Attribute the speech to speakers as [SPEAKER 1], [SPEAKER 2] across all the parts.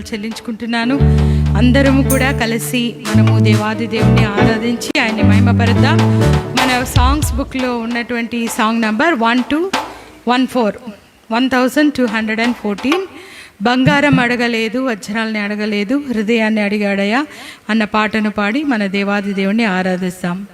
[SPEAKER 1] చెల్లించుకుంటున్నాను. అందరము కూడా కలిసి మనము దేవాది దేవుని ఆరాధించి ఆయన్ని మహిమపరుద్దాం. మన సాంగ్స్ బుక్లో ఉన్నటువంటి సాంగ్ నంబర్ 1214 బంగారం అడగలేదు, వజ్రాలని అడగలేదు, హృదయాన్ని అడిగాడయా అన్న పాటను పాడి మన దేవాది దేవుని ఆరాధిస్తాం.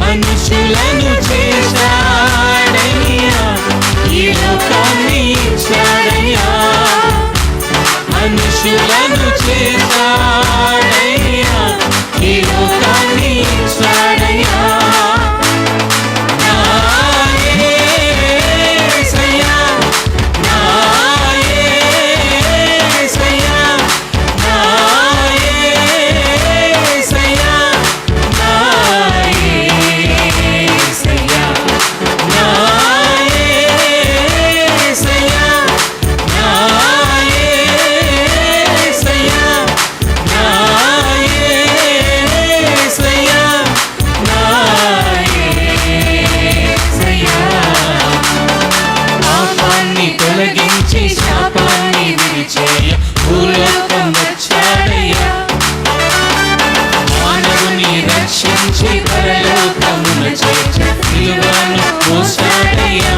[SPEAKER 2] మనుషులను చేశాడయ్యా, ఈ లోకాన్ని ఇచ్చాడయ్యా. మనుషులను చేశాడయ్యా, ఈ లోకాన్ని ఇచ్చాడయ్యా. శాపాన్ని విడిచేయ భూలోకం వచ్చాడయ్యా. మానవుని రక్షించి పరలోకమున చేర్చి సిలువను మోసాడయ్యా.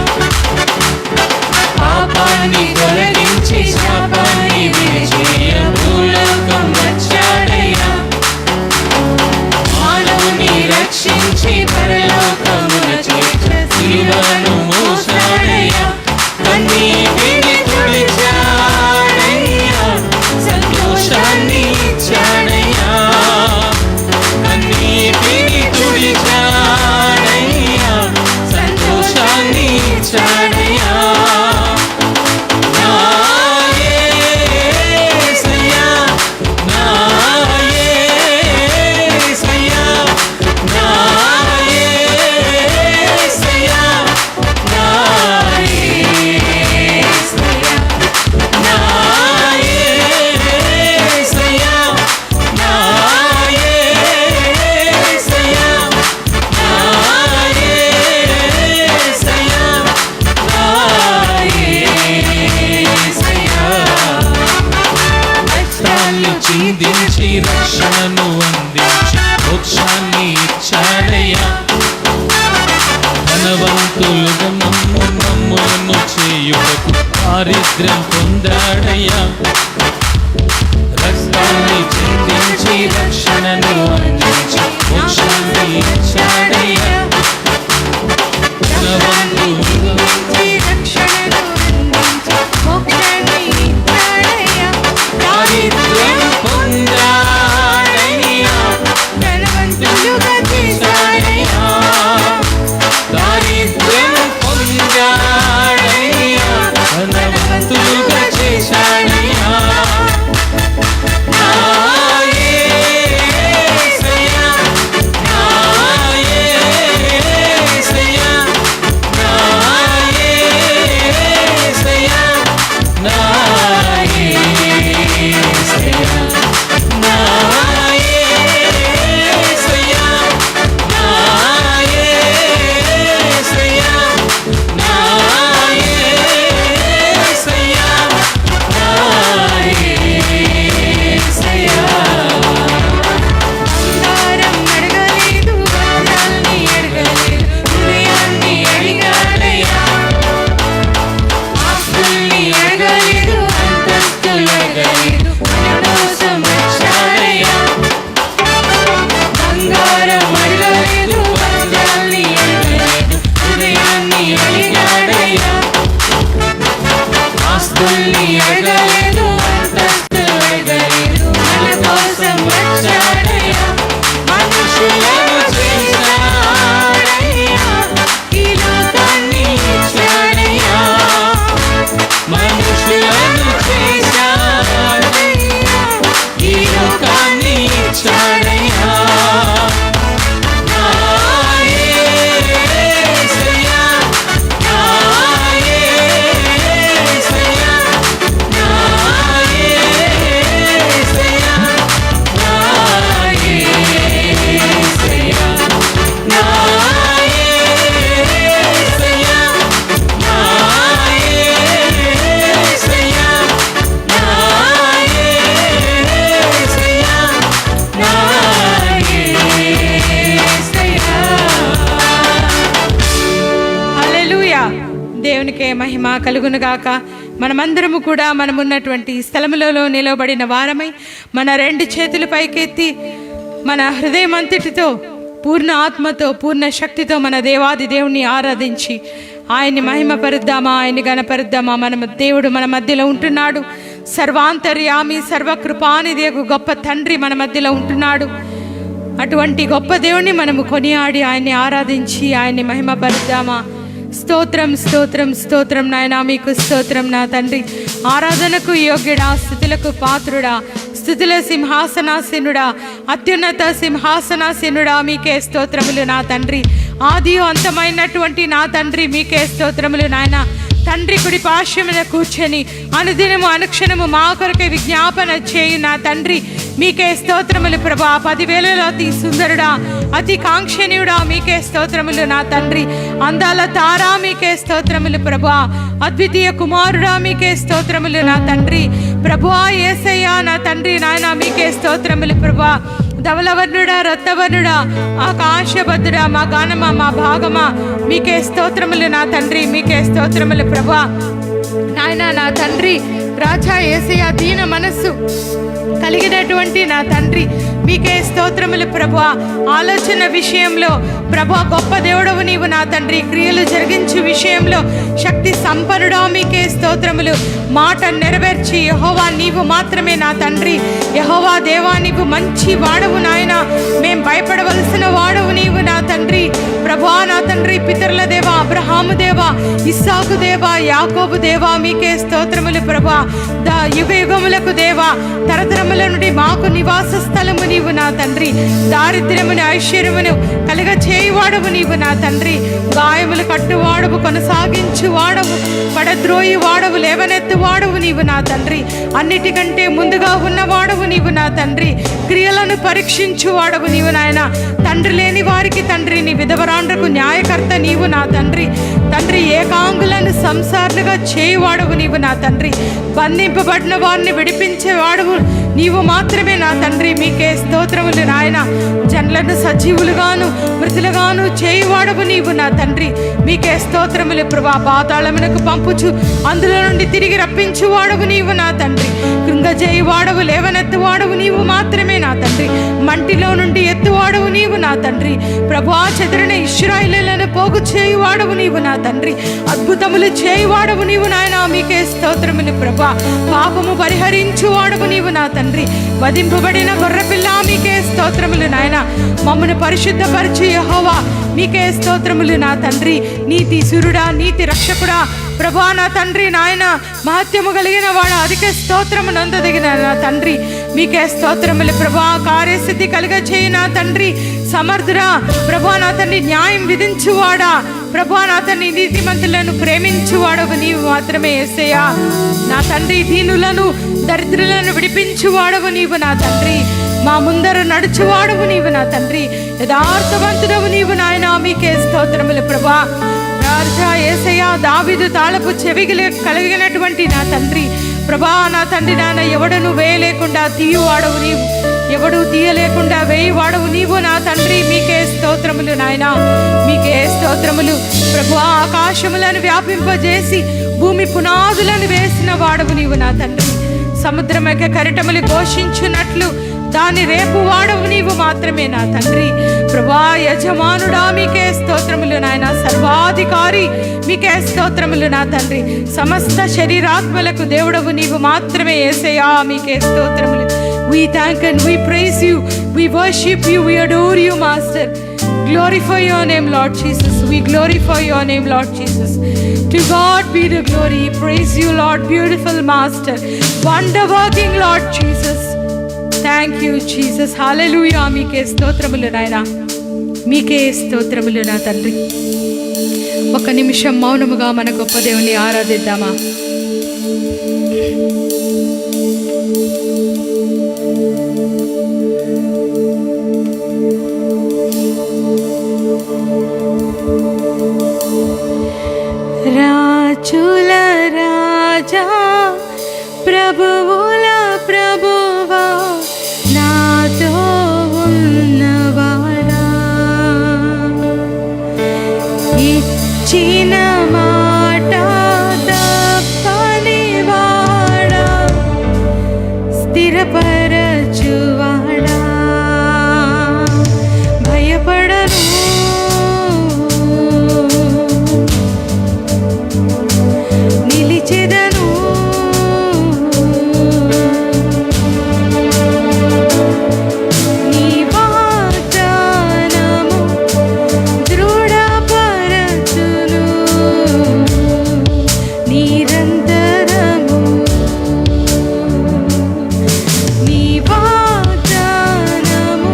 [SPEAKER 2] పాపాన్ని తొలగించి శాపాన్ని విడిచేయ భూలోకం వచ్చాడయ్యా. మానవుని రక్షించి పరలోకమున చేర్చి సిలువను మోసాడయ్యా. కన్నీటిని తుడిచాడయ్యా, సంతోషాన్ని ఇచ్చాడయ్యా. కన్నీటిని తుడిచాడయ్యా, సంతోషాన్ని ఇచ్చాడయ్యా. చిందించి రక్షణను అందించి మోక్షాన్ని ఇచ్చాడయ్యా. ధనవంతులుగా మమ్ములను చేయుటకు దారిద్ర్యం పొందాడయ్యా. రక్తాన్ని చిందించి రక్షణను అందించి మోక్షాన్ని ఇచ్చాడయ్యా. ధనవంతులుగా చేశాడయ్యా.
[SPEAKER 1] మహిమ కలుగునుగాక. మనమందరము కూడా మనమున్నటువంటి స్థలములలో నిలబడిన వారమై మన 2 చేతులు పైకెత్తి మన హృదయం అంతటితో పూర్ణ ఆత్మతో పూర్ణ శక్తితో మన దేవాది దేవుణ్ణి ఆరాధించి ఆయన్ని మహిమపరుద్దామా, ఆయన్ని గణపరుద్దామా. దేవుడు మన మధ్యలో ఉంటున్నాడు. సర్వాంతర్యామి సర్వకృపానిదేగు గొప్ప తండ్రి మన మధ్యలో ఉంటున్నాడు. అటువంటి గొప్ప దేవుణ్ణి మనము కొనియాడి ఆయన్ని ఆరాధించి ఆయన్ని మహిమపరుద్దామా. స్తోత్రం స్తోత్రం స్తోత్రం నాయనా, మీకు స్తోత్రం నా తండ్రి. ఆరాధనకు యోగ్యుడా, స్తుతులకు పాత్రుడా, స్తుతుల సింహాసనాసీనుడా, అత్యున్నత సింహాసనాసీనుడా, మీకే స్తోత్రములు నా తండ్రి. ఆది అంతమైనటువంటి నా తండ్రి, మీకే స్తోత్రములు నాయన. తండ్రి కుడి పార్శ్వమున కూర్చొని అనుదినము అనుక్షణము మా కొరకే విజ్ఞాపన చేయు నా తండ్రి, మీకే స్తోత్రములు ప్రభా. 10,000లో అతి సుందరుడా, అతి కాంక్షణీయుడా, మీకే స్తోత్రములు నా తండ్రి. అందాల తారా, మీకే స్తోత్రములు ప్రభా. అద్వితీయ కుమారుడా, మీకే స్తోత్రములు నా తండ్రి. ప్రభువా యేసయ్యా నా తండ్రి నాయన, మీకే స్తోత్రములు ప్రభా. ధవలవర్ణుడా, రత్నవర్ణుడా, ఆకాశబద్ధుడా, మా గానమా, మా భాగమా, మీకే స్తోత్రములు నా తండ్రి. మీకే స్తోత్రములు ప్రభా. నాయన నా తండ్రి, రాజా యేసయ్య దీన మనస్సు కలిగినటువంటి నా తండ్రి, మీకే స్తోత్రములు ప్రభువా. ఆలోచన విషయంలో ప్రభువా గొప్ప దేవుడవు నీవు నా తండ్రి. క్రియలు జరిగించు విషయంలో శక్తి సంపన్నుడా, మీకే స్తోత్రములు. మాట నెరవేర్చి యెహోవా నీవు మాత్రమే నా తండ్రి. యెహోవా దేవా నీవు మంచి వాడవు నాయన. మేం భయపడవలసిన వాడవు నీవు నా తండ్రి. ప్రభువా నా తండ్రి, పితరుల దేవా, అబ్రహాము దేవా, ఇస్సాకు దేవా, యాకోబు దేవా, మీకే స్తోత్రములు ప్రభువా. యుగ యుగములకు దేవా, తరతరముల నుండి మాకు నివాస స్థలము నీవు నా తండ్రి. దారిద్ర్యమును ఐశ్వర్యమును కలుగ చేయువాడవు నీవు నా తండ్రి. గాయములు కట్టువాడవు, కొనసాగించు వాడవు, పడద్రోయి వాడవు, లేవనెత్తు వాడవు నీవు నా తండ్రి. అన్నిటికంటే ముందుగా ఉన్నవాడవు నీవు నా తండ్రి. క్రియలను పరీక్షించు వాడవు నీవు నాయన. తండ్రి లేని వారికి తండ్రిని, విధవరాండ్రకు న్యాయకర్త నీవు నా తండ్రి. తండ్రి ఏకాంగులను సంసారులుగా చేయువాడవు నీవు నా తండ్రి. బంధింపబడిన వారిని విడిపించేవాడవు నీవు మాత్రమే నా తండ్రి. మీకే స్తోత్రములు నాయన. జనులను సజీవులుగాను మృతులుగాను చేయువాడవు నీవు నా తండ్రి. మీకే స్తోత్రములు ప్రభా. పాతాళమునకు పంపుచు అందులో నుండి తిరిగి రప్పించువాడవు నీవు నా తండ్రి. కృంగజేయువాడవు, లేవనెత్తువాడవు నీవు మాత్రమే నా తండ్రి. మంటిలో నుండి ఎత్తువాడవు నీవు నా తండ్రి. ప్రభా చెదరిన ఇశ్రాయేలులను పోగు చేయువాడవు నీవు నా తండ్రి. అద్భుతములు చేయువాడవు నీవు నాయన. మీకే స్తోత్రములు ప్రభా. పాపము పరిహరించువాడవు నీవు నా తండ్రి. వధింపబడిన గొర్రెపిల్ల, మీకే స్తోత్రములు నాయన. మమ్మను పరిశుద్ధపరిచి యెహోవా, మీకే స్తోత్రములు నా తండ్రి. నీతి సూర్యుడా, నీతి రక్షకుడా ప్రభా నా తండ్రి నాయన. మహత్యము కలిగిన వాడు, అధిక స్తోత్రము నందదగిన నా తండ్రి. మీకే స్తోత్రములు ప్రభా. కార్యసిద్ధి కలుగ చేయి నా తండ్రి. సమర్థుడా ప్రభా నా తండ్రి. న్యాయం విధించువాడా ప్రభా నా తండ్రి. నీతిమంతులను ప్రేమించువాడవు నీవు మాత్రమే యేసయ్యా నా తండ్రి. దీనులను దరిద్రులను విడిపించువాడవు నీవు నా తండ్రి. మా ముందర నడుచువాడవు నీవు నా తండ్రి. యథార్థవంతుడవు నీవు నాయన. మీకే స్తోత్రములు ప్రభా. రాజా యేసయ్యా, దావీదు తాళపు చెవికి కలిగినటువంటి నా తండ్రి ప్రభా నా తండ్రి నాయన. ఎవడను వేయలేకుండా తీయువాడవు నీవు, ఎవడు తీయలేకుండా వేయువాడవు నీవు నా తండ్రి. మీకే స్తోత్రములు నాయన. మీకే స్తోత్రములు ప్రభు. ఆకాశములను వ్యాపింపజేసి భూమి పునాదులను వేసిన వాడవు నీవు నా తండ్రి. సముద్రం యొక్క కెరటములు ఘోషించున్నట్లు దాని రేపు వాడవు నీవు మాత్రమే నా తండ్రి. ప్రభా యజమానుడా, మీకే స్తోత్రములు నాయన. సర్వాధికారి, మీకే స్తోత్రములు నా తండ్రి. సమస్త శరీరాత్మలకు దేవుడవు నీవు మాత్రమే యేసయ్యా. మీకే స్తోత్రములు. We thank and we praise you. We worship you. We adore you, Master. Glorify your name, Lord Jesus. We glorify your name, Lord Jesus. To God be the glory. Praise you, Lord. Beautiful Master. Wonder working, Lord Jesus. Thank you, Jesus. Hallelujah. మీకే స్తోత్రములు నాయనా. మీకే స్తోత్రములు నా తండ్రి. ఒక నిమిషం మౌనముగా మన గొప్ప దేవుని ఆరాధిద్దామా. రాజుల రాజా, ప్రభువుల ప్రభువా, నాతో ఉన్నవాడా, ఇచ్చిన మాట స్థిరపరచువాడా భయపడను నిలిచెదను నీ వాగ్దానము దృఢపరచును నిరంతరము నీ వాగ్దానము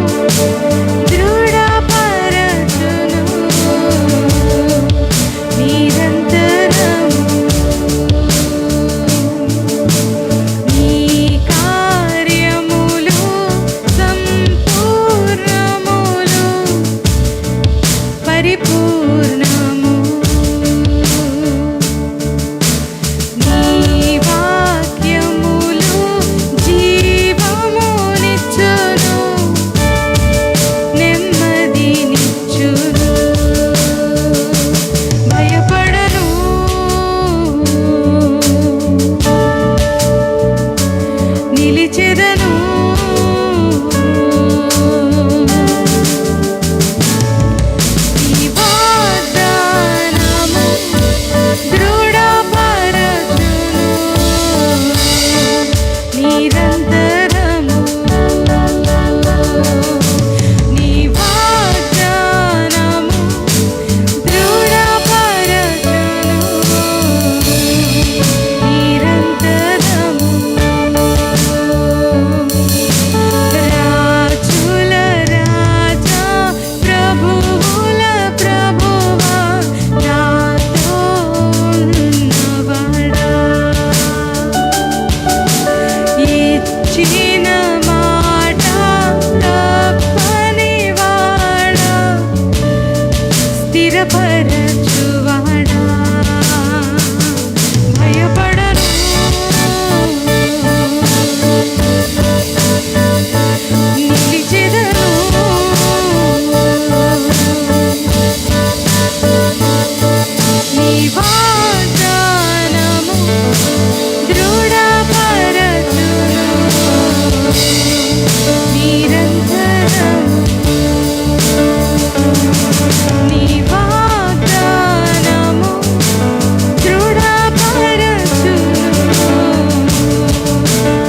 [SPEAKER 1] దృఢపరచును నిరంతరము నీ కార్యములు సంపూర్ణములు పరిపూర్ణము నీ వాక్యములు జీవమునిచ్చును నెమ్మదినిచ్చును భయపడను నిలిచెదను నీ వాగ్దానము దృఢపరచును నిరంతరము నీ వాగ్దానము దృఢపరచును నిరంతరము రాజుల రాజా ప్రభువుల ప్రభువా నాతో ఉన్నవాడా ఇచ్చిన మాట తప్పని వాడా స్థిరపరచువాడా భయపడను నిలిచెదను నీ వాగ్దానము దృఢపరచును నిరంతరము నీ వాగ్దానము దృఢపరచును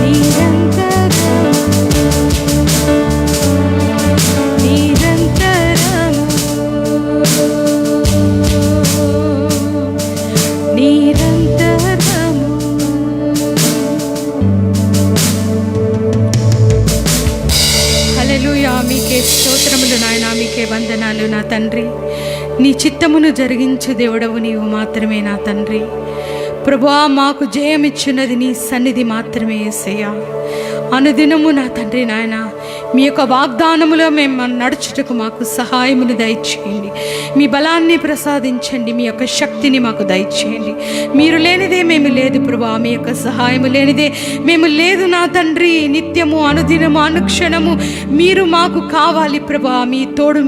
[SPEAKER 1] నిరంతరము నిరంతరము నిరంతరము హల్లెలూయా మీకే స్తోత్రములు నాయనా మీకే వందనాలు నా తండ్రి నీ చిత్తమును జరిగించు దేవుడవు నీవు మాత్రమే నా తండ్రి ప్రభువా మాకు జయమిచ్చున్నది నీ సన్నిధి మాత్రమే యేసయ్యా అనుదినము నా తండ్రి నాయన మీ యొక్క వాగ్దానములో మేము నడుచుటకు మాకు సహాయమును దయచేయండి మీ బలాన్ని ప్రసాదించండి మీ యొక్క శక్తిని మాకు దయచేయండి మీరు లేనిదే మేము లేదు ప్రభువా మీ యొక్క సహాయము లేనిదే మేము లేదు నా తండ్రి నిత్యము అనుదినము అనుక్షణము మీరు మాకు కావాలి ప్రభువా మీ తోడు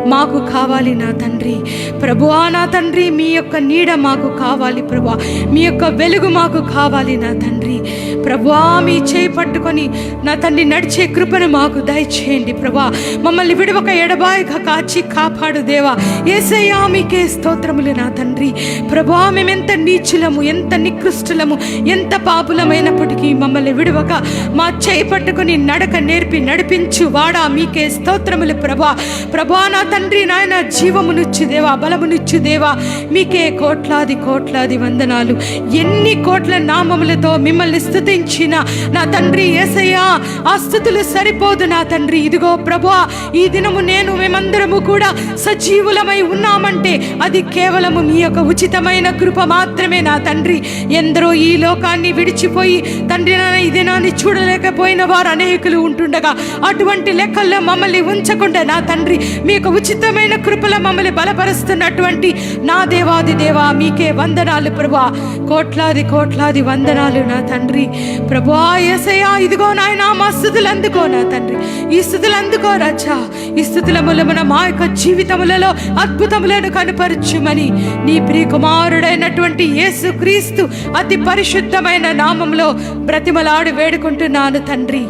[SPEAKER 1] మాకు కావాలి నా తండ్రి ప్రభువా నా తండ్రి మీ యొక్క నీడ మాకు కావాలి ప్రభువా మీ యొక్క వెలుగు మాకు కావాలి నా తండ్రి ప్రభువా మీ చేయి పట్టుకొని నా తండ్రి నడిచే కృపను మాకు దయచేయండి ప్రభా మమ్మల్ని విడవక ఎడబాయక కాచి కాపాడు దేవా యేసయ్యా మీకే స్తోత్రములు నా తండ్రి ప్రభా మేమెంత నీచులము ఎంత నికృష్టులము ఎంత పాపులమైనప్పటికీ మమ్మల్ని విడవక మా చేయి పట్టుకొని నడక నేర్పి నడిపించు వాడా మీకే స్తోత్రములు ప్రభా ప్రభా నా తండ్రి నాయన జీవమునిచ్చు దేవా బలమునిచ్చు దేవా మీకే కోట్లాది కోట్లాది వందనాలు ఎన్ని కోట్ల నామములతో మిమ్మల్ని స్తుతించిన నా తండ్రి యేసయ్యా ఆ స్తుతులు సరిపోదు నా తండ్రి ఇదిగో ప్రభువా ఈ దినము నేను మేమందరము కూడా సజీవులమై ఉన్నామంటే అది కేవలము మీ యొక్క ఉచితమైన కృప మాత్రమే నా తండ్రి ఎందరో ఈ లోకాన్ని విడిచిపోయి తండ్రి నాన్న ఈ దినాన్ని చూడలేకపోయిన వారు అనేకులు ఉంటుండగా అటువంటి లెక్కల్లో మమ్మల్ని ఉంచకుండా నా తండ్రి మీ యొక్క ఉచితమైన కృపలో మమ్మల్ని బలపరుస్తున్నటువంటి నా దేవాది దేవా మీకే వందనాలు ప్రభువా కోట్లాది కోట్లాది వందనాలు నా తండ్రి ప్రభువా యేసయ్యా ఇదిగో నాయనా మా స్తుతులు అందుకో నా తండ్రి తండ్రి. ఈ స్థుతులు అందుకో రాజా. ఈ స్థుతుల మూలమున మా యొక్క జీవితములలో అద్భుతములను కనుపరచుమని నీ ప్రియ కుమారుడైనటువంటి యేసు క్రీస్తు అతి పరిశుద్ధమైన నామంలో బ్రతిమలాడి వేడుకుంటున్నాను తండ్రి.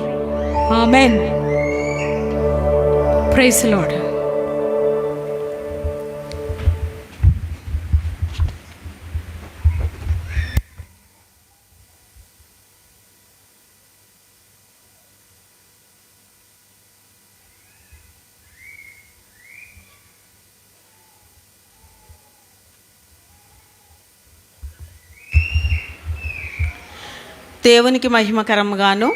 [SPEAKER 1] ఆమెన్. Praise the lord.
[SPEAKER 3] దేవునికి మహిమకరంగాను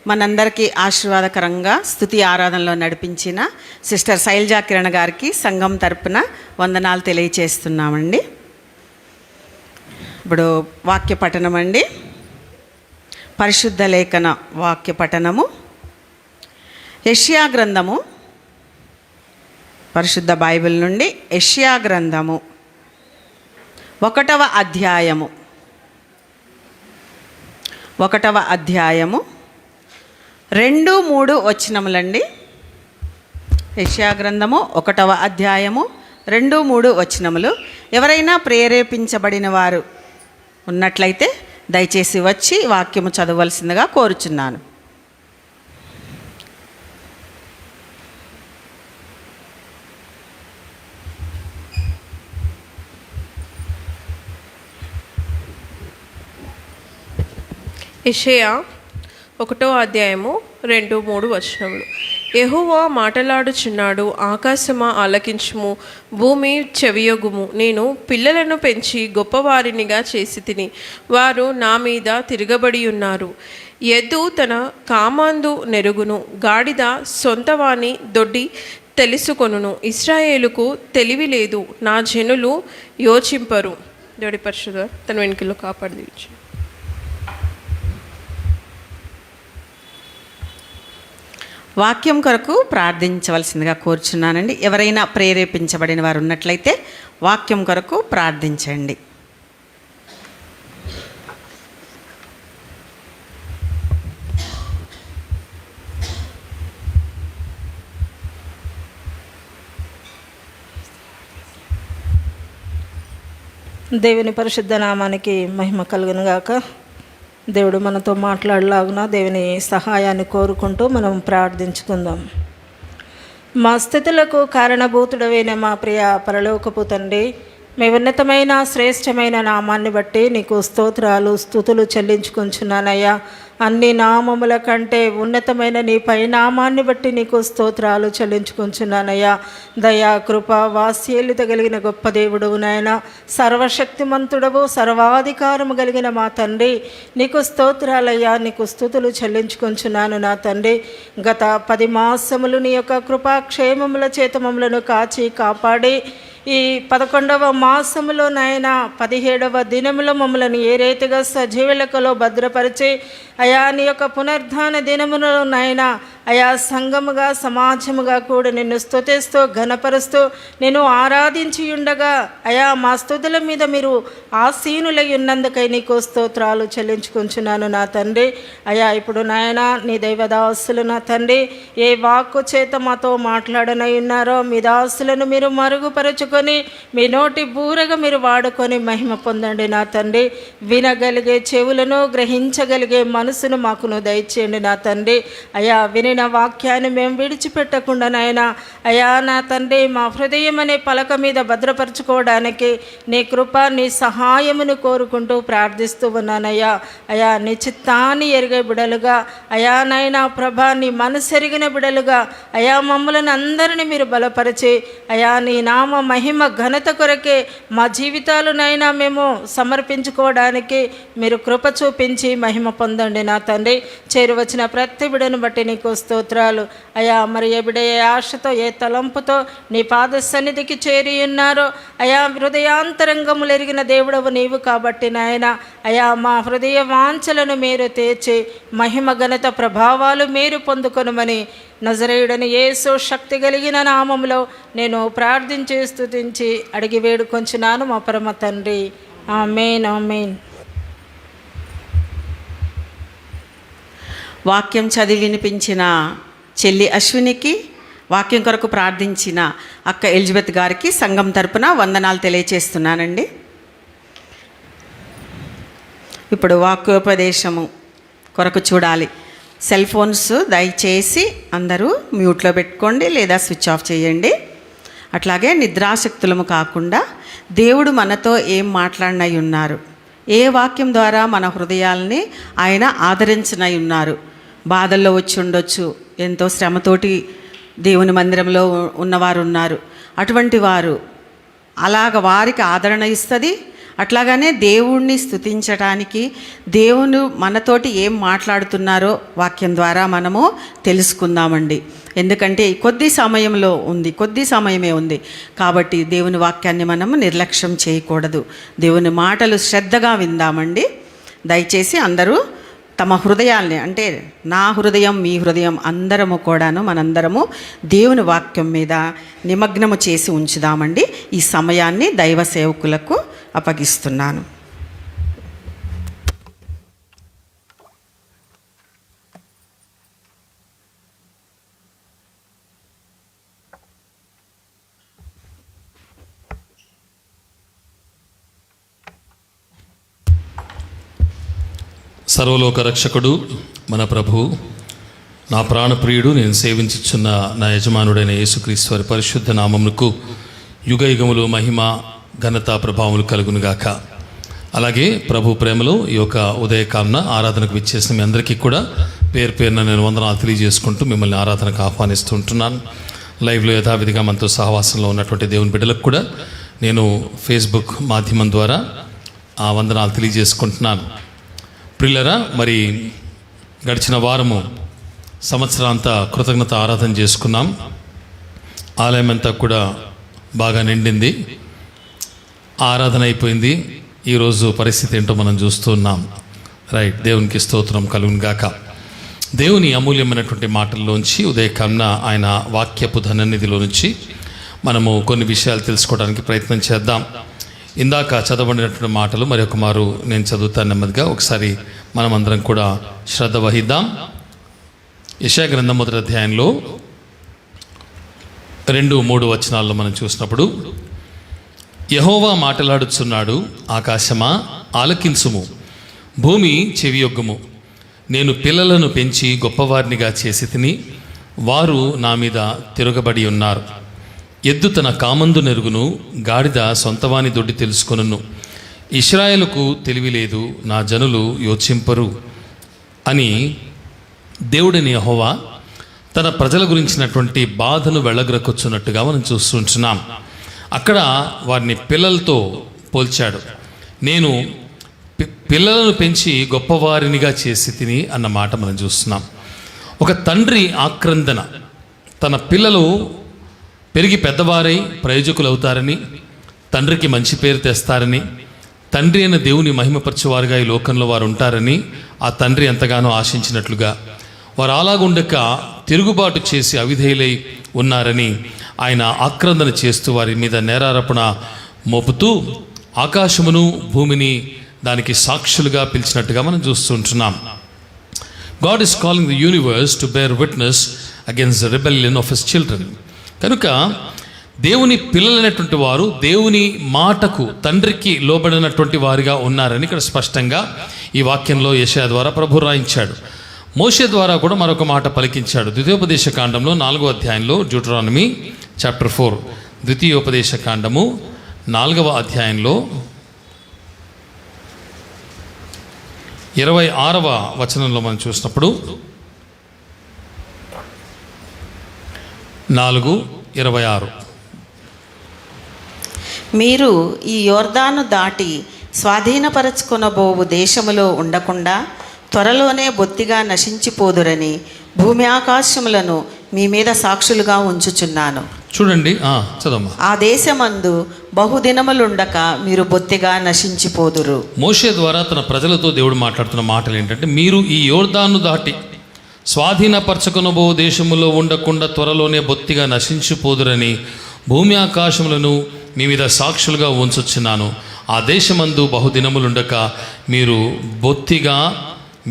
[SPEAKER 3] మనందరికీ ఆశీర్వాదకరంగా స్తుతి ఆరాధనలో నడిపించిన సిస్టర్ శైలజా కిరణ్ గారికి సంఘం తరపున వందనాలు తెలియచేస్తున్నామండి. ఇప్పుడు వాక్య పఠనం అండి. పరిశుద్ధ లేఖన వాక్య పఠనము యెషయా గ్రంథము, పరిశుద్ధ బైబిల్ నుండి యెషయా గ్రంథము 1వ అధ్యాయము 2-3 వచనములండి. యెషయా గ్రంథము 1వ అధ్యాయము 2-3 వచనములు. ఎవరైనా ప్రేరేపించబడిన వారు ఉన్నట్లయితే దయచేసి వచ్చి వాక్యము చదవవలసిందిగా కోరుచున్నాను.
[SPEAKER 4] యెషయా 1వ అధ్యాయము 2-3 వచనములు. యెహోవా మాటలాడుచున్నాడు, ఆకాశమా ఆలకించుము, భూమి చెవియొగుము. నేను పిల్లలను పెంచి గొప్పవారినిగా చేసి తిని, వారు నా మీద తిరగబడి ఉన్నారు. ఎద్దు తన కామాందు నెరుగును, గాడిద సొంతవాని దొడ్డి తెలుసుకొనును. ఇశ్రాయేలుకు తెలివి లేదు, నా జనులు యోచింపరు. దేవుడి పరిశుద్ధ తన వెనుకలో కాపాడి.
[SPEAKER 3] వాక్యం కొరకు ప్రార్థించవలసిందిగా కోరుచున్నానండి. ఎవరైనా ప్రేరేపించబడిన వారు ఉన్నట్లయితే వాక్యం కొరకు ప్రార్థించండి.
[SPEAKER 5] దేవుని పరిశుద్ధ నామానికి మహిమ కలుగును గాక. దేవుడు మనతో మాట్లాడలాగున దేవుని సహాయాన్ని కోరుకుంటూ మనం ప్రార్థించుకుందాం. మా స్థితులకు కారణభూతుడవైన మా ప్రియ పరలోకపు తండ్రి, మీ ఉన్నతమైన శ్రేష్టమైన నామాన్ని బట్టి నీకు స్తోత్రాలు స్తుతులు చెల్లించుకుంటున్నానయ్యా. అన్ని నామముల కంటే ఉన్నతమైన నీ పై నామాన్ని బట్టి నీకు స్తోత్రాలు చెల్లించుకుంటున్నానయ్యా. దయా కృప వాత్సల్యత కలిగిన గొప్ప దేవుడవు నాయన, సర్వశక్తిమంతుడవు సర్వాధికారము కలిగిన మా తండ్రి, నీకు స్తోత్రాలయ్యా, నీకు స్తుతులు చెల్లించుకుంటున్నాను నా తండ్రి. గత 10 మాసములు నీ యొక్క కృపాక్షేమముల చేత మమ్మలను కాచి కాపాడి ఈ 11వ మాసములో నాయన 17వ దినములో మమ్మల్ని ఏ రీతిగా సజీవులకలో భద్రపరిచి అయా నీ యొక్క పునరుద్ధాన దినములో నాయన అయా సంఘముగా సమాజముగా కూడా నిన్ను స్తుతిస్తూ ఘనపరుస్తూ నేను ఆరాధించి ఉండగా అయా మా స్తుతుల మీద మీరు ఆసీనులై ఉన్నందుకై నీకు స్తోత్రాలు చెల్లించుకుంటున్నాను నా తండ్రి. అయా ఇప్పుడు నాయన నీ దైవదాసులు నా తండ్రి ఏ వాక్కు చేత మాతో మాట్లాడనై ఉన్నారో మీ దాసులను మీరు మరుగుపరుచుకొని మీ నోటి బూరగా మీరు వాడుకొని మహిమ పొందండి నా తండ్రి. వినగలిగే చెవులను గ్రహించగలిగే మనసును మాకును దయచేయండి నా తండ్రి. అయా వినిన వాక్యాన్ని మేము విడిచిపెట్టకుండా నాయన అయా నా తండ్రి మా హృదయం అనే పలక మీద భద్రపరచుకోవడానికి నీ కృప నీ సహాయమును కోరుకుంటూ ప్రార్థిస్తూ ఉన్నానయ్యా. అయా నీ చిత్తాన్ని ఎరిగే బిడలుగా అయా నాయనా ప్రభా నీ మనసు ఎరిగిన బిడలుగా అయా మమ్మలను అందరినీ మీరు బలపరిచి అయా నీ నామ మహిమ ఘనత కొరకే మా జీవితాలు నైనా మేము సమర్పించుకోవడానికి మీరు కృప చూపించి మహిమ పొందండి నా తండ్రి. చేరువచ్చిన ప్రతి బిడను బట్టి నీకు స్తోత్రాలు అయా. మరి ఏ బిడ ఏ ఆశతో ఏ తలంపుతో నీ పాద సన్నిధికి చేరి ఉన్నారో అయా హృదయాంతరంగములు ఎరిగిన దేవుడవు నీవు కాబట్టి నాయన అయా మా హృదయ వాంఛలను మీరు తీర్చి మహిమ ఘనత ప్రభావాలు మీరు పొందుకొనుమని నజరేయుడని యేసు శక్తి కలిగిన నామములో నేను ప్రార్థించి స్తుతించి అడిగి వేడుకొంచున్నాను మా పరమ తండ్రి. ఆమేన్ ఆమేన్.
[SPEAKER 3] వాక్యం చదివి వినిపించిన చెల్లి అశ్వినికి, వాక్యం కొరకు ప్రార్థించిన అక్క ఎలిజబెత్ గారికి సంఘం తరపున వందనాలు తెలియచేస్తున్నానండి. ఇప్పుడు వాక్యోపదేశము కొరకు చూడాలి. సెల్ ఫోన్స్ దయచేసి అందరూ మ్యూట్లో పెట్టుకోండి లేదా స్విచ్ ఆఫ్ చేయండి. అట్లాగే నిద్రాశక్తులము కాకుండా దేవుడు మనతో ఏం మాట్లాడినై ఉన్నారు, ఏ వాక్యం ద్వారా మన హృదయాల్ని ఆయన ఆదరించనై ఉన్నారు. బాధల్లో వచ్చి ఉండొచ్చు, ఎంతో శ్రమతోటి దేవుని మందిరంలో ఉన్నవారు ఉన్నారు. అటువంటి వారు అలాగ వారికి ఆదరణ ఇస్తుంది. అట్లాగానే దేవుణ్ణి స్తుతించడానికి దేవుడు మనతోటి ఏం మాట్లాడుతున్నారో వాక్యం ద్వారా మనము తెలుసుకుందామండి. ఎందుకంటే కొద్ది సమయమే ఉంది కాబట్టి దేవుని వాక్యాన్ని మనము నిర్లక్ష్యం చేయకూడదు. దేవుని మాటలు శ్రద్ధగా విందామండి. దయచేసి అందరూ తమ హృదయాల్ని, అంటే నా హృదయం మీ హృదయం మనందరము దేవుని వాక్యం మీద నిమగ్నము చేసి ఉంచుదామండి. ఈ సమయాన్ని దైవ సేవకులకు అప్పగిస్తున్నాను.
[SPEAKER 2] సర్వలోక రక్షకుడు మన ప్రభువు, నా ప్రాణప్రియుడు, నేను సేవించుచున్న నా యజమానుడైన యేసుక్రీస్తు వారి పరిశుద్ధ నామమునకు యుగయుగములు మహిమ ఘనత ప్రభావములు కలుగునుగాక. అలాగే ప్రభు ప్రేమలో ఈ యొక్క ఉదయకాంన ఆరాధనకు విచ్చేసిన మీ అందరికీ కూడా పేరు పేరున నేను వందనాలు తెలియజేసుకుంటూ మిమ్మల్ని ఆరాధనకు ఆహ్వానిస్తూ ఉంటున్నాను. లైవ్లో యథావిధిగా మనతో సహవాసంలో ఉన్నటువంటి దేవుని బిడ్డలకు కూడా నేను ఫేస్బుక్ మాధ్యమం ద్వారా ఆ వందనాలు తెలియజేసుకుంటున్నాను. ప్రియులరా, మరి గడిచిన వారము సంవత్సరాంతా కృతజ్ఞత ఆరాధన చేసుకున్నాం. ఆలయం అంతా కూడా బాగా నిండింది, ఆరాధన అయిపోయింది. ఈరోజు పరిస్థితి ఏంటో మనం చూస్తున్నాం. రైట్, దేవునికి స్తోత్రం కలుగును గాక. దేవుని అమూల్యమైనటువంటి మాటల్లోంచి ఉదయకాంన ఆయన వాక్యపు ధననిధిలో నుంచి మనము కొన్ని విషయాలు తెలుసుకోవడానికి ప్రయత్నం చేద్దాం. ఇందాక చదవబడినటువంటి మాటలు మరి ఒక మారు నేను చదువుతాను నెమ్మదిగా. ఒకసారి మనమందరం కూడా శ్రద్ధ వహిద్దాం. యెషయా గ్రంథం 1వ అధ్యాయంలో 2-3 వచనాల్లో మనం చూసినప్పుడు, యెహోవా మాటలాడుచున్నాడు, ఆకాశమా ఆలకించుము, భూమి చెవియొగ్గుము. నేను పిల్లలను పెంచి గొప్పవారినిగా చేసి తిని, వారు నా మీద తిరగబడి ఉన్నారు. ఎద్దు తన కామందు నెరుగును, గాడిద సొంతవాని దొడ్డి తెలుసుకొనును. ఇశ్రాయేలుకు తెలివి లేదు, నా జనులు యోచింపరు అని దేవుడిని యెహోవా తన ప్రజల గురించినటువంటి బాధను వెళ్ళగ్రకొచ్చున్నట్టుగా మనం చూస్తుంటున్నాం. అక్కడ వారిని పిల్లలతో పోల్చాడు. నేను పిల్లలను పెంచి గొప్పవారినిగా చేసి తిని అన్న మాట మనం చూస్తున్నాం. ఒక తండ్రి ఆక్రందన, తన పిల్లలు పెరిగి పెద్దవారై ప్రయోజకులు అవుతారని, తండ్రికి మంచి పేరు తెస్తారని, తండ్రి అయిన దేవుని మహిమపరచువారుగా ఈ లోకంలో వారు ఉంటారని ఆ తండ్రి ఎంతగానో ఆశించినట్లుగా, వారు అలాగుండక తిరుగుబాటు చేసి అవిధేయులై ఉన్నారని ఆయన ఆక్రందన చేస్తూ వారి మీద నేరారోపణ మోపుతూ ఆకాశమును భూమిని దానికి సాక్షులుగా పిలిచినట్టుగా మనం చూస్తుంటున్నాం. God is calling the universe to bear witness against the rebellion of his children. కనుక దేవుని పిల్లలైనటువంటి వారు దేవుని మాటకు, తండ్రికి లోబడినటువంటి వారిగా ఉన్నారని ఇక్కడ స్పష్టంగా ఈ వాక్యంలో యెషయా ద్వారా ప్రభు రాయించాడు. మోషే ద్వారా కూడా మరొక మాట పలికించాడు. ద్వితీయోపదేశ కాండంలో 4వ అధ్యాయంలో, డ్యూటరానమీ చాప్టర్ 4, ద్వితీయోపదేశ కాండము 4వ అధ్యాయంలో 26వ వచనంలో మనం చూసినప్పుడు 4:26,
[SPEAKER 3] మీరు ఈ యోర్దాను దాటి స్వాధీనపరచుకొనబోవు దేశములో ఉండకుండా త్వరలోనే బొత్తిగా నశించిపోదురని భూమి ఆకాశములను మీ మీద సాక్షులుగా ఉంచుచున్నాను.
[SPEAKER 2] చూడండి, చదమ్మా.
[SPEAKER 3] ఆ దేశమందు బహుదినములుండక మీరు బొత్తిగా నశించిపోదురు.
[SPEAKER 2] మోషే ద్వారా తన ప్రజలతో దేవుడు మాట్లాడుతున్న మాటలు ఏంటంటే, మీరు ఈ యోర్దాను దాటి స్వాధీనపరచుకొనబో దేశములో ఉండకుండా త్వరలోనే బొత్తిగా నశించిపోదురని భూమి ఆకాశములను మీ మీద సాక్షులుగా ఉంచుచున్నాను. ఆ దేశమందు బహుదినములుండక మీరు బొత్తిగా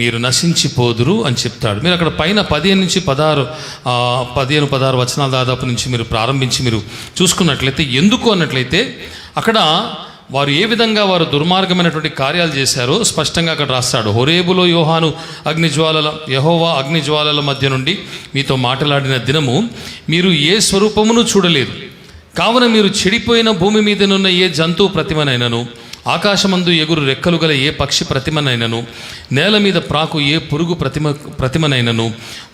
[SPEAKER 2] మీరు నశించిపోదురు అని చెప్తాడు. మీరు అక్కడ పైన 15-16 వచనాల దాదాపు నుంచి మీరు ప్రారంభించి మీరు చూసుకున్నట్లయితే ఎందుకు అన్నట్లయితే అక్కడ వారు ఏ విధంగా వారు దుర్మార్గమైనటువంటి కార్యాలు చేశారో స్పష్టంగా అక్కడ రాస్తాడు. హోరేబులో యెహోవా అగ్నిజ్వాలల మధ్య నుండి మీతో మాట్లాడిన దినము మీరు ఏ స్వరూపమును చూడలేదు. కావున మీరు చెడిపోయిన భూమి మీదనున్న ఏ జంతువు ప్రతిమనైనను, ఆకాశమందు ఎగురు రెక్కలు గల ఏ పక్షి ప్రతిమనైనను, నేల మీద ప్రాకు ఏ పురుగు ప్రతిమనైనను,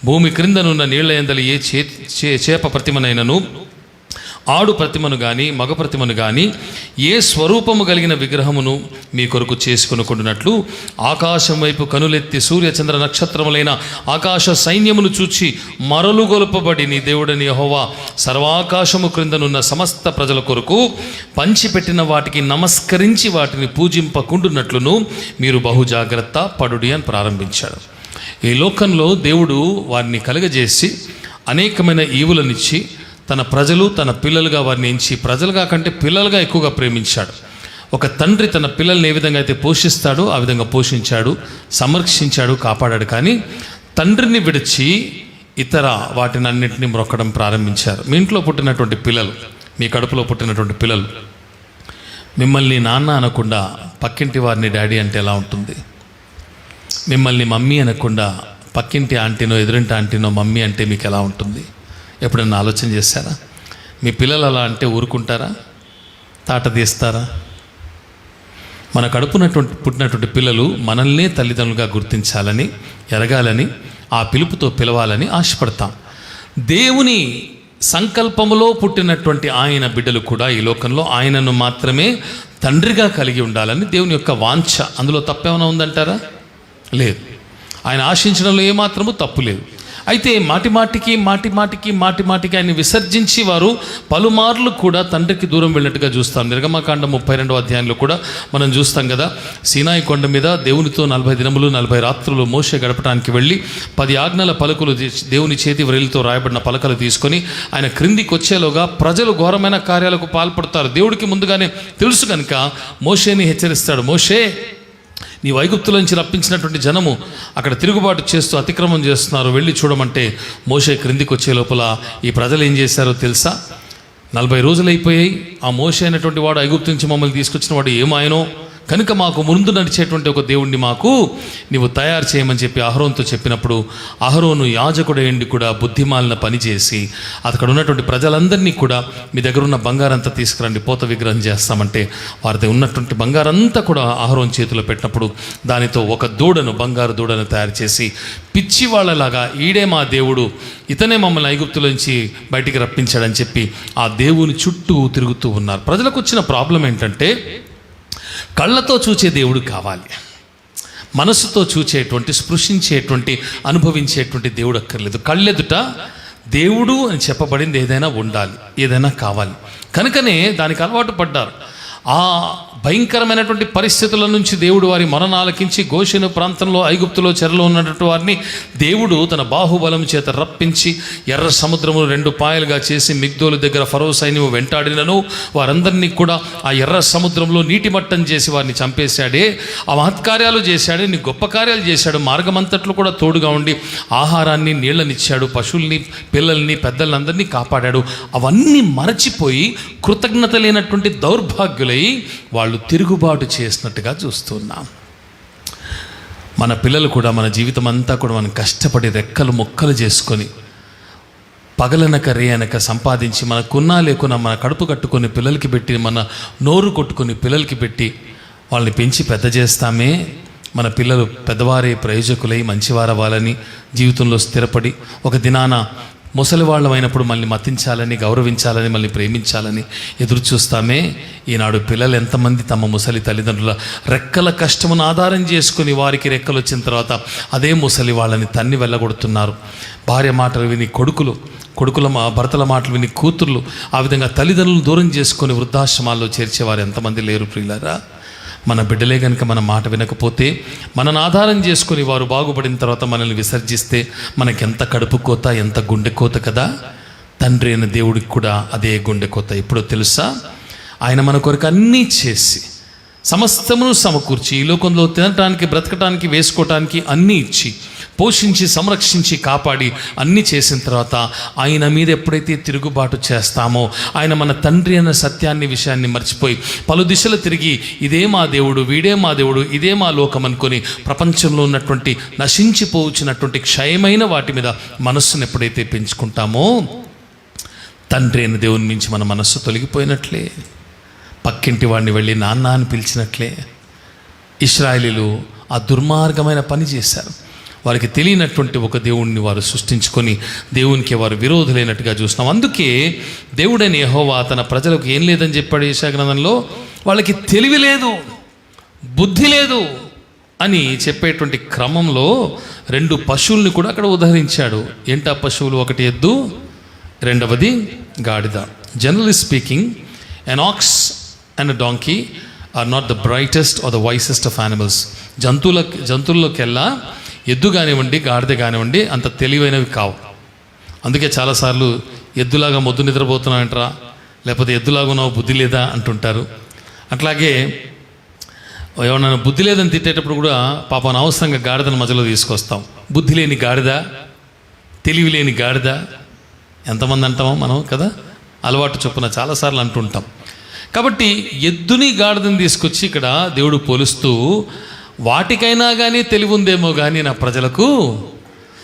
[SPEAKER 2] భూమి క్రిందనున్న నీళ్ల యందలి ఏ చేప ప్రతిమనైనను, ఆడు ప్రతిమను కానీ మగ ప్రతిమను కానీ ఏ స్వరూపము కలిగిన విగ్రహమును మీ కొరకు చేసుకొనుకుంటున్నట్లు ఆకాశం వైపు కనులెత్తి సూర్య చంద్ర నక్షత్రములైన ఆకాశ సైన్యమును చూచి మరలుగొల్పబడి నీ దేవుడని యెహోవా సర్వాకాశము క్రిందనున్న సమస్త ప్రజల కొరకు పంచిపెట్టిన వాటికి నమస్కరించి వాటిని పూజింపకుండునట్లును మీరు బహుజాగ్రత్త పడుడి అని ప్రారంభించాడు. ఈ లోకంలో దేవుడు వారిని కలుగజేసి అనేకమైన ఈవులనిచ్చి తన ప్రజలు తన పిల్లలుగా వారిని ఎంచి ప్రజలుగా కంటే పిల్లలుగా ఎక్కువగా ప్రేమించాడు. ఒక తండ్రి తన పిల్లల్ని ఏ విధంగా అయితే పోషిస్తాడో ఆ విధంగా పోషించాడు, సంరక్షించాడు, కాపాడాడు. కానీ తండ్రిని విడిచి ఇతర వాటిని అన్నింటినీ మ్రొక్కడం ప్రారంభించారు. మీ ఇంట్లో పుట్టినటువంటి పిల్లలు, మీ కడుపులో పుట్టినటువంటి పిల్లలు మిమ్మల్ని నాన్న అనకుండా పక్కింటి వారిని డాడీ అంటే ఎలా ఉంటుంది? మిమ్మల్ని మమ్మీ అనకుండా పక్కింటి ఆంటీనో ఎదురింటి ఆంటీనో మమ్మీ అంటే మీకు ఎలా ఉంటుంది? ఎప్పుడన్నా ఆలోచన చేశారా? మీ పిల్లలు అలా అంటే ఊరుకుంటారా? తాట తీస్తారా? మన పుట్టినటువంటి పిల్లలు మనల్నే తల్లిదండ్రులుగా గుర్తించాలని, ఎరగాలని, ఆ పిలుపుతో పిలవాలని ఆశపడతాం. దేవుని సంకల్పములో పుట్టినటువంటి ఆయన బిడ్డలు కూడా ఈ లోకంలో ఆయనను మాత్రమే తండ్రిగా కలిగి ఉండాలని దేవుని యొక్క వాంఛ. అందులో తప్పేమైనా ఉందంటారా? లేదు. ఆయన ఆశించడంలో ఏమాత్రము తప్పు లేదు. అయితే మాటిమాటికి ఆయన విసర్జించి వారు పలుమార్లు కూడా తండ్రికి దూరం వెళ్ళినట్టుగా చూస్తాం. నిర్గమకాండం 32వ అధ్యాయంలో కూడా మనం చూస్తాం కదా. సీనాయి కొండ మీద దేవునితో 40 దినములు 40 రాత్రులు మోషే గడపడానికి వెళ్ళి 10 ఆజ్ఞల పలకలు దేవుని చేతి వ్రేలితో రాయబడిన పలకలు తీసుకొని ఆయన క్రిందికి వచ్చేలోగా ప్రజలు ఘోరమైన కార్యాలకు పాల్పడతారు. దేవుడికి ముందుగానే తెలుసు కనుక మోషేని హెచ్చరిస్తాడు. మోషే, నీ ఐగుప్తుల నుంచి రప్పించినటువంటి జనము అక్కడ తిరుగుబాటు చేస్తూ అతిక్రమం చేస్తున్నారు, వెళ్ళి చూడమంటే మోషే క్రిందికి వచ్చే లోపల ఈ ప్రజలు ఏం చేశారో తెలుసా? 40 రోజులు అయిపోయాయి. ఆ మోషే అయినటువంటి వాడు ఐగుప్తు నుంచి మమ్మల్ని తీసుకొచ్చిన వాడు ఏమాయనో కనుక మాకు ముందు నడిచేటువంటి ఒక దేవుణ్ణి మాకు నీవు తయారు చేయమని చెప్పి అహరోన్తో చెప్పినప్పుడు అహరోను యాజకుడేండి కూడా బుద్ధిమాలిన పని చేసి అక్కడ ఉన్నటువంటి ప్రజలందరినీ కూడా మీ దగ్గర ఉన్న బంగారంతా తీసుకురండి, పోత విగ్రహం చేస్తామంటే వారి ఉన్నటువంటి బంగారంతా కూడా అహరోన్ చేతిలో పెట్టినప్పుడు దానితో ఒక దూడను, బంగారు దూడను తయారు చేసి పిచ్చి వాళ్ళలాగా ఈడే మా దేవుడు, ఇతనే మమ్మల్ని ఐగుప్తులోంచి బయటికి రప్పించాడని చెప్పి ఆ దేవుని చుట్టూ తిరుగుతూ ఉన్నారు. ప్రజలకు వచ్చిన ప్రాబ్లం ఏంటంటే కళ్ళతో చూచే దేవుడు కావాలి, మనసుతో చూచేటువంటి, స్పృశించేటువంటి, అనుభవించేటువంటి దేవుడు అక్కర్లేదు. కళ్ళెదుట దేవుడు అని చెప్పబడింది ఏదైనా ఉండాలి, ఏదైనా కావాలి. కనుకనే దానికి అలవాటు పడ్డారు. ఆ భయంకరమైనటువంటి పరిస్థితుల నుంచి దేవుడు వారి మొరను ఆలకించి గోషెను ప్రాంతంలో ఐగుప్తులో చెరలో ఉన్నటువంటి వారిని దేవుడు తన బాహుబలం చేత రప్పించి ఎర్ర సముద్రమును 2 పాయలుగా చేసి మిగ్దోలు దగ్గర ఫరో సైన్యం వెంటాడినను వారందరినీ కూడా ఆ ఎర్ర సముద్రంలో నీటి మట్టం చేసి వారిని చంపేశాడే. ఆ మహత్కార్యాలు చేశాడే, నీ గొప్ప కార్యాలు చేశాడు. మార్గమంతట్లో కూడా తోడుగా ఉండి ఆహారాన్ని, నీళ్ళనిచ్చాడు, పశువుల్ని, పిల్లల్ని, పెద్దలందరినీ కాపాడాడు. అవన్నీ మరచిపోయి కృతజ్ఞత లేనటువంటి దౌర్భాగ్యులై వాళ్ళు తిరుగుబాటు చేసినట్టుగా చూస్తున్నాం. మన పిల్లలు కూడా మన జీవితం అంతా కూడా మనం కష్టపడి రెక్కలు మొక్కలు చేసుకొని పగలనక రేయనక సంపాదించి మనకున్నా లేకున్నా మన కడుపు కట్టుకొని పిల్లలకి పెట్టి, మన నోరు కొట్టుకొని పిల్లలకి పెట్టి వాళ్ళని పెంచి పెద్ద చేస్తామే. మన పిల్లలు పెద్దవారే ప్రయోజకులై మంచివారవ్వాలని, జీవితంలో స్థిరపడి ఒక దినాన ముసలి వాళ్ళమైనప్పుడు మళ్ళీ మతించాలని, గౌరవించాలని, మళ్ళీ ప్రేమించాలని ఎదురు చూస్తామే. ఈనాడు పిల్లలు ఎంతమంది తమ ముసలి తల్లిదండ్రుల రెక్కల కష్టమును ఆధారం చేసుకుని వారికి రెక్కలు వచ్చిన తర్వాత అదే ముసలి వాళ్ళని తన్ని వెళ్ళగొడుతున్నారు. భార్య మాటలు విని భర్తల మాటలు విని కూతుర్లు ఆ విధంగా తల్లిదండ్రులను దూరం చేసుకొని వృద్ధాశ్రమాల్లో చేర్చేవారు ఎంతమంది లేరు ప్రియులారా? మన బిడ్డలే కనుక మన మాట వినకపోతే, మనను ఆధారం చేసుకొని వారు బాగుపడిన తర్వాత మనల్ని విసర్జిస్తే మనకెంత కడుపు కోత, ఎంత గుండె కోత కదా. తండ్రి అయిన దేవుడికి కూడా అదే గుండె కోత. ఎప్పుడో తెలుసా? ఆయన మన కొరకు అన్నీ చేసి సమస్తమును సమకూర్చి ఈ లోకంలో తినటానికి, బ్రతకటానికి, వేసుకోవటానికి అన్నీ ఇచ్చి, పోషించి, సంరక్షించి, కాపాడి అన్నీ చేసిన తర్వాత ఆయన మీద ఎప్పుడైతే తిరుగుబాటు చేస్తామో, ఆయన మన తండ్రి అన్న సత్యాన్ని, విషయాన్ని మర్చిపోయి పలు దిశలు తిరిగి ఇదే మా దేవుడు, వీడే మా దేవుడు, ఇదే మా లోకం అనుకొని ప్రపంచంలో ఉన్నటువంటి నశించిపోవచ్చినటువంటి క్షయమైన వాటి మీద మనస్సును ఎప్పుడైతే పెంచుకుంటామో, తండ్రి అయిన దేవుని నుంచి మన మనస్సు తొలగిపోయినట్లే. పక్కింటి వాడిని వెళ్ళి నాన్న అని పిలిచినట్లే ఇశ్రాయేలీలు ఆ దుర్మార్గమైన పని చేశారు. వారికి తెలియనటువంటి ఒక దేవుణ్ణి వారు సృష్టించుకొని దేవునికి వారు విరోధులైనట్టుగా చూస్తున్నాం. అందుకే దేవుడైన యెహోవా తన ప్రజలకు ఏం లేదని చెప్పాడు యెషయా గ్రంథంలో, వాళ్ళకి తెలివి లేదు, బుద్ధి లేదు అని చెప్పేటువంటి క్రమంలో 2 పశువుల్ని కూడా అక్కడ ఉదహరించాడు. ఏంటా పశువులు? ఒకటి ఎద్దు, రెండవది గాడిద. Generally speaking, an ox and a donkey are not the brightest or the wisest of animals. జంతువుల్లోకెల్లా ఎద్దు కానివ్వండి, గాడిద కానివ్వండి అంత తెలివైనవి కావు. అందుకే చాలాసార్లు ఎద్దులాగా మొద్దు నిద్రపోతున్నావంటరా, లేకపోతే ఎద్దులాగా ఉన్నావు, బుద్ధి లేదా అంటుంటారు. అట్లాగే ఎవరన్నా బుద్ధి లేదని తిట్టేటప్పుడు కూడా పాపం అనవసరంగా గాడిదను మధ్యలో తీసుకొస్తాం. బుద్ధి లేని గాడిద, తెలివి లేని గాడిద ఎంతమంది అంటామో మనం కదా, అలవాటు చొప్పున చాలాసార్లు అంటుంటాం. కాబట్టి ఎద్దుని, గాడిదని తీసుకొచ్చి ఇక్కడ దేవుడు పోలుస్తూ, వాటికైనా కానీ తెలివి ఉందేమో కానీ నా ప్రజలకు,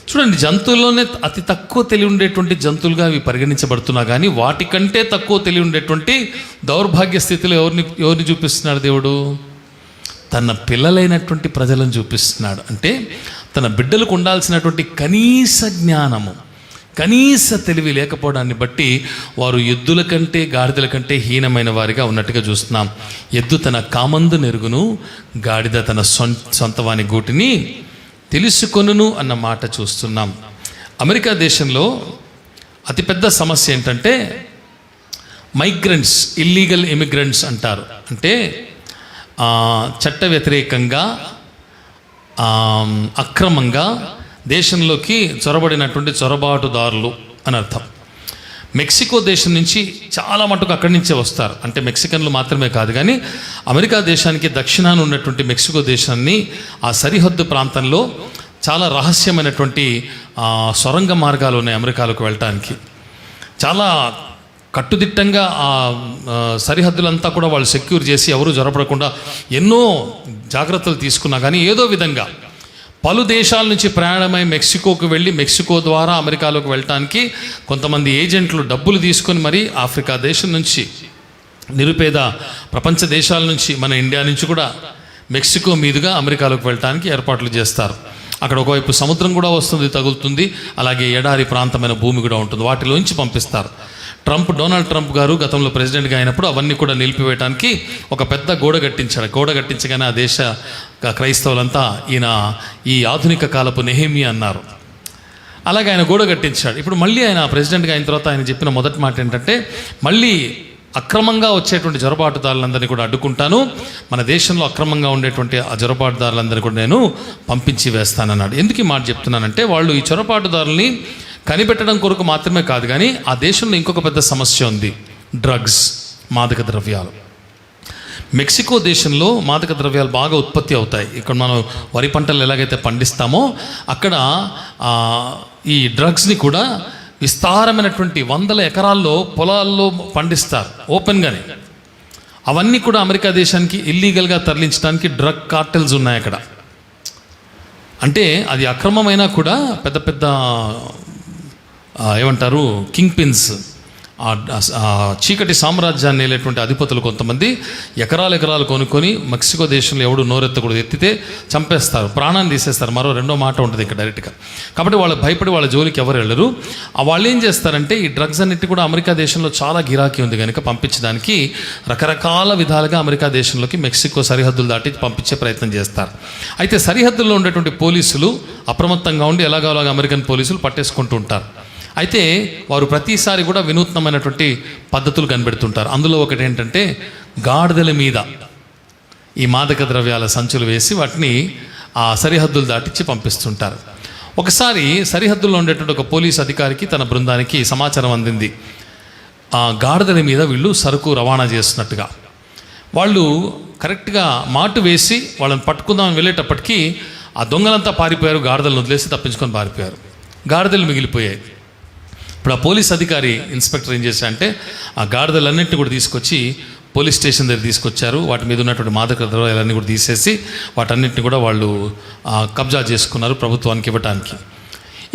[SPEAKER 2] చూడండి, జంతువుల్లోనే అతి తక్కువ తెలివి ఉండేటువంటి జంతువులుగా అవి పరిగణించబడుతున్నా కానీ వాటికంటే తక్కువ తెలివి ఉండేటువంటి దౌర్భాగ్య స్థితిలో ఎవరిని చూపిస్తున్నాడు దేవుడు? తన పిల్లలైనటువంటి ప్రజలను చూపిస్తున్నాడు. అంటే తన బిడ్డలకు ఉండాల్సినటువంటి కనీస జ్ఞానము, కనీస తెలివి లేకపోవడాన్ని బట్టి వారు ఎద్దుల కంటే, గాడిదల కంటే హీనమైన వారిగా ఉన్నట్టుగా చూస్తున్నాం. ఎద్దు తన కామందు నెరుగును, గాడిద తన సొంతవాని గూటిని తెలుసుకొనును అన్న మాట చూస్తున్నాం. అమెరికా దేశంలో అతిపెద్ద సమస్య ఏంటంటే మైగ్రెంట్స్, ఇల్లీగల్ ఇమిగ్రెంట్స్ అంటారు. అంటే చట్ట వ్యతిరేకంగా, అక్రమంగా దేశంలోకి చొరబడినటువంటి చొరబాటుదారులు అని అర్థం. మెక్సికో దేశం నుంచి చాలా మటుకు అక్కడి నుంచే వస్తారు. అంటే మెక్సికన్లు మాత్రమే కాదు కానీ అమెరికా దేశానికి దక్షిణాన ఉన్నటువంటి మెక్సికో దేశాన్ని, ఆ సరిహద్దు ప్రాంతంలో చాలా రహస్యమైనటువంటి సొరంగ మార్గాలు ఉన్నాయి అమెరికాలోకి వెళ్ళటానికి. చాలా కట్టుదిట్టంగా ఆ సరిహద్దులంతా కూడా వాళ్ళు సెక్యూర్ చేసి ఎవరు జొరపడకుండా ఎన్నో జాగ్రత్తలు తీసుకున్నా కానీ ఏదో విధంగా పలు దేశాల నుంచి ప్రయాణమై మెక్సికోకు వెళ్ళి మెక్సికో ద్వారా అమెరికాలోకి వెళ్ళటానికి కొంతమంది ఏజెంట్లు డబ్బులు తీసుకొని మరి ఆఫ్రికా దేశం నుంచి, నిరుపేద ప్రపంచ దేశాల నుంచి, మన ఇండియా నుంచి కూడా మెక్సికో మీదుగా అమెరికాలోకి వెళ్ళటానికి ఏర్పాట్లు చేస్తారు. అక్కడ ఒకవైపు సముద్రం కూడా వస్తుంది, తగులుతుంది, అలాగే ఎడారి ప్రాంతమైన భూమి కూడా ఉంటుంది, వాటిలోంచి పంపిస్తారు. డొనాల్డ్ ట్రంప్ గారు గతంలో ప్రెసిడెంట్గా అయినప్పుడు అవన్నీ కూడా నిలిపివేయడానికి ఒక పెద్ద గోడ కట్టించాడు. గోడ కట్టించగానే ఆ దేశ క్రైస్తవులంతా ఈయన ఈ ఆధునిక కాలపు నెహెమియా అన్నారు. అలాగే ఆయన గోడ కట్టించాడు. ఇప్పుడు మళ్ళీ ఆయన ప్రెసిడెంట్గా అయిన తర్వాత ఆయన చెప్పిన మొదటి మాట ఏంటంటే, మళ్ళీ అక్రమంగా వచ్చేటువంటి జొరబాటుదారులందరినీ కూడా అడ్డుకుంటాను, మన దేశంలో అక్రమంగా ఉండేటువంటి ఆ జొరబాటుదారులందరినీ కూడా నేను పంపించి వేస్తానన్నాడు. ఎందుకు ఈ మాట చెప్తున్నానంటే, వాళ్ళు ఈ జొరబాటుదారుల్ని కనిపెట్టడం కొరకు మాత్రమే కాదు కానీ ఆ దేశంలో ఇంకొక పెద్ద సమస్య ఉంది, డ్రగ్స్, మాదక ద్రవ్యాలు. మెక్సికో దేశంలో మాదక ద్రవ్యాలు బాగా ఉత్పత్తి అవుతాయి. ఇక్కడ మనం వరి పంటలు ఎలాగైతే పండిస్తామో అక్కడ ఈ డ్రగ్స్ని కూడా విస్తారమైనటువంటి 100 ఎకరాల్లో పొలాల్లో పండిస్తారు ఓపెన్గానే. అవన్నీ కూడా అమెరికా దేశానికి ఇల్లీగల్గా తరలించడానికి డ్రగ్ కార్టెల్స్ ఉన్నాయి అక్కడ. అంటే అది అక్రమమైనా కూడా పెద్ద పెద్ద ఏమంటారు, కింగ్ పిన్స్, చీకటి సామ్రాజ్యాన్ని వెళ్ళేటువంటి అధిపతులు కొంతమంది ఎకరాలు కొనుక్కొని మెక్సికో దేశంలో ఎవడు నోరెత్తకూడదు, ఎత్తితే చంపేస్తారు, ప్రాణాన్ని తీసేస్తారు. రెండో మాట ఉంటుంది ఇక్కడ డైరెక్ట్గా. కాబట్టి వాళ్ళు భయపడి వాళ్ళ జోలికి ఎవరు వెళ్ళరు. వాళ్ళు ఏం చేస్తారంటే ఈ డ్రగ్స్ అన్నిటి కూడా అమెరికా దేశంలో చాలా గిరాకీ ఉంది కనుక పంపించడానికి రకరకాల విధాలుగా అమెరికా దేశంలోకి మెక్సికో సరిహద్దులు దాటి పంపించే ప్రయత్నం చేస్తారు. అయితే సరిహద్దుల్లో ఉండేటువంటి పోలీసులు అప్రమత్తంగా ఉండి ఎలాగోలాగా అమెరికన్ పోలీసులు పట్టేసుకుంటూ ఉంటారు. అయితే వారు ప్రతిసారి కూడా వినూత్నమైనటువంటి పద్ధతులు కనిపెడుతుంటారు. అందులో ఒకటి ఏంటంటే గాడిదల మీద ఈ మాదక ద్రవ్యాల సంచులు వేసి వాటిని ఆ సరిహద్దులు దాటించి పంపిస్తుంటారు. ఒకసారి సరిహద్దుల్లో ఉండేటువంటి ఒక పోలీస్ అధికారికి తన బృందానికి సమాచారం అందింది, ఆ గాడిదల మీద వీళ్ళు సరుకు రవాణా చేస్తున్నట్టుగా. వాళ్ళు కరెక్ట్గా మాటు వేసి వాళ్ళని పట్టుకుందామని వెళ్ళేటప్పటికీ ఆ దొంగలంతా పారిపోయారు, గాడిదలను వదిలేసి తప్పించుకొని పారిపోయారు. గాడిదలు మిగిలిపోయాయి. ఇప్పుడు ఆ పోలీస్ అధికారి ఇన్స్పెక్టర్ ఏం చేశారంటే ఆ గాడిదలన్నింటినీ కూడా తీసుకొచ్చి పోలీస్ స్టేషన్ దగ్గర తీసుకొచ్చారు. వాటి మీద ఉన్నటువంటి మాదక ద్రవ్యాలన్నీ కూడా తీసేసి వాటన్నింటిని కూడా వాళ్ళు కబ్జా చేసుకున్నారు ప్రభుత్వానికి ఇవ్వటానికి.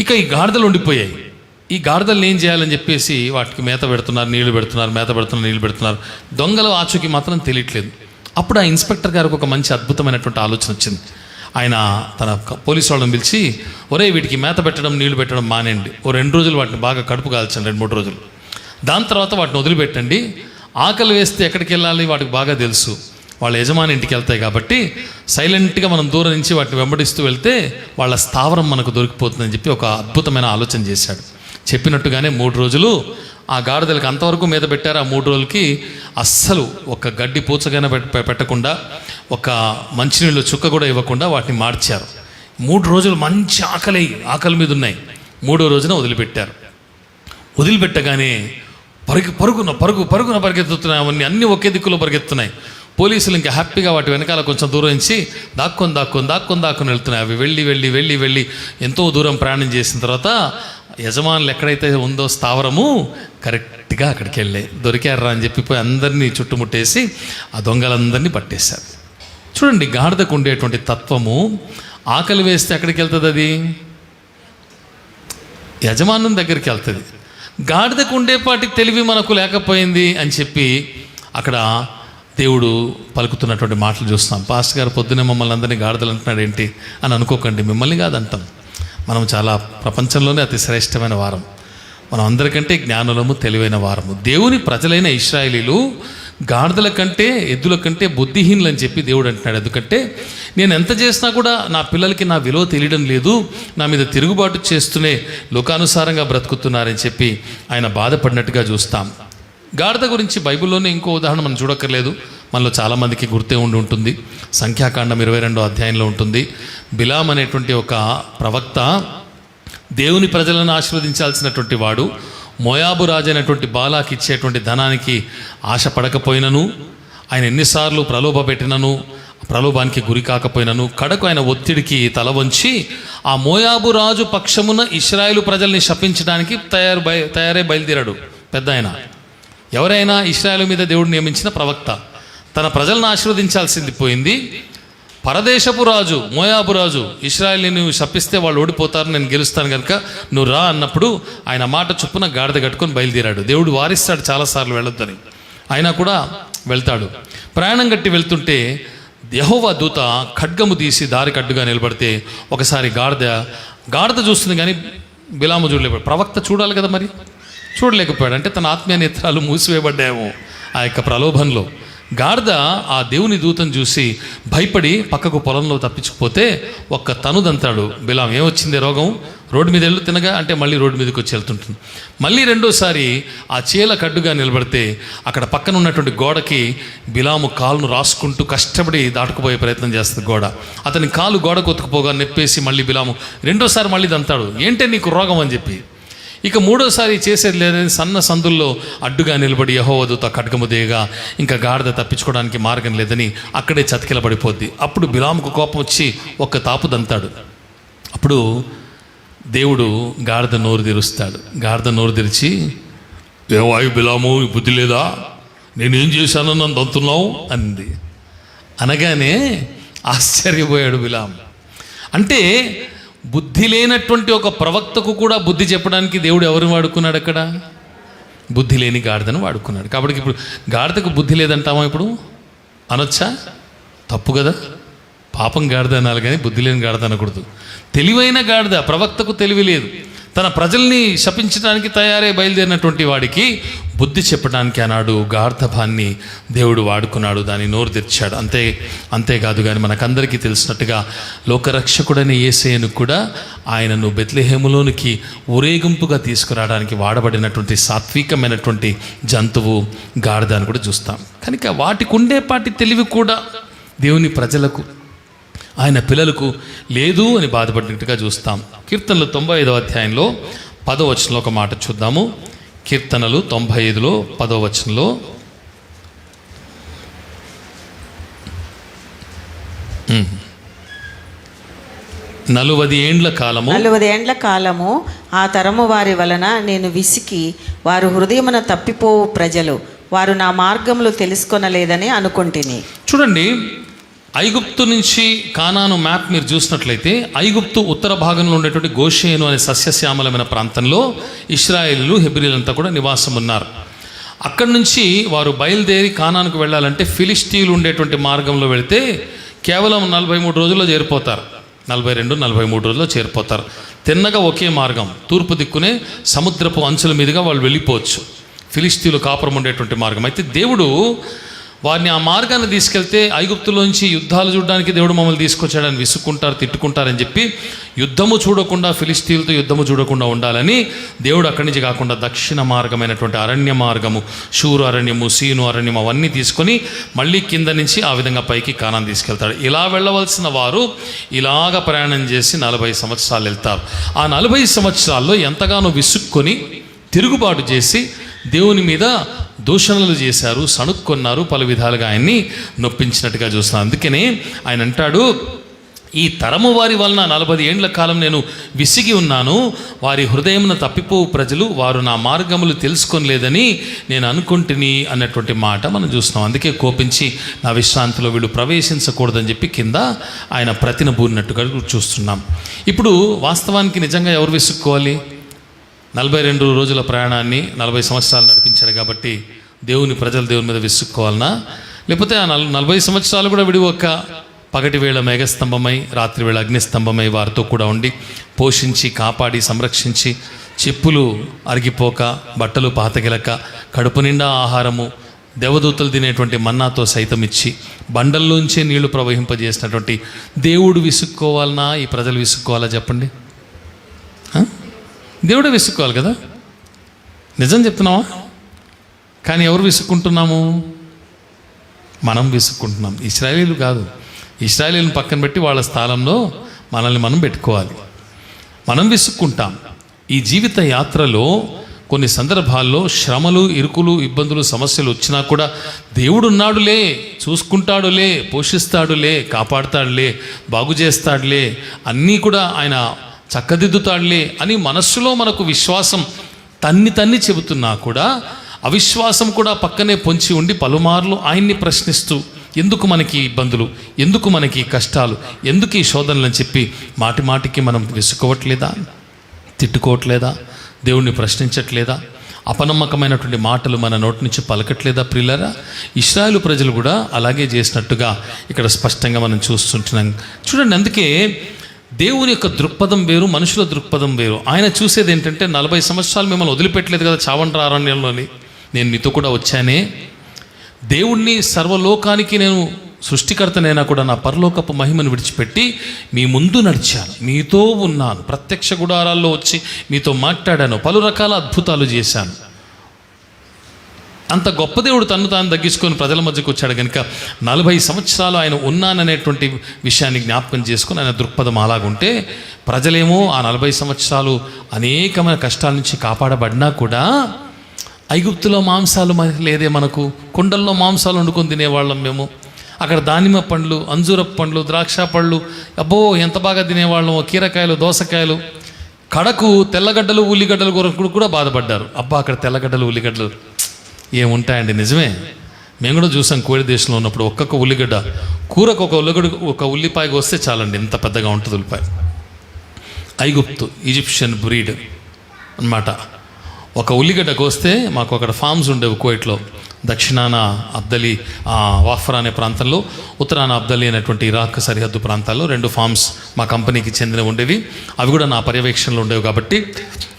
[SPEAKER 2] ఇక ఈ గాడిదలు ఉండిపోయాయి. ఈ గాడిదలను ఏం చేయాలని చెప్పేసి వాటికి మేత పెడుతున్నారు, నీళ్లు పెడుతున్నారు, మేత పెడుతున్నారు, నీళ్లు పెడుతున్నారు. దొంగల ఆచూకీ మాత్రం తెలియట్లేదు. అప్పుడు ఆ ఇన్స్పెక్టర్ గారికి ఒక మంచి అద్భుతమైనటువంటి ఆలోచన వచ్చింది. ఆయన తన పోలీసు వాళ్ళని పిలిచి, ఒరే వీటికి మేత పెట్టడం నీళ్లు పెట్టడం మానేయండి, ఓ 2 రోజులు వాటిని బాగా కడుపు కాల్చండి, 2-3 రోజులు. దాని తర్వాత వాటిని వదిలిపెట్టండి. ఆకలి వేస్తే ఎక్కడికి వెళ్ళాలి వాటికి బాగా తెలుసు, వాళ్ళ యజమాని ఇంటికి వెళ్తాయి కాబట్టి సైలెంట్గా మనం దూరం నుంచి వాటిని వెంబడిస్తూ వెళ్తే వాళ్ళ స్థావరం మనకు దొరికిపోతుందని చెప్పి ఒక అద్భుతమైన ఆలోచన చేశాడు. చెప్పినట్టుగానే 3 రోజులు ఆ గాడిదలకు అంతవరకు మీద పెట్టారు. ఆ 3 రోజులకి అస్సలు ఒక గడ్డి పూచగానే పెట్టకుండా, ఒక మంచినీళ్ళు చుక్క కూడా ఇవ్వకుండా వాటిని మార్చారు. 3 రోజులు మంచి ఆకలి మీద ఉన్నాయి. 3వ రోజున వదిలిపెట్టారు. వదిలిపెట్టగానే పరుగున పరిగెత్తుతున్నాయి. అవన్నీ అన్నీ ఒకే దిక్కులో పరిగెత్తున్నాయి. పోలీసులు ఇంకా హ్యాపీగా వాటి వెనకాల కొంచెం దూరం నుంచి దాక్కుని వెళ్తున్నాయి. అవి వెళ్ళి ఎంతో దూరం ప్రయాణం చేసిన తర్వాత యజమానులు ఎక్కడైతే ఉందో స్థావరము కరెక్ట్గా అక్కడికి వెళ్ళాయి. దొరికారా అని చెప్పిపోయి అందరినీ చుట్టుముట్టేసి ఆ దొంగలందరినీ పట్టేశారు. చూడండి, గాడిదకు ఉండేటువంటి తత్వము. ఆకలి వేస్తే ఎక్కడికి వెళ్తుంది? అది యజమానుల దగ్గరికి వెళ్తుంది. గాడిదకు ఉండేపాటి తెలివి మనకు లేకపోయింది అని చెప్పి అక్కడ దేవుడు పలుకుతున్నటువంటి మాటలు చూస్తాం. పాస్టర్ గారు పొద్దునే మమ్మల్ని అందరినీ గాడిదలు అంటున్నాడు ఏంటి అని అనుకోకండి. మిమ్మల్ని కాదంటాం. మనం చాలా ప్రపంచంలోనే అతి శ్రేష్టమైన వారం. మనం అందరికంటే జ్ఞానులము, తెలివైన వారము. దేవుని ప్రజలైన ఇశ్రాయేలీలు గాడిదల కంటే ఎద్దుల కంటే బుద్ధిహీనులు అని చెప్పి దేవుడు అంటున్నాడు. ఎందుకంటే నేను ఎంత చేసినా కూడా నా పిల్లలకి నా విలువ తెలియడం లేదు, నా మీద తిరుగుబాటు చేస్తూనే లోకానుసారంగా బ్రతుకుతున్నారని చెప్పి ఆయన బాధపడినట్టుగా చూస్తాం. గాడిద గురించి బైబిల్లోనే ఇంకో ఉదాహరణ మనం చూడక్కర్లేదు, మనలో చాలామందికి గుర్తే ఉంటుంది. సంఖ్యాకాండం 22వ అధ్యాయంలో ఉంటుంది. బిలాం అనేటువంటి ఒక ప్రవక్త దేవుని ప్రజలను ఆశీర్వదించాల్సినటువంటి వాడు మోయాబు రాజు అయినటువంటి బాలాకి ఇచ్చేటువంటి ధనానికి ఆశపడకపోయినను, ఆయన ఎన్నిసార్లు ప్రలోభ పెట్టినను ప్రలోభానికి గురి కాకపోయినను కడకు ఆయన ఒత్తిడికి తల వంచి ఆ మోయాబు రాజు పక్షమున ఇశ్రాయేలు ప్రజల్ని శపించడానికి తయారై బయలుదేరాడు. పెద్ద ఆయన ఎవరైనా ఇశ్రాయేలు మీద దేవుడు నియమించిన ప్రవక్త తన ప్రజలను ఆశీర్వదించాల్సింది పోయింది. పరదేశపు రాజు మోయాబు రాజు ఇశ్రాయేల్ని నువ్వు శపిస్తే వాళ్ళు ఓడిపోతారు, నేను గెలుస్తాను కనుక నువ్వు రా అన్నప్పుడు ఆయన మాట చొప్పున గాడిద కట్టుకొని బయలుదేరాడు. దేవుడు వారిస్తాడు చాలాసార్లు వెళ్ళొద్దని, అయినా కూడా వెళ్తాడు. ప్రయాణం గట్టి వెళ్తుంటే యెహోవా దూత ఖడ్గము తీసి దారికి అడ్డుగా నిలబడితే ఒకసారి గాడిద చూస్తుంది కానీ బిలాము చూడలేకపోయాడు. ప్రవక్త చూడాలి కదా, మరి చూడలేకపోయాడు. అంటే తన ఆత్మీయ నేత్రాలు మూసివేయబడ్డాయేమో ఆ యొక్క ప్రలోభంలో. గాడిద ఆ దేవుని దూతను చూసి భయపడి పక్కకు పొలంలో తప్పించుకుపోతే ఒక్క తనుదంతాడు బిలాం. ఏమొచ్చింది రోగం? రోడ్డు మీద వెళ్ళు తినగా అంటే మళ్ళీ రోడ్డు మీదకి వచ్చి వెళ్తుంటుంది. మళ్ళీ రెండోసారి ఆ చీల కడ్డుగా నిలబడితే అక్కడ పక్కన ఉన్నటువంటి గోడకి బిలాము కాలును రాసుకుంటూ కష్టపడి దాటుకుపోయే ప్రయత్నం చేస్తుంది గోడ. అతని కాలు గోడ కొతుకుపోగా నొప్పేసి మళ్ళీ బిలాము రెండోసారి మళ్ళీ దంతాడు. ఏంటే నీకు రోగం అని చెప్పి. ఇక మూడోసారి చేసేది లేదని సన్న సందుల్లో అడ్డుగా నిలబడి యెహోవా దూత ఖడ్గము దేగా ఇంకా గాడిద తప్పించుకోవడానికి మార్గం లేదని అక్కడే చతికిల పడిపోద్ది. అప్పుడు బిలాముకు కోపం వచ్చి ఒక్క తాపు దంతాడు. అప్పుడు దేవుడు గాడిద నోరు తెరుస్తాడు. గాడిద నోరు తెరిచి, ఏవాయు బిలాము, బుద్ధి లేదా? నేనేం చేశానని నన్ను దంతున్నావు అంది. అనగానే ఆశ్చర్యపోయాడు బిలాం. అంటే బుద్ధి లేనటువంటి ఒక ప్రవక్తకు కూడా బుద్ధి చెప్పడానికి దేవుడు ఎవరిని వాడుకున్నాడు? అక్కడ బుద్ధి లేని గాడిదను వాడుకున్నాడు. కాబట్టి ఇప్పుడు గాడిదకు బుద్ధి లేదంటామా? ఇప్పుడు అనొచ్చా? తప్పు కదా. పాపం గాడిద అనాలి కానీ బుద్ధి లేని గాడిద అనకూడదు. తెలివైన గాడిద, ప్రవక్తకు తెలివి లేదు. తన ప్రజల్ని శపించడానికి తయారై బయలుదేరినటువంటి వాడికి బుద్ధి చెప్పడానికి అన్నాడు గార్ధభాన్ని దేవుడు వాడుకున్నాడు, దాన్ని నోరు తెరిచాడు. అంతేకాదు కానీ మనకందరికీ తెలిసినట్టుగా లోకరక్షకుడైన యేసయ్యను కూడా ఆయనను బెత్లెహేములోనికి ఊరేగింపుగా తీసుకురావడానికి వాడబడినటువంటి సాత్వికమైనటువంటి జంతువు గాడిద అని కూడా చూస్తాం. కనుక వాటికి ఉండేపాటి తెలివి కూడా దేవుని ప్రజలకు, ఆయన పిల్లలకు లేదు అని బాధపడినట్టుగా చూస్తాం. కీర్తనలు 95వ అధ్యాయంలో 10వ వచనంలో ఒక మాట చూద్దాము. కీర్తనలు 95లో 10వ వచనంలో, 40 ఏండ్ల కాలము
[SPEAKER 3] 40 ఏండ్ల కాలము ఆ తరము వారి వలన నేను విసికి, వారు హృదయమున తప్పిపోవు ప్రజలు, వారు నా మార్గములు తెలుసుకొనలేదని అనుకుంటుని.
[SPEAKER 2] చూడండి, ఐగుప్తు నుంచి కానాను మ్యాప్ మీరు చూసినట్లయితే ఐగుప్తు ఉత్తర భాగంలో ఉండేటువంటి గోషేను అనే సస్యశ్యామలమైన ప్రాంతంలో ఇశ్రాయేలీలు, హెబ్రీలంతా కూడా నివాసం ఉన్నారు. అక్కడి నుంచి వారు బయలుదేరి కానానుకు వెళ్ళాలంటే ఫిలిస్టీయులు ఉండేటువంటి మార్గంలో వెళితే కేవలం 43 రోజుల్లో చేరిపోతారు. 42-43 రోజుల్లో చేరిపోతారు. తిన్నగా ఒకే మార్గం, తూర్పు దిక్కునే సముద్రపు అంచుల మీదుగా వాళ్ళు వెళ్ళిపోవచ్చు. ఫిలిస్తీన్లు కాపురం ఉండేటువంటి మార్గం. అయితే దేవుడు వారిని ఆ మార్గాన్ని తీసుకెళ్తే ఐగుప్తులోంచి యుద్ధాలు చూడడానికి దేవుడు మమ్మల్ని తీసుకొచ్చాడని విసుక్కుంటారు, తిట్టుకుంటారని చెప్పి యుద్ధము చూడకుండా, ఫిలిస్తీన్లతో యుద్ధము చూడకుండా ఉండాలని దేవుడు అక్కడి నుంచి కాకుండా దక్షిణ మార్గమైనటువంటి అరణ్య మార్గము, షూరు అరణ్యము, సీను అరణ్యము అవన్నీ తీసుకొని మళ్ళీ కింద నుంచి ఆ విధంగా పైకి కానాను తీసుకెళ్తాడు. ఇలా వెళ్ళవలసిన వారు ఇలాగ ప్రయాణం చేసి 40 సంవత్సరాలు వెళ్తారు. ఆ 40 సంవత్సరాల్లో ఎంతగానో విసుక్కొని తిరుగుబాటు చేసి దేవుని మీద దూషణలు చేశారు, సణుక్కొన్నారు, పలు విధాలుగా ఆయన్ని నొప్పించినట్టుగా చూస్తున్నాను. అందుకనే ఆయన అంటాడు, ఈ తరము వారి వలన 40 ఏండ్ల కాలం నేను విసిగి ఉన్నాను, వారి హృదయమున తప్పిపోవు ప్రజలు, వారు నా మార్గములు తెలుసుకొనలేదని నేను అనుకుంటుని అన్నటువంటి మాట మనం చూస్తున్నాం. అందుకే కోపించి నా విశ్రాంతిలో వీళ్ళు ప్రవేశించకూడదని చెప్పి కింద ఆయన ప్రతినబూరినట్టుగా చూస్తున్నాం. ఇప్పుడు వాస్తవానికి నిజంగా ఎవరు విసుక్కోవాలి? 42 రోజుల ప్రయాణాన్ని 40 సంవత్సరాలు నడిపించాడు కాబట్టి దేవుని ప్రజలు దేవుని మీద విసుక్కోవాలనా? లేకపోతే ఆ 40 సంవత్సరాలు కూడా విడివొక్క పగటి వేళ మేఘస్తంభమై, రాత్రి వేళ అగ్నిస్తంభమై వారితో కూడా ఉండి పోషించి, కాపాడి, సంరక్షించి, చెప్పులు అరిగిపోక, బట్టలు పాతగిలక, కడుపు నిండా ఆహారము, దేవదూతలు తినేటువంటి మన్నాతో సైతం ఇచ్చి, బండల్లోంచే నీళ్లు ప్రవహింపజేసినటువంటి దేవుడు విసుక్కోవాలనా? ఈ ప్రజలు విసుక్కోవాలా చెప్పండి? దేవుడే విసుక్కోవాలి కదా, నిజం చెప్తున్నావా? కానీ ఎవరు విసుక్కుంటున్నాము? మనం విసుక్కుంటున్నాం. ఇశ్రాయేలీలు కాదు. ఇశ్రాయేలీలను పక్కన పెట్టి వాళ్ళ స్థానంలో మనల్ని మనం పెట్టుకోవాలి. మనం విసుక్కుంటాం. ఈ జీవిత యాత్రలో కొన్ని సందర్భాల్లో శ్రమలు, ఇరుకులు, ఇబ్బందులు, సమస్యలు వచ్చినా కూడా దేవుడు ఉన్నాడులే, చూసుకుంటాడులే, పోషిస్తాడులే, కాపాడుతాడులే, బాగు చేస్తాడులే, అన్నీ కూడా ఆయన చక్కదిద్దుతాడులే అని మనస్సులో మనకు విశ్వాసం తన్ని చెబుతున్నా కూడా అవిశ్వాసం కూడా పక్కనే పొంచి ఉండి పలుమార్లు ఆయన్ని ప్రశ్నిస్తూ, ఎందుకు మనకి ఇబ్బందులు, ఎందుకు మనకి కష్టాలు, ఎందుకు ఈ శోధనలు అని చెప్పి మాటి మాటికి మనం విసుక్కోవట్లేదా? తిట్టుకోవట్లేదా? దేవుణ్ణి ప్రశ్నించట్లేదా? అపనమ్మకమైనటువంటి మాటలు మన నోటి నుంచి పలకట్లేదా? ప్రియులారా, ఇశ్రాయేలు ప్రజలు కూడా అలాగే చేసినట్టుగా ఇక్కడ స్పష్టంగా మనం చూస్తుంటున్నాం. చూడండి, అందుకే దేవుని యొక్క దృక్పథం వేరు, మనుషుల దృక్పథం వేరు. ఆయన చూసేది ఏంటంటే 40 సంవత్సరాలు మిమ్మల్ని వదిలిపెట్టలేదు కదా చావండ్ర అరణ్యంలోని, నేను మీతో కూడా వచ్చానే. దేవుణ్ణి సర్వలోకానికి నేను సృష్టికర్తనైనా కూడా నా పరలోకపు మహిమను విడిచిపెట్టి మీ ముందు నడిచాను, మీతో ఉన్నాను, ప్రత్యక్ష గుడారాల్లో వచ్చి మీతో మాట్లాడాను, పలు రకాల అద్భుతాలు చేశాను. అంత గొప్ప దేవుడు తను తాను తగ్గించుకొని ప్రజల మధ్యకు వచ్చాడు కనుక 40 సంవత్సరాలు ఆయన ఉన్నాననేటువంటి విషయాన్ని జ్ఞాపకం చేసుకుని ఆయన దృక్పథం అలాగుంటే, ప్రజలేమో ఆ 40 సంవత్సరాలు అనేకమైన కష్టాల నుంచి కాపాడబడినా కూడా ఐగుప్తులో మాంసాలు లేదే, మనకు కుండల్లో మాంసాలు వండుకొని తినేవాళ్ళం మేము. అక్కడ దానిమ్మ పండ్లు, అంజూరపు పండ్లు, ద్రాక్ష పళ్ళు, అబ్బో ఎంత బాగా తినేవాళ్ళం. కీరకాయలు, దోసకాయలు, కడకు తెల్లగడ్డలు, ఉల్లిగడ్డలు కొరకు కూడా బాధపడ్డారు. అబ్బా అక్కడ తెల్లగడ్డలు, ఉల్లిగడ్డలు ఏముంటాయండి? నిజమే, మేము కూడా చూసాం కోడి దేశంలో ఉన్నప్పుడు. ఒక్కొక్క ఉల్లిగడ్డ కూరకు ఒక ఉల్లిపాయ వస్తే చాలండి, ఎంత పెద్దగా ఉంటుంది ఉల్లిపాయ. ఐగుప్తు ఈజిప్షియన్ బ్రీడ్ అన్నమాట. ఒక ఉల్లిగడ్డ కోస్తే మాకు అక్కడ ఫామ్స్ ఉండేవి కువైట్లో, దక్షిణాన అబ్దలీ వాఫ్రా అనే ప్రాంతంలో, ఉత్తరాన అబ్దలీ అనేటువంటి ఇరాక్ సరిహద్దు ప్రాంతాల్లో 2 ఫామ్స్ మా కంపెనీకి చెందినవి ఉండేవి. అవి కూడా నా పర్యవేక్షణలో ఉండేవి కాబట్టి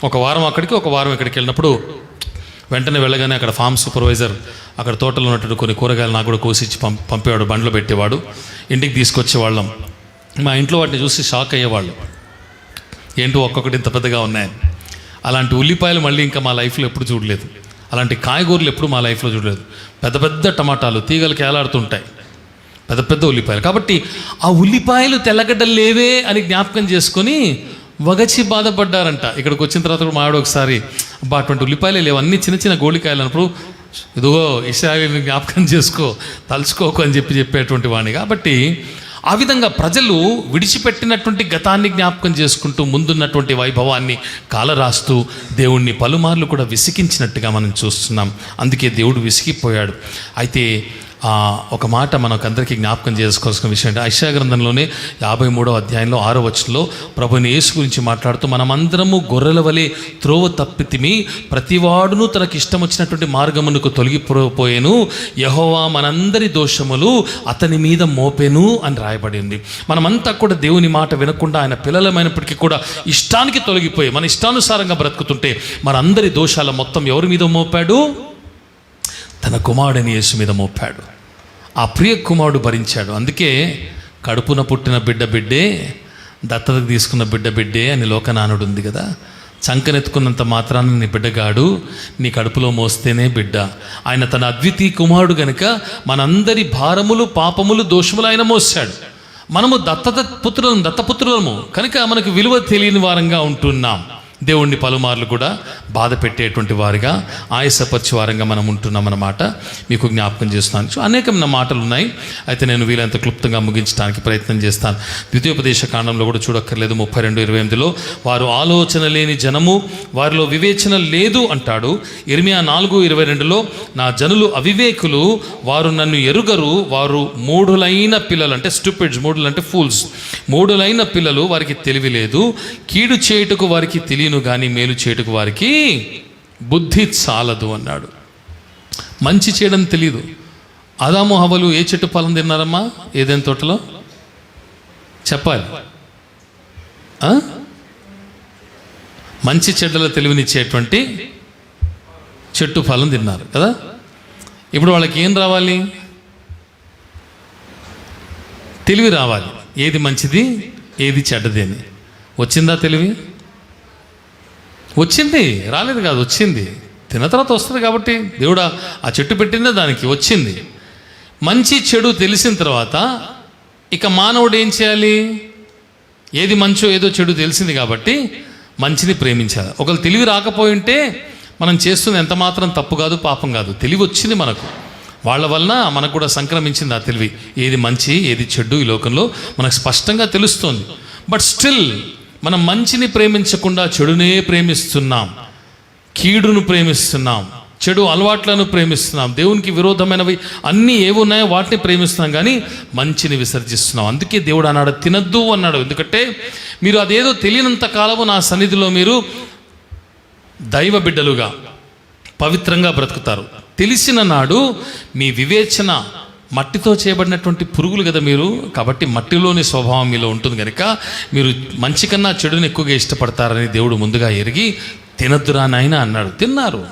[SPEAKER 2] ఒక వారం అక్కడికి, ఒక వారం ఇక్కడికి వెళ్ళినప్పుడు వెంటనే వెళ్ళగానే అక్కడ ఫామ్ సూపర్వైజర్ అక్కడ తోటలో ఉన్నటువంటి కొన్ని కూరగాయలు నాకు కూడా కోసిచ్చి పంపేవాడు, బండ్లో పెట్టేవాడు. ఇంటికి తీసుకొచ్చేవాళ్ళం. మా ఇంట్లో వాటిని చూసి షాక్ అయ్యేవాళ్ళు, ఏంటో ఒక్కొక్కటి ఇంత పెద్దగా ఉన్నాయి. అలాంటి ఉల్లిపాయలు మళ్ళీ ఇంకా మా లైఫ్లో ఎప్పుడు చూడలేదు. అలాంటి కాయగూరలు ఎప్పుడు మా లైఫ్లో చూడలేదు. పెద్ద పెద్ద టమాటాలు తీగలకి ఏలాడుతుంటాయి, పెద్ద పెద్ద ఉల్లిపాయలు. కాబట్టి ఆ ఉల్లిపాయలు తెల్లగడ్డలు లేవే అని జ్ఞాపకం చేసుకొని వగచి బాధపడ్డారంట. ఇక్కడికి వచ్చిన తర్వాత కూడా మావాడు ఒకసారి, అబ్బా అటువంటి ఉల్లిపాయలే లేవు, అన్ని చిన్న చిన్న గోళికాయలు అన్నప్పుడు, ఇదిగో ఇశ్రాయేలుని జ్ఞాపకం చేసుకో, తలుచుకోకు అని చెప్పేటువంటి వాడిని. కాబట్టి ఆ విధంగా ప్రజలు విడిచిపెట్టినటువంటి గతాన్ని జ్ఞాపకం చేసుకుంటూ ముందున్నటువంటి వైభవాన్ని కాలరాస్తూ దేవుణ్ణి పలుమార్లు కూడా విసిగించినట్టుగా మనం చూస్తున్నాం. అందుకే దేవుడు విసిగిపోయాడు. అయితే ఒక మాట మనకందరికీ జ్ఞాపకం చేసుకోవాల్సిన విషయం అంటే యెషయా గ్రంథంలోనే 53వ అధ్యాయంలో 6వ వచనంలో ప్రభుని యేసు గురించి మాట్లాడుతూ మనమందరము గొర్రెల వలె త్రోవ తప్పితిమి, ప్రతివాడును తనకి ఇష్టం వచ్చినటువంటి మార్గమునకు తొలగిపోయేను, యెహోవా మనందరి దోషములు అతని మీద మోపెను అని రాయబడి ఉంది. మనమంతా కూడా దేవుని మాట వినకుండా ఆయన పిల్లలమైనప్పటికీ కూడా ఇష్టానికి తొలగిపోయి మన ఇష్టానుసారంగా బ్రతుకుతుంటే మనందరి దోషాల మొత్తం ఎవరి మీద మోపాడు? తన కుమారుడిని యేసు మీద మోపాడు. ఆ ప్రియ కుమారుడు భరించాడు. అందుకే కడుపున పుట్టిన బిడ్డే, దత్తతకు తీసుకున్న బిడ్డే అని లోకనానుడు ఉంది కదా. చంకనెత్తుకున్నంత మాత్రాన నీ బిడ్డగాడు, నీ కడుపులో మోస్తేనే బిడ్డ. ఆయన తన అద్వితీయ కుమారుడు గనుక మనందరి భారములు, పాపములు, దోషములు ఆయన మోసాడు. మనము దత్తపుత్రులము కనుక మనకు విలువ తెలియని వారంగా ఉంటున్నాం. దేవుణ్ణి పలుమార్లు కూడా బాధ పెట్టేటువంటి వారిగా, ఆయాసపరిచే వారంగా మనం ఉంటున్నామన్నమాట మీకు జ్ఞాపకం చేస్తున్నాను. అనేకమైన మాటలు ఉన్నాయి. అయితే నేను వీలంత క్లుప్తంగా ముగించడానికి ప్రయత్నం చేస్తాను. ద్వితీయోపదేశ కాండంలో కూడా చూడక్కర్లేదు 32:28లో వారు ఆలోచన లేని జనము, వారిలో వివేచన లేదు అంటాడు. ఇర్మియా 4:22లో నా జనులు అవివేకులు, వారు నన్ను ఎరుగరు, వారు మూఢులైన పిల్లలు, అంటే స్టూపిడ్స్, మూఢులు అంటే ఫూల్స్, మూఢులైన పిల్లలు, వారికి తెలివి లేదు, కీడు చేయుటకు వారికి తెలియను కానీ మేలు చేయుటకు వారికి బుద్ధి చాలదు అన్నాడు. మంచి చేయడం తెలియదు. ఆదాము హవ్వలు ఏ చెట్టు ఫలం తిన్నారమ్మా ఏదైనా తోటలో? చెప్పాలి. మంచి చెడ్డల తెలివినిచ్చేటువంటి చెట్టు ఫలం తిన్నారు కదా. ఇప్పుడు వాళ్ళకి ఏం రావాలి? తెలివి రావాలి. ఏది మంచిది, ఏది చెడ్డది అని. వచ్చిందా తెలివి? వచ్చింది, రాలేదు కాదు, వచ్చింది. తిన్న తర్వాత వస్తుంది కాబట్టి దేవుడు ఆ చెట్టు పెట్టిందే దానికి వచ్చింది. మంచి చెడు తెలిసిన తర్వాత ఇక మానవుడు ఏం చేయాలి? ఏది మంచో ఏదో చెడు తెలిసింది కాబట్టి మంచిని ప్రేమించాలి. ఒకవేళ తెలివి రాకపోయి ఉంటే మనం చేస్తుంది ఎంత మాత్రం తప్పు కాదు, పాపం కాదు. తెలివి వచ్చింది మనకు, వాళ్ళ వలన మనకు కూడా సంక్రమించింది ఆ తెలివి. ఏది మంచి ఏది చెడు ఈ లోకంలో మనకు స్పష్టంగా తెలుస్తుంది. బట్ స్టిల్ మనం మంచిని ప్రేమించకుండా చెడునే ప్రేమిస్తున్నాం, కీడును ప్రేమిస్తున్నాం, చెడు అలవాట్లను ప్రేమిస్తున్నాం, దేవునికి విరోధమైనవి అన్నీ ఏవి ఉన్నాయో వాటిని ప్రేమిస్తున్నాం కానీ మంచిని విసర్జిస్తున్నాం. అందుకే దేవుడు అన్నాడు తినద్దు అన్నాడు. ఎందుకంటే మీరు అదేదో తెలియనంత కాలము నా సన్నిధిలో మీరు దైవ బిడ్డలుగా పవిత్రంగా బ్రతుకుతారు. తెలిసిన నాడు మీ వివేచన, మట్టితో చేయబడినటువంటి పురుగులు కదా మీరు, కాబట్టి మట్టిలోని స్వభావం మీలో ఉంటుంది కనుక మీరు మంచి కన్నా చెడుని ఎక్కువగా ఇష్టపడతారని దేవుడు ముందుగా ఎరిగి తినద్దురా నాయనా అన్నాడు. తిన్నారు,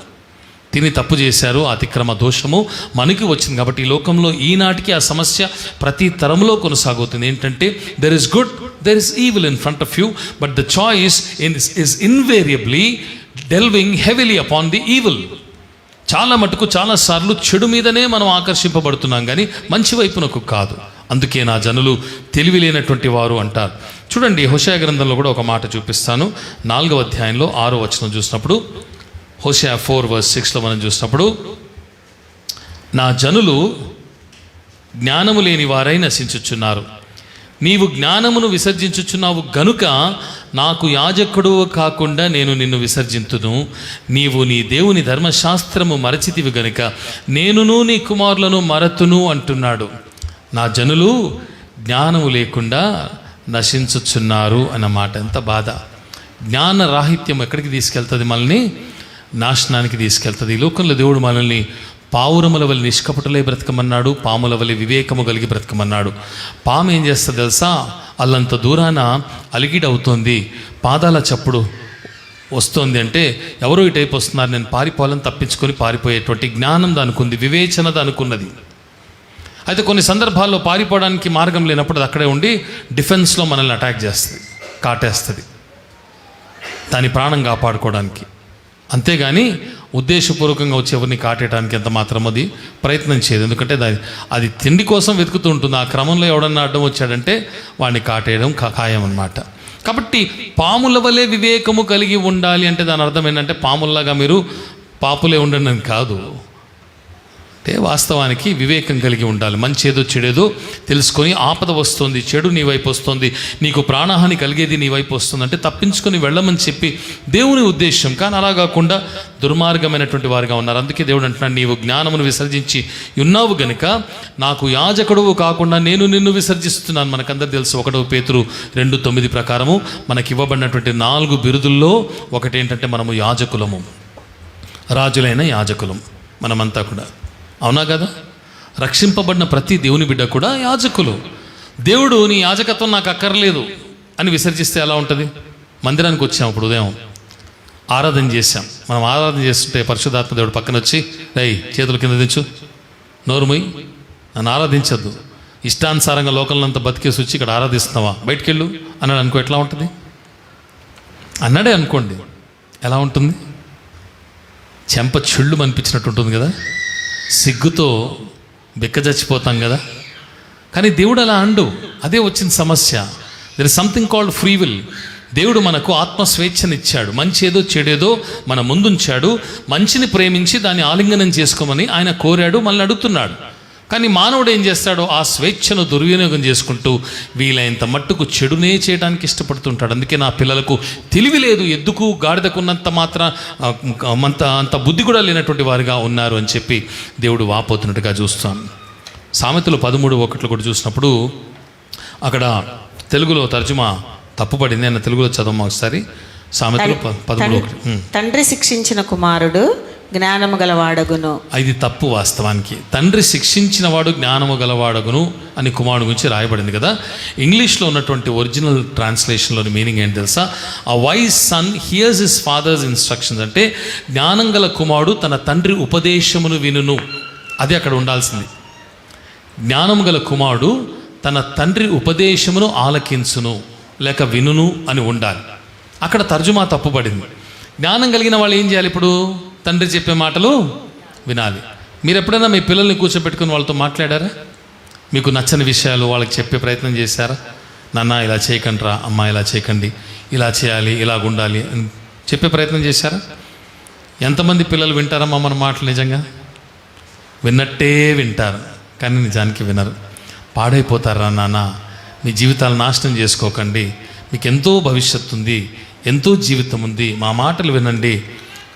[SPEAKER 2] తిని తప్పు చేశారు. అతిక్రమ దోషము మనకి వచ్చింది కాబట్టి ఈ లోకంలో ఈనాటికి ఆ సమస్య ప్రతి తరంలో కొనసాగుతుంది. ఏంటంటే there is good, there is evil in front of you, but the choice is invariably delving heavily upon the evil. చాలా మటుకు చాలాసార్లు చెడు మీదనే మనం ఆకర్షింపబడుతున్నాం కానీ మంచి వైపునకు కాదు. అందుకే నా జనులు తెలివి లేనటువంటి వారు అంటారు. చూడండి, హోషేయ గ్రంథంలో కూడా ఒక మాట చూపిస్తాను. 4వ అధ్యాయంలో 6వ వచనం చూసినప్పుడు, హోషేయ 4:6లో మనం చూసినప్పుడు, నా జనులు జ్ఞానము లేని వారై నశించుచున్నారు, నీవు జ్ఞానమును విసర్జించుచున్నావు గనుక నాకు యాజకుడు కాకుండా నేను నిన్ను విసర్జింతును. నీవు నీ దేవుని ధర్మశాస్త్రము మరచితివి గనుక నేనును నీ కుమారులను మరతును అంటున్నాడు. నా జనులు జ్ఞానము లేకుండా నశించుచున్నారు అన్నమాట. ఎంత బాధ! జ్ఞాన రాహిత్యం ఎక్కడికి తీసుకెళ్తుంది? మనల్ని నాశనానికి తీసుకెళ్తుంది. ఈ లోకంలో దేవుడు మనల్ని పావురముల వల్ల నిష్కపటులై బ్రతకమన్నాడు, పాముల వల్ల వివేకము కలిగి బ్రతకమన్నాడు. పాము ఏం చేస్తుంది తెలుసా? అల్లంత దూరాన అలిగిడవుతోంది, పాదాల చప్పుడు వస్తుంది అంటే ఎవరో ఇటైపు వస్తున్నారు, నేను పారిపోవాలని తప్పించుకొని పారిపోయేటువంటి జ్ఞానం దానికి ఉంది, వివేచన దానికి ఉన్నది. అయితే కొన్ని సందర్భాల్లో పారిపోవడానికి మార్గం లేనప్పుడు అది అక్కడే ఉండి డిఫెన్స్లో మనల్ని అటాక్ చేస్తుంది, కాటేస్తుంది దాని ప్రాణం కాపాడుకోవడానికి. అంతేగాని ఉద్దేశపూర్వకంగా వచ్చి ఎవరిని కాటేయడానికి ఎంత మాత్రం అది ప్రయత్నం చేయదు. ఎందుకంటే అది తిండి కోసం వెతుకుతూ ఉంటుంది. ఆ క్రమంలో ఎవడన్నా అడ్డం వచ్చాడంటే వాడిని కాటేయడం ఖాయం అన్నమాట. కాబట్టి పాముల వలె వివేకము కలిగి ఉండాలి అంటే దాని అర్థం ఏంటంటే పాముల్లాగా మీరు పాపులే ఉండండి అని కాదు. అంటే వాస్తవానికి వివేకం కలిగి ఉండాలి. మంచి ఏదో చెడేదో తెలుసుకొని, ఆపద వస్తుంది, చెడు నీ వైపు వస్తుంది, నీకు ప్రాణహాని కలిగేది నీ వైపు వస్తుంది అంటే తప్పించుకొని వెళ్ళమని చెప్పి దేవుని ఉద్దేశం. కానీ అలా కాకుండా దుర్మార్గమైనటువంటి వారిగా ఉన్నారు. అందుకే దేవుడు అంటున్నాడు, నీవు జ్ఞానమును విసర్జించి ఉన్నావు గనుక నాకు యాజకుడువు కాకుండా నేను నిన్ను విసర్జిస్తున్నాను. మనకందరూ తెలుసు 1 పేతురు 2:9 ప్రకారము మనకి ఇవ్వబడినటువంటి 4 బిరుదుల్లో ఒకటేంటంటే మనము యాజకులము, రాజులైన యాజకులం మనమంతా కూడా. అవునా కదా? రక్షింపబడిన ప్రతి దేవుని బిడ్డ కూడా యాజకులు. దేవుడు నీ యాజకత్వం నాకు అక్కర్లేదు అని విసర్జిస్తే ఎలా ఉంటుంది? మందిరానికి వచ్చాం, ఇప్పుడు ఉదయం ఆరాధన చేశాం. మనం ఆరాధన చేస్తుంటే పరిశుద్ధాత్మ దేవుడు పక్కన వచ్చి, రై చేతుల కింద దించు, నోరుమొయ్, నన్ను ఆరాధించద్దు, ఇష్టానుసారంగా లోకల్ని అంతా బతికేసి వచ్చి ఇక్కడ ఆరాధిస్తున్నావా, బయటికెళ్ళు అన్నాడు అనుకో, ఎట్లా ఉంటుంది? అన్నాడే అనుకోండి, ఎలా ఉంటుంది? చెంప చెళ్ళు అనిపించినట్టు ఉంటుంది కదా, సిగ్గుతో బిక్క చచ్చిపోతాం కదా. కానీ దేవుడు అలా అండు. అదే వచ్చిన సమస్య. There is something called free will. దేవుడు మనకు ఆత్మస్వేచ్ఛనిచ్చాడు. మంచి ఏదో చెడేదో మన ముందుంచాడు. మంచిని ప్రేమించి దాన్ని ఆలింగనం చేసుకోమని ఆయన కోరాడు, మనల్ని అడుగుతున్నాడు. కానీ మానవుడు ఏం చేస్తాడో ఆ స్వేచ్ఛను దుర్వినియోగం చేసుకుంటూ వీలైనంత మట్టుకు చెడునే చేయడానికి ఇష్టపడుతుంటాడు. అందుకే నా పిల్లలకు తెలివి లేదు, ఎద్దుకు గాడిదకున్నంత అంత బుద్ధి కూడా లేనటువంటి వారిగా ఉన్నారు అని చెప్పి దేవుడు వాపోతున్నట్టుగా చూస్తాం. సామెతలు 13:1 కూడా చూసినప్పుడు అక్కడ తెలుగులో తర్జుమా తప్పుపడింది. నేను తెలుగులో చదవమా ఒకసారి. సామెతలు 13:1.
[SPEAKER 3] తండ్రి శిక్షించిన కుమారుడు జ్ఞానము గలవాడగును.
[SPEAKER 2] ఇది తప్పు. వాస్తవానికి తండ్రి శిక్షించిన వాడు జ్ఞానము గలవాడగును అని కుమారుడు గురించి రాయబడింది కదా. ఇంగ్లీష్లో ఉన్నటువంటి ఒరిజినల్ ట్రాన్స్లేషన్లోని మీనింగ్ ఏంటి తెలుసా? A wise son hears his father's instructions. అంటే జ్ఞానం గల కుమారుడు తన తండ్రి ఉపదేశమును వినును. అది అక్కడ ఉండాల్సింది. జ్ఞానం గల కుమారుడు తన తండ్రి ఉపదేశమును ఆలకించును లేక వినును అని ఉండాలి. అక్కడ తర్జుమా తప్పుపడింది. జ్ఞానం కలిగిన వాళ్ళు ఏం చేయాలి? ఇప్పుడు తండ్రి చెప్పే మాటలు వినాలి. మీరు ఎప్పుడైనా మీ పిల్లల్ని కూర్చోబెట్టుకుని వాళ్ళతో మాట్లాడారా? మీకు నచ్చని విషయాలు వాళ్ళకి చెప్పే ప్రయత్నం చేశారా? నాన్న ఇలా చేయకండి రా, అమ్మ ఇలా చేయకండి, ఇలా చేయాలి, ఇలా ఉండాలి అని చెప్పే ప్రయత్నం చేశారా? ఎంతమంది పిల్లలు వింటారమ్మా మన మాటలు? నిజంగా విన్నట్టే వింటారు, కానీ నిజానికి వినరు. పాడైపోతారా నాన్న, మీ జీవితాలు నాశనం చేసుకోకండి, మీకు ఎంతో భవిష్యత్తు ఉంది, ఎంతో జీవితం ఉంది, మా మాటలు వినండి,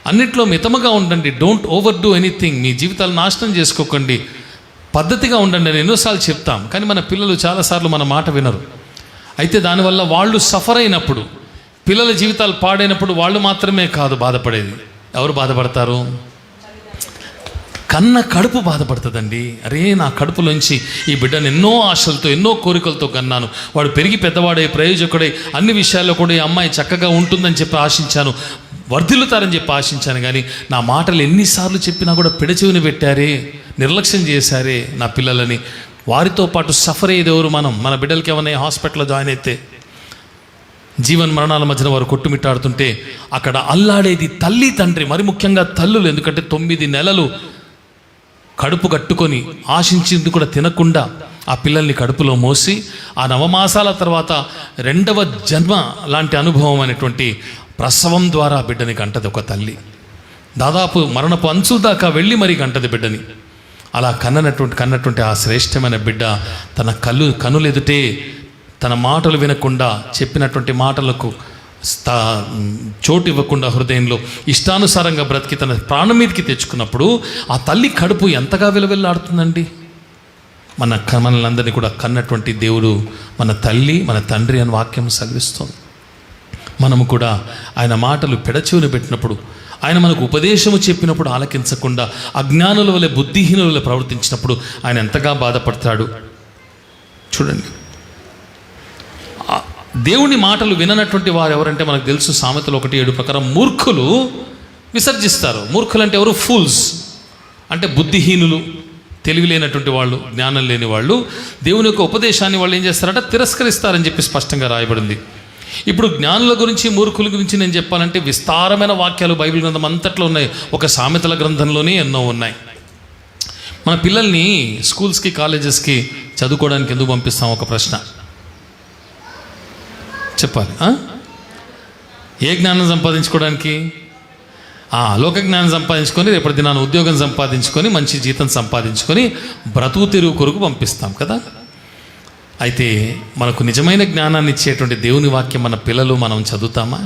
[SPEAKER 2] అన్నిట్లో మితముగా ఉండండి, డోంట్ ఓవర్ డూ ఎనీథింగ్, మీ జీవితాలు నాశనం చేసుకోకండి, పద్ధతిగా ఉండండి అని ఎన్నోసార్లు చెప్తాం. కానీ మన పిల్లలు చాలాసార్లు మన మాట వినరు. అయితే దానివల్ల వాళ్ళు సఫర్ అయినప్పుడు, పిల్లల జీవితాలు పాడైనప్పుడు వాళ్ళు మాత్రమే కాదు బాధపడేది. ఎవరు బాధపడతారు? కన్న కడుపు బాధపడుతుందండి. అరే నా కడుపులోంచి ఈ బిడ్డను ఎన్నో ఆశలతో ఎన్నో కోరికలతో కన్నాను, వాడు పెరిగి పెద్దవాడై ప్రయోజకుడై అన్ని విషయాల్లో కూడా ఈ అమ్మాయి చక్కగా ఉంటుందని చెప్పి ఆశించాను, వర్ధిల్లుతారని చెప్పి ఆశించాను. కానీ నా మాటలు ఎన్నిసార్లు చెప్పినా కూడా పెడచెవిని పెట్టారే, నిర్లక్ష్యం చేశారే నా పిల్లలని. వారితో పాటు సఫర్ అయ్యేది ఎవరు? మనం. మన బిడ్డలకి ఏమన్నా హాస్పిటల్లో జాయిన్ అయితే జీవన్ మరణాల మధ్యన వారు కొట్టుమిట్టాడుతుంటే అక్కడ అల్లాడేది తల్లి తండ్రి, మరి ముఖ్యంగా తల్లులు. ఎందుకంటే 9 నెలలు కడుపు కట్టుకొని ఆశించింది కూడా తినకుండా ఆ పిల్లల్ని కడుపులో మోసి ఆ 9 మాసాల తర్వాత 2వ జన్మ లాంటి అనుభవం అనేటువంటి ప్రసవం ద్వారా బిడ్డని కంటది ఒక తల్లి. దాదాపు మరణపు అంచుల దాకా వెళ్ళి మరీ కంటది బిడ్డని. అలా కన్నటువంటి ఆ శ్రేష్టమైన బిడ్డ తన కనులెదుటే తన మాటలు వినకుండా, చెప్పినటువంటి మాటలకు చోటు ఇవ్వకుండా హృదయంలో ఇష్టానుసారంగా బ్రతికి తన ప్రాణం మీదకి తెచ్చుకున్నప్పుడు ఆ తల్లి కడుపు ఎంతగా విలవిల్లాడుతుందండి. మనల్ని కూడా కన్నటువంటి దేవుడు మన తల్లి మన తండ్రి అని వాక్యం సెలవిస్తుంది. మనము కూడా ఆయన మాటలు పెడచెవిన పెట్టినప్పుడు, ఆయన మనకు ఉపదేశము చెప్పినప్పుడు ఆలకించకుండా అజ్ఞానుల వలె బుద్ధిహీనుల వలె ప్రవర్తించినప్పుడు ఆయన ఎంతగా బాధపడతాడు చూడండి. దేవుని మాటలు విననటువంటి వారు ఎవరంటే మనకు తెలుసు. సామెతలు 1:7 ప్రకారం మూర్ఖులు విసర్జిస్తారు. మూర్ఖులు అంటే ఎవరు? ఫూల్స్ అంటే బుద్ధిహీనులు, తెలివి లేనటువంటి వాళ్ళు, జ్ఞానం లేని వాళ్ళు. దేవుని యొక్క ఉపదేశాన్ని వాళ్ళు ఏం చేస్తారంటే తిరస్కరిస్తారని చెప్పి స్పష్టంగా రాయబడింది. ఇప్పుడు జ్ఞానుల గురించి మూర్ఖుల గురించి నేను చెప్పాలంటే విస్తారమైన వాక్యాలు బైబిల్ గ్రంథం అంతట్లో ఉన్నాయి. ఒక సామెతల గ్రంథంలోనే ఎన్నో ఉన్నాయి. మన పిల్లల్ని స్కూల్స్కి కాలేజెస్కి చదువుకోవడానికి ఎందుకు పంపిస్తాం? ఒక ప్రశ్న చెప్పాలి. ఏ జ్ఞానం సంపాదించుకోవడానికి? లోక జ్ఞానం సంపాదించుకొని రేపటి దినాన్ని ఉద్యోగం సంపాదించుకొని మంచి జీతం సంపాదించుకొని బ్రతుకు తెరువు కొరకు పంపిస్తాం కదా. అయితే మనకు నిజమైన జ్ఞానాన్ని ఇచ్చేటువంటి దేవుని వాక్యం మన పిల్లలు మనం చదువుతామా?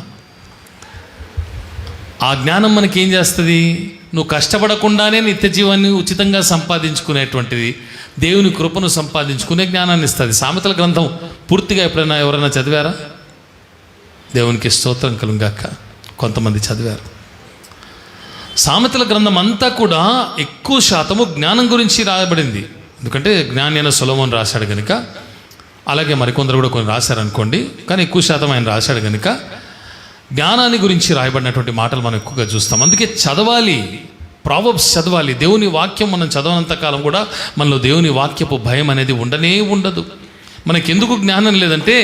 [SPEAKER 2] ఆ జ్ఞానం మనకేం చేస్తుంది? నువ్వు కష్టపడకుండానే నిత్య జీవాన్ని ఉచితంగా సంపాదించుకునేటువంటిది, దేవుని కృపను సంపాదించుకునే జ్ఞానాన్ని ఇస్తుంది. సామెతల గ్రంథం పూర్తిగా ఎప్పుడైనా ఎవరైనా చదివారా? దేవునికి స్తోత్రం కలుగాక. కొంతమంది చదివారు. సామెతల గ్రంథం అంతా కూడా ఎక్కువ శాతము జ్ఞానం గురించి రాయబడింది. ఎందుకంటే జ్ఞాని అయిన సొలొమోను రాశాడు కనుక, అలాగే మరికొందరు కూడా కొన్ని రాశారనుకోండి, కానీ ఎక్కువ శాతం ఆయన రాశాడు కనుక జ్ఞానాన్ని గురించి రాయబడినటువంటి మాటలు మనం ఎక్కువగా చూస్తాం. అందుకే చదవాలి, ప్రావర్బ్స్ చదవాలి. దేవుని వాక్యం మనం చదవనంత కాలం కూడా మనలో దేవుని వాక్యపు భయం అనేది ఉండనే ఉండదు. మనకెందుకు జ్ఞానం లేదంటే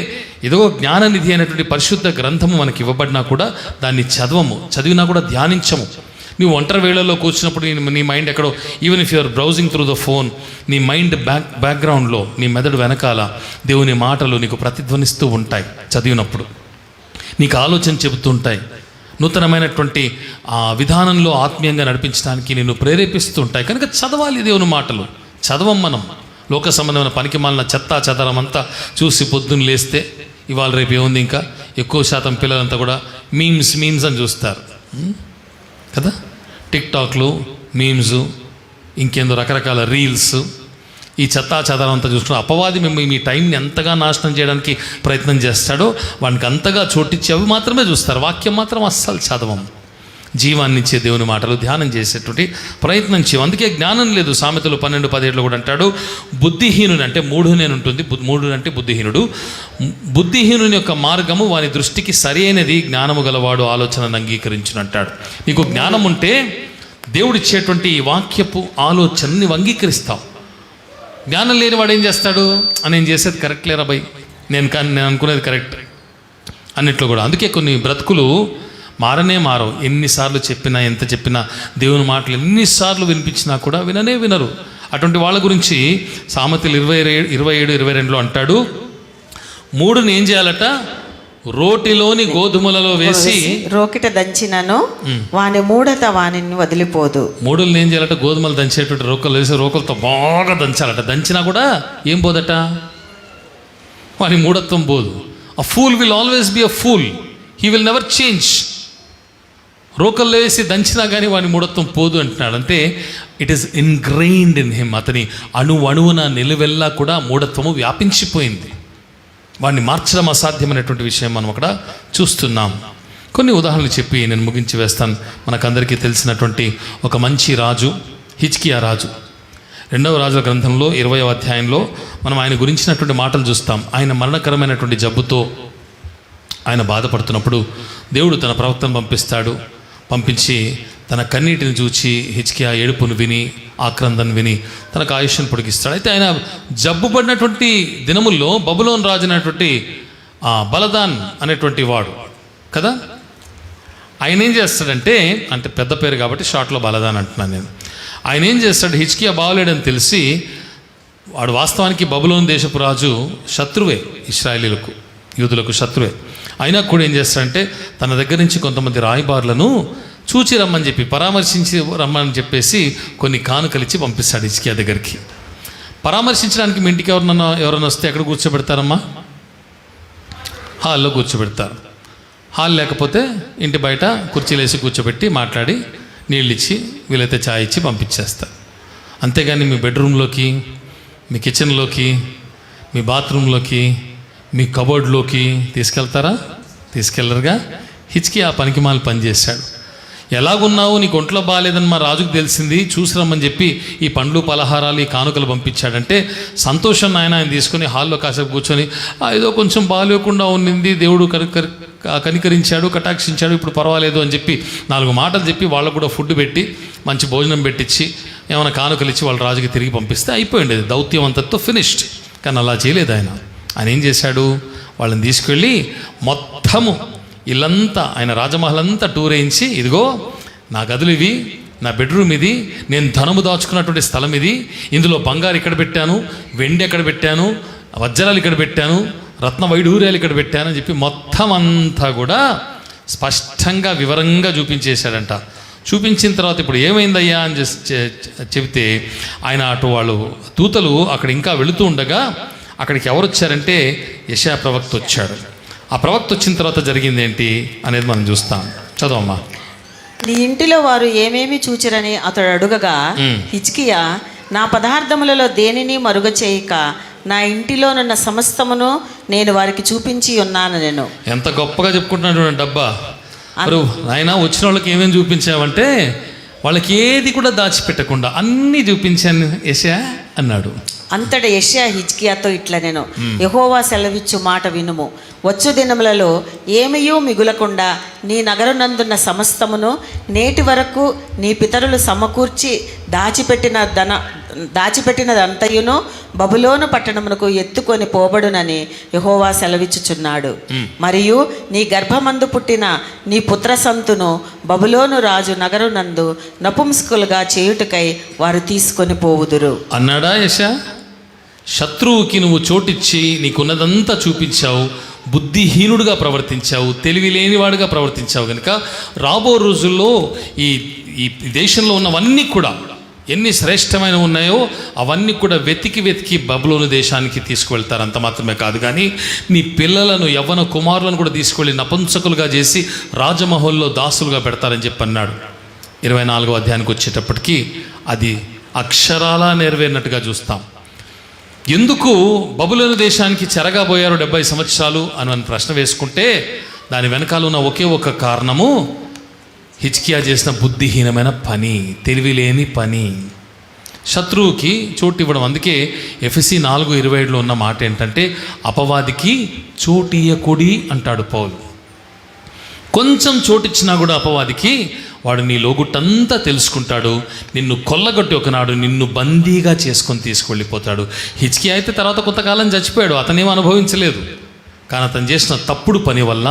[SPEAKER 2] ఏదో జ్ఞాననిధి అయినటువంటి పరిశుద్ధ గ్రంథము మనకి ఇవ్వబడినా కూడా దాన్ని చదివినా కూడా ధ్యానించము. నువ్వు ఒంటరి వేళల్లో కూర్చున్నప్పుడు నీ మైండ్ ఎక్కడో, even if you're browsing through the phone, నీ మైండ్ బ్యాక్గ్రౌండ్లో, నీ మెదడు వెనకాల దేవుని మాటలు నీకు ప్రతిధ్వనిస్తూ ఉంటాయి. చదివినప్పుడు నీకు ఆలోచన చెబుతూ ఉంటాయి. నూతనమైనటువంటి ఆ విధానంలో ఆత్మీయంగా నడిపించడానికి నిన్ను ప్రేరేపిస్తూ ఉంటాయి. కనుక చదవాలి దేవుని మాటలు. చదవం మనం లోక సంబంధమైన పనికి మాలిన చెత్త చెదరమంతా చూసి పొద్దున్న లేస్తే ఇవాళ రేపు ఏముంది, ఇంకా ఎక్కువ శాతం పిల్లలంతా కూడా మీమ్స్ అని చూస్తారు కదా. టిక్టాక్లు, మీమ్స్, ఇంకేందో రకరకాల రీల్స్, ఈ చెత్తా చెదారం అంతా చూసుకుని అపవాది మేము మీ టైంని ఎంతగా నాశనం చేయడానికి ప్రయత్నం చేస్తాడో వానికి అంతగా చోటిచ్చి అవి మాత్రమే చూస్తారు. వాక్యం మాత్రం అస్సలు చదవం. జీవాన్ని ఇచ్చే దేవుని మాటలు ధ్యానం చేసేటువంటి ప్రయత్నం చేయం. అందుకే జ్ఞానం లేదు. సామెతలు 12:17 కూడా అంటాడు, బుద్ధిహీనుని అంటే మూఢుని అని ఉంటుంది. మూఢుడు అంటే బుద్ధిహీనుడు. బుద్ధిహీనుని యొక్క మార్గము వాని దృష్టికి సరైనది, జ్ఞానము గలవాడు ఆలోచనను అంగీకరించునంటాడు. నీకు జ్ఞానం ఉంటే దేవుడిచ్చేటువంటి ఈ వాక్యపు ఆలోచనని నీవు అంగీకరిస్తావు. జ్ఞానం లేని వాడు ఏం చేస్తాడు? నేను చేసేది కరెక్ట్ లేరా భయ్, నేను అనుకునేది కరెక్ట్ అన్నిట్లో కూడా. అందుకే కొన్ని బ్రతుకులు మారవు. ఎన్నిసార్లు చెప్పినా, ఎంత చెప్పినా, దేవుని మాటలు ఎన్నిసార్లు వినిపించినా కూడా వినరు. అటువంటి వాళ్ళ గురించి సామెతలు 27:22 అంటాడు, మూడుని ఏం చేయాలట? రోటిలోని గోధుమలలో వేసి
[SPEAKER 3] రోకిట దంచినను వాని మూఢత వానిని వదిలిపోదు.
[SPEAKER 2] మూడుల్ని ఏం చేయాలట? గోధుమలు దంచేటువంటి రోకలు వేసి రోకలతో బాగా దంచాలట. దంచినా కూడా ఏం పోదట? వాని మూఢత్వం పోదు. A fool will always be a fool, he will never change. రోకల్లో వేసి దంచినా కానీ వాని మూఢత్వం పోదు అంటున్నాడు. అంటే it is ingrained in him. అతని అణువణువున నిలువెల్లా కూడా మూఢత్వము వ్యాపించిపోయింది. వాడిని మార్చడం అసాధ్యమైనటువంటి విషయం మనం అక్కడ చూస్తున్నాం. కొన్ని ఉదాహరణలు చెప్పి నేను ముగించి వేస్తాను. మనకందరికీ తెలిసినటువంటి ఒక మంచి రాజు హిజ్కియా రాజు. 2వ రాజుల గ్రంథంలో 20వ అధ్యాయంలో మనం ఆయన గురించినటువంటి మాటలు చూస్తాం. ఆయన మరణకరమైనటువంటి జబ్బుతో ఆయన బాధపడుతున్నప్పుడు దేవుడు తన ప్రవక్తను పంపించి తన కన్నీటిని చూచి హిజ్కియా ఏడుపును విని, ఆక్రందను విని తనకు ఆయుష్ను పొడిగిస్తాడు. అయితే ఆయన జబ్బు పడినటువంటి దినముల్లో బబులోను రాజు అనేటువంటి బలదాన్ అనేటువంటి వాడు కదా, ఆయన ఏం చేస్తాడంటే, అంటే పెద్ద పేరు కాబట్టి షార్ట్లో బలదాన్ అంటున్నాను నేను. ఆయన ఏం చేస్తాడు? హిజ్కియా బాగలేడని తెలిసి, వాడు వాస్తవానికి బబులోను దేశపు రాజు, శత్రువే, ఇశ్రాయేలీలకు, యూదులకు శత్రువే. అయినా కూడా ఏం చేస్తాడంటే తన దగ్గర నుంచి కొంతమంది రాయబారులను చూచి రమ్మని చెప్పి, పరామర్శించి రమ్మని చెప్పేసి కొన్ని కానుకలిచ్చి పంపిస్తాడు హిజ్కియా దగ్గరికి. పరామర్శించడానికి మీ ఇంటికి ఎవరన్నా వస్తే ఎక్కడ కూర్చోబెడతారమ్మా? హాల్లో కూర్చోబెడతారు. హాల్ లేకపోతే ఇంటి బయట కుర్చీలు వేసి కూర్చోబెట్టి మాట్లాడి నీళ్ళు ఇచ్చి, వీలైతే ఛాయ్ ఇచ్చి పంపించేస్తారు. అంతేగాని మీ బెడ్రూమ్లోకి, మీ కిచెన్లోకి, మీ బాత్రూంలోకి, మీ కబోర్డ్లోకి తీసుకెళ్తారా? తీసుకెళ్ళరుగా. హిజ్కియా ఆ పనికిమాలి పని చేశాడు. ఎలాగున్నావు, నీకు ఒంట్లో బాగాలేదని మా రాజుకు తెలిసింది, చూసి రమ్మని చెప్పి ఈ పండ్లు పలహారాలు, ఈ కానుకలు పంపించాడంటే సంతోషం ఆయన తీసుకొని హాల్లో కాసేపు కూర్చొని, ఏదో కొంచెం బాగాలేకుండా ఉన్నింది, దేవుడు కనికరించాడు, కటాక్షించాడు, ఇప్పుడు పర్వాలేదు అని చెప్పి 4 మాటలు చెప్పి వాళ్ళకు కూడా ఫుడ్ పెట్టి మంచి భోజనం పెట్టించి ఏమైనా కానుకలు ఇచ్చి వాళ్ళ రాజుకి తిరిగి పంపిస్తే అయిపోయింది, దౌత్యం అంతటితో ఫినిష్డ్. కానీ అలా చేయలేదు ఆయన. ఆయన ఏం చేశాడు? వాళ్ళని తీసుకెళ్ళి మొత్తము ఇల్లంతా, ఆయన రాజమహల్ అంతా టూర్ వేయించి, ఇదిగో నా గదులు ఇవి, నా బెడ్రూమ్ ఇది, నేను ధనము దాచుకున్నటువంటి స్థలం ఇది, ఇందులో బంగారు ఇక్కడ పెట్టాను, వెండి ఎక్కడ పెట్టాను, వజ్రాలు ఇక్కడ పెట్టాను, రత్న వైఢూర్యాలు ఇక్కడ పెట్టాను అని చెప్పి మొత్తం అంతా కూడా స్పష్టంగా వివరంగా చూపించేశాడంట. చూపించిన తర్వాత ఇప్పుడు ఏమైందయ్యా అని చెబితే ఆయన అటు వాళ్ళు దూతలు అక్కడ ఇంకా వెళుతూ ఉండగా అక్కడికి ఎవరు వచ్చారంటే యెషయా ప్రవక్త వచ్చాడు. ఆ ప్రవక్త వచ్చిన తర్వాత జరిగింది ఏంటి అనేది మనం చూస్తాం. చదవమ్మా.
[SPEAKER 3] నీ ఇంటిలో వారు ఏమేమి చూచిరని అతడు అడుగగా హిజ్కియా, నా పదార్థములలో దేనిని మరుగ చేయక నా ఇంటిలోనున్న సమస్తమును నేను వారికి చూపించి ఉన్నాను. నేను
[SPEAKER 2] ఎంత గొప్పగా చెప్పుకుంటున్నాడు డబ్బా. ఆయన వచ్చిన వాళ్ళకి ఏమేమి చూపించావంటే వాళ్ళకి ఏది కూడా దాచిపెట్టకుండా అన్నీ చూపించాను యెషయా అన్నాడు.
[SPEAKER 3] అంతటా యెషయా హిజ్కియాతో ఇట్లా నేను యెహోవా సెలవిచ్చు మాట వినుము. వచ్చు దినములలో ఏమయూ మిగులకుండా నీ నగరునందున్న సమస్తమును నేటి వరకు నీ పితరులు సమకూర్చి దాచిపెట్టినదంతయును బబులోను పట్టణమునకు ఎత్తుకొని పోబడునని యెహోవా సెలవిచ్చుచున్నాడు. మరియు నీ గర్భమందు పుట్టిన నీ పుత్ర సంతును బబులోను రాజు నగరునందు నపుంసకులుగా చేయుటకై వారు తీసుకొని పోవుదురు
[SPEAKER 2] అన్నాడా యెషయా. శత్రువుకి నువ్వు చోటిచ్చి నీకున్నదంతా చూపించావు, బుద్ధిహీనుడుగా ప్రవర్తించావు, తెలివి లేనివాడుగా ప్రవర్తించావు కనుక రాబో రోజుల్లో ఈ దేశంలో ఉన్నవన్నీ కూడా ఎన్ని శ్రేష్టమైన ఉన్నాయో అవన్నీ కూడా వెతికి బబులోను దేశానికి తీసుకువెళ్తారు. అంత మాత్రమే కాదు కానీ నీ పిల్లలను యవ్వన కుమారులను కూడా తీసుకువెళ్ళి నపుంసకులుగా చేసి రాజమహల్లో దాసులుగా పెడతారని చెప్పి అన్నాడు. 24వ అధ్యాయానికి వచ్చేటప్పటికి అది అక్షరాలా నెరవేరినట్టుగా చూస్తాం. ఎందుకు బబులోను దేశానికి చెరగా పోయారు 70 సంవత్సరాలు అని ప్రశ్న వేసుకుంటే దాని వెనకాల ఉన్న ఒకే ఒక కారణము హిజ్కియా చేసిన బుద్ధిహీనమైన పని, తెలివిలేని పని, శత్రువుకి చోటు ఇవ్వడం. అందుకే ఎఫెసీ 4:27లో ఉన్న మాట ఏంటంటే అపవాదికి చోటియ్యకుడి అంటాడు పౌలు. కొంచెం చోటిచ్చినా కూడా అపవాదికి వాడు నీ లోగుట్టంతా తెలుసుకుంటాడు, నిన్ను కొల్లగొట్టి ఒకనాడు నిన్ను బందీగా చేసుకొని తీసుకువెళ్ళిపోతాడు. హిజ్కియా అయితే తర్వాత కొంతకాలం చచ్చిపోయాడు, అతనేం అనుభవించలేదు. కానీ అతను చేసిన తప్పుడు పని వల్ల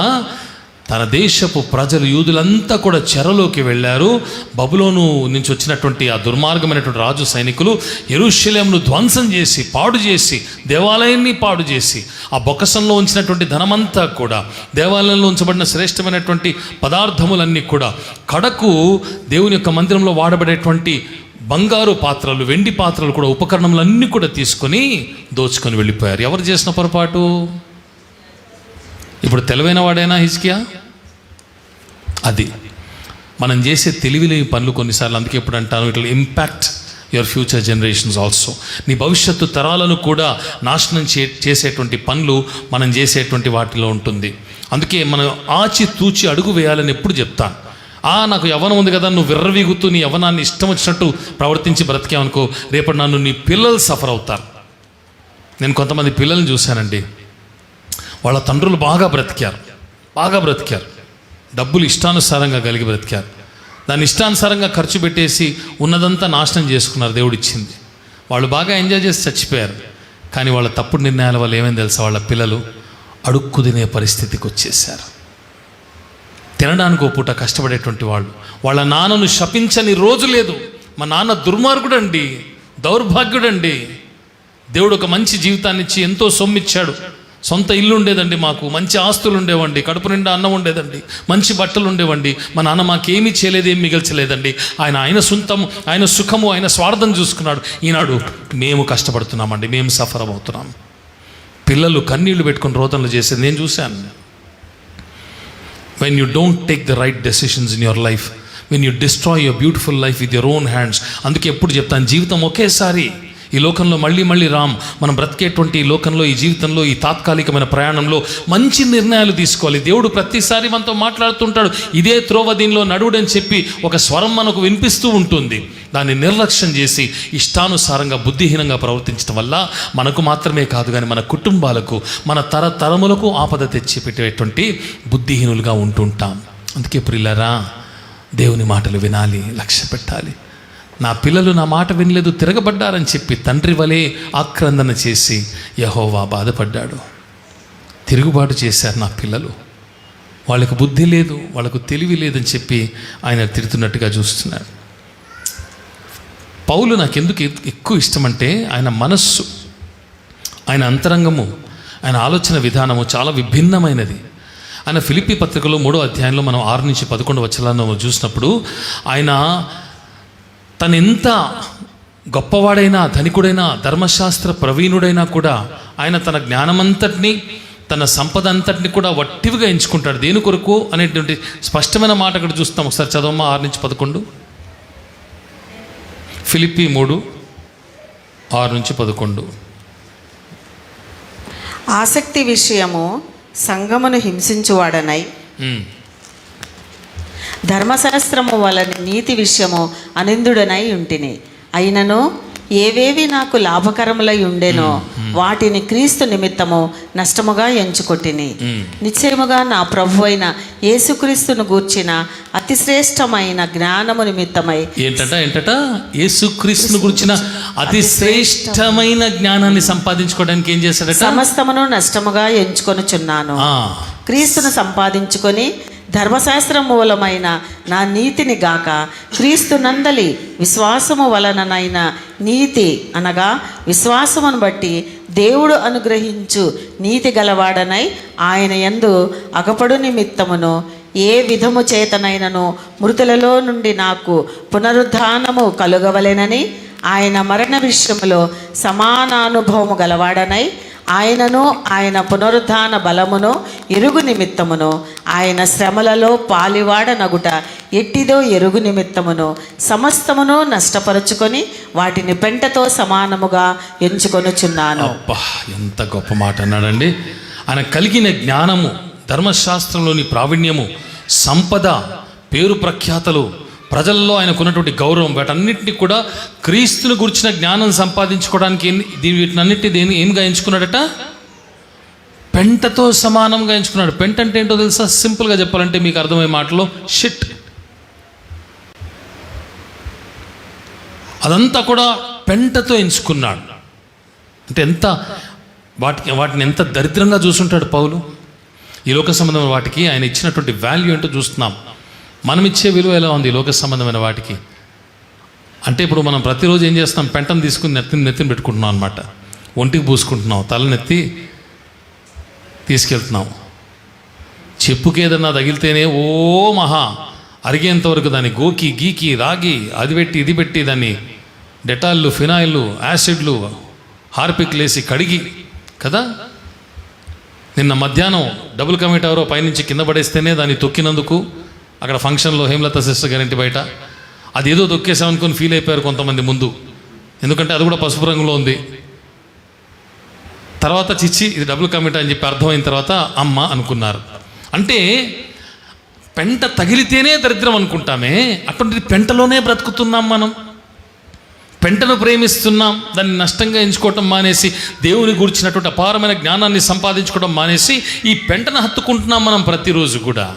[SPEAKER 2] తన దేశపు ప్రజలు యూదులంతా కూడా చెరలోకి వెళ్ళారు. బబులోను నుంచి వచ్చినటువంటి ఆ దుర్మార్గమైనటువంటి రాజు సైనికులు యెరూషలేమును ధ్వంసం చేసి పాడు చేసి దేవాలయాన్ని పాడు చేసి ఆ బొక్కసంలో ఉంచినటువంటి ధనమంతా కూడా దేవాలయంలో ఉంచబడిన శ్రేష్టమైనటువంటి పదార్థములన్నీ కూడా కడకు దేవుని యొక్క మందిరంలో వాడబడేటువంటి బంగారు పాత్రలు, వెండి పాత్రలు కూడా ఉపకరణములన్నీ కూడా తీసుకొని దోచుకొని వెళ్ళిపోయారు. ఎవరు చేసిన పొరపాటు? ఇప్పుడు తెలివైన వాడైనా హిజ్కియా? అది మనం చేసే తెలివిలేని పనులు కొన్నిసార్లు, అందుకే ఎప్పుడు అంటాను, it will impact your future generations also. నీ భవిష్యత్తు తరాలను కూడా నాశనం చేసేటువంటి పనులు మనం చేసేటువంటి వాటిలో ఉంటుంది. అందుకే మనం ఆచితూచి అడుగు వేయాలని ఎప్పుడు చెప్తాను. నాకు యవ్వనం ఉంది కదా, నువ్వు విర్రవీగుతూ నీ యవ్వనాన్ని ఇష్టం వచ్చినట్టు ప్రవర్తించి బ్రతికావనుకో, రేపటి నన్ను నీ పిల్లలు సఫర్ అవుతారు. నేను కొంతమంది పిల్లల్ని చూశానండి, వాళ్ళ తండ్రులు బాగా బ్రతికారు, డబ్బులు ఇష్టానుసారంగా కలిగి బ్రతికారు, దాన్ని ఇష్టానుసారంగా ఖర్చు పెట్టేసి ఉన్నదంతా నాశనం చేసుకున్నారు దేవుడు ఇచ్చింది. వాళ్ళు బాగా ఎంజాయ్ చేసి చచ్చిపోయారు. కానీ వాళ్ళ తప్పుడు నిర్ణయాల వల్ల ఏమైంది తెలుసా? వాళ్ళ పిల్లలు అడుక్కు తినే పరిస్థితికి వచ్చేసారు. తినడానికి ఒక పూట కష్టపడేటువంటి వాళ్ళు వాళ్ళ నాన్నను శపించని రోజు లేదు. మా నాన్న దుర్మార్గుడండి, దౌర్భాగ్యుడండి, దేవుడు ఒక మంచి జీవితాన్ని ఇచ్చి ఎంతో సొమ్మిచ్చాడు, సొంత ఇల్లు ఉండేదండి, మాకు మంచి ఆస్తులు ఉండేవండి, కడుపు నిండా అన్నం ఉండేదండి, మంచి బట్టలు ఉండేవండి, మా నాన్న మాకేమీ చేయలేదు, ఏం మిగల్చలేదండి. ఆయన సొంతము, ఆయన సుఖము, ఆయన స్వార్థం చూసుకున్నాడు. ఈనాడు మేము కష్టపడుతున్నామండి, మేము సఫర్ అవుతున్నాం. పిల్లలు కన్నీళ్లు పెట్టుకొని రోదనలు చేసేది నేను చూశాను. when you don't take the right decisions in your life, when you destroy your beautiful life with your own hands. అందుకే ఎప్పుడు చెప్తాను, జీవితం ఒకేసారి, ఈ లోకంలో మళ్ళీ రామ్. మనం బ్రతికేటువంటి ఈ లోకంలో, ఈ జీవితంలో, ఈ తాత్కాలికమైన ప్రయాణంలో మంచి నిర్ణయాలు తీసుకోవాలి. దేవుడు ప్రతిసారి మనతో మాట్లాడుతుంటాడు, ఇదే త్రోవ, దీనిలో నడువుడని చెప్పి ఒక స్వరం మనకు వినిపిస్తూ ఉంటుంది. దాన్ని నిర్లక్ష్యం చేసి ఇష్టానుసారంగా బుద్ధిహీనంగా ప్రవర్తించడం వల్ల మనకు మాత్రమే కాదు కానీ మన కుటుంబాలకు, మన తరములకు ఆపద తెచ్చి పెట్టేటువంటి బుద్ధిహీనులుగా ఉంటుంటాం. అందుకే ప్రియులారా, దేవుని మాటలు వినాలి, లక్ష్య పెట్టాలి. నా పిల్లలు నా మాట వినలేదు, తిరగబడ్డారని చెప్పి తండ్రి వలె ఆక్రందన చేసి యెహోవా బాధపడ్డాడు. తిరుగుబాటు చేశారు నా పిల్లలు, వాళ్ళకు బుద్ధి లేదు, వాళ్ళకు తెలివి లేదని చెప్పి ఆయన తిడుతున్నట్టుగా చూస్తున్నాడు. పౌలు నాకెందుకు ఎక్కువ ఇష్టమంటే ఆయన మనస్సు, ఆయన అంతరంగము, ఆయన ఆలోచన విధానము చాలా విభిన్నమైనది. ఆయన ఫిలిప్పీ పత్రికలో 3వ అధ్యాయంలో మనం 6 నుంచి 11 వచనాలను చూసినప్పుడు ఆయన తనెంత గొప్పవాడైనా, ధనికుడైనా, ధర్మశాస్త్ర ప్రవీణుడైనా కూడా ఆయన తన జ్ఞానమంతటిని, తన సంపద అంతటిని కూడా వట్టివిగా ఎంచుకుంటాడు. దేని కొరకు అనేటువంటి స్పష్టమైన మాట అక్కడ చూస్తాం. ఒకసారి చదవమ్మా 6 నుంచి 11. ఫిలిప్పీ 3, 6 నుంచి 11.
[SPEAKER 3] ఆసక్తి విషయము సంగమును హింసించువాడనై, ధర్మశాస్త్రము వలన నీతి విషయము అనిందుడనై ఉంటిని. అయినను ఏవేవి నాకు లాభకరములై ఉండెనో వాటిని క్రీస్తు నిమిత్తము నష్టముగా ఎంచుకొట్టిని. నిశ్చయముగా నా ప్రభు అయిన యేసుక్రీస్తును గూర్చిన అతిశ్రేష్టమైన జ్ఞానము నిమిత్తమై.
[SPEAKER 2] ఏంటట యేసుక్రీస్తును గురించిన అతి శ్రేష్టమైన జ్ఞానాన్ని సంపాదించుకోవడానికి ఏం చేశాడట?
[SPEAKER 3] సమస్తమును నష్టముగా ఎంచుకొనుచున్నాను. క్రీస్తును సంపాదించుకొని ధర్మశాస్త్ర మూలమైన నా నీతిని గాక క్రీస్తు నందలి విశ్వాసము వలననైన నీతి అనగా విశ్వాసమును బట్టి దేవుడు అనుగ్రహించు నీతి గలవాడనై ఆయన యందు అగపడు నిమిత్తమును ఏ విధము చేతనైనను మృతులలో నుండి నాకు పునరుద్ధానము కలుగవలెనని ఆయన మరణ విషయములో సమానానుభవము గలవాడనై ఆయనను ఆయన పునరుద్ధాన బలమును ఎరుగు నిమిత్తమును ఆయన శ్రమలలో పాలివాడనగుట ఎట్టిదో ఎరుగు నిమిత్తమును సమస్తమును నష్టపరుచుకొని వాటిని పెంటతో సమానముగా ఎంచుకొనుచున్నాను.
[SPEAKER 2] అబ్బా, ఎంత గొప్ప మాట అన్నాడండి. ఆయన కలిగిన జ్ఞానము, ధర్మశాస్త్రంలోని ప్రావీణ్యము, సంపద, పేరు ప్రఖ్యాతలు, ప్రజల్లో ఆయనకున్నటువంటి గౌరవం, వాటన్నిటిని కూడా క్రీస్తుని గురించిన జ్ఞానం సంపాదించుకోవడానికి వీటినన్నిటిని ఏమిగా ఎంచుకున్నాడట? పెంటతో సమానంగా ఎంచుకున్నాడు. పెంట అంటే ఏంటో తెలుసా? సింపుల్గా చెప్పాలంటే మీకు అర్థమయ్యే మాటలో షిట్. అదంతా కూడా పెంటతో ఎంచుకున్నాడు. అంటే ఎంత వాటిని ఎంత దరిద్రంగా చూసుంటాడు పౌలు. ఈ లోక సంబంధమైన వాటికి ఆయన ఇచ్చినటువంటి వాల్యూ ఏంటో చూస్తున్నాం. మనం ఇచ్చే విలువ ఎలా ఉంది లోక సంబంధమైన వాటికి అంటే? ఇప్పుడు మనం ప్రతిరోజు ఏం చేస్తాం? పెంటను తీసుకుని నెత్తిని పెట్టుకుంటున్నాం అనమాట. ఒంటికి పూసుకుంటున్నాం, తలనెత్తి తీసుకెళ్తున్నాం. చెప్పుకి ఏదన్నా తగిలితేనే ఓ మహా అరిగేంతవరకు దాన్ని గోకి గీకి రాగి అది పెట్టి ఇది పెట్టి దాన్ని డెటాళ్ళు, ఫినాయిల్లు, యాసిడ్లు, హార్పిక్లు వేసి కడిగి కదా. నిన్న మధ్యాహ్నం డబుల్ కమిట్ ఎవరో పైనుంచి కింద పడేస్తేనే దాన్ని తొక్కినందుకు అక్కడ ఫంక్షన్లో హేమలత సిస్టర్ గారింటి బయట అదేదో తొక్కేసామనుకొని ఫీల్ అయిపోయారు కొంతమంది ముందు. ఎందుకంటే అది కూడా పసుపు రంగులో ఉంది. తర్వాత చిచ్చి ఇది డబుల్ కమిట్ అని చెప్పి అర్థమైన తర్వాత అమ్మ అనుకున్నారు. అంటే పెంట తగిలితేనే దరిద్రం అనుకుంటామే, అటువంటిది పెంటలోనే బ్రతుకుతున్నాం మనం. పెంటను ప్రేమిస్తున్నాం, దాన్ని నష్టంగా ఎంచుకోవటం మానేసి దేవుని గురించినటువంటి అపారమైన జ్ఞానాన్ని సంపాదించుకోవడం మానేసి ఈ పెంటను హత్తుకుంటున్నాం మనం ప్రతిరోజు కూడా.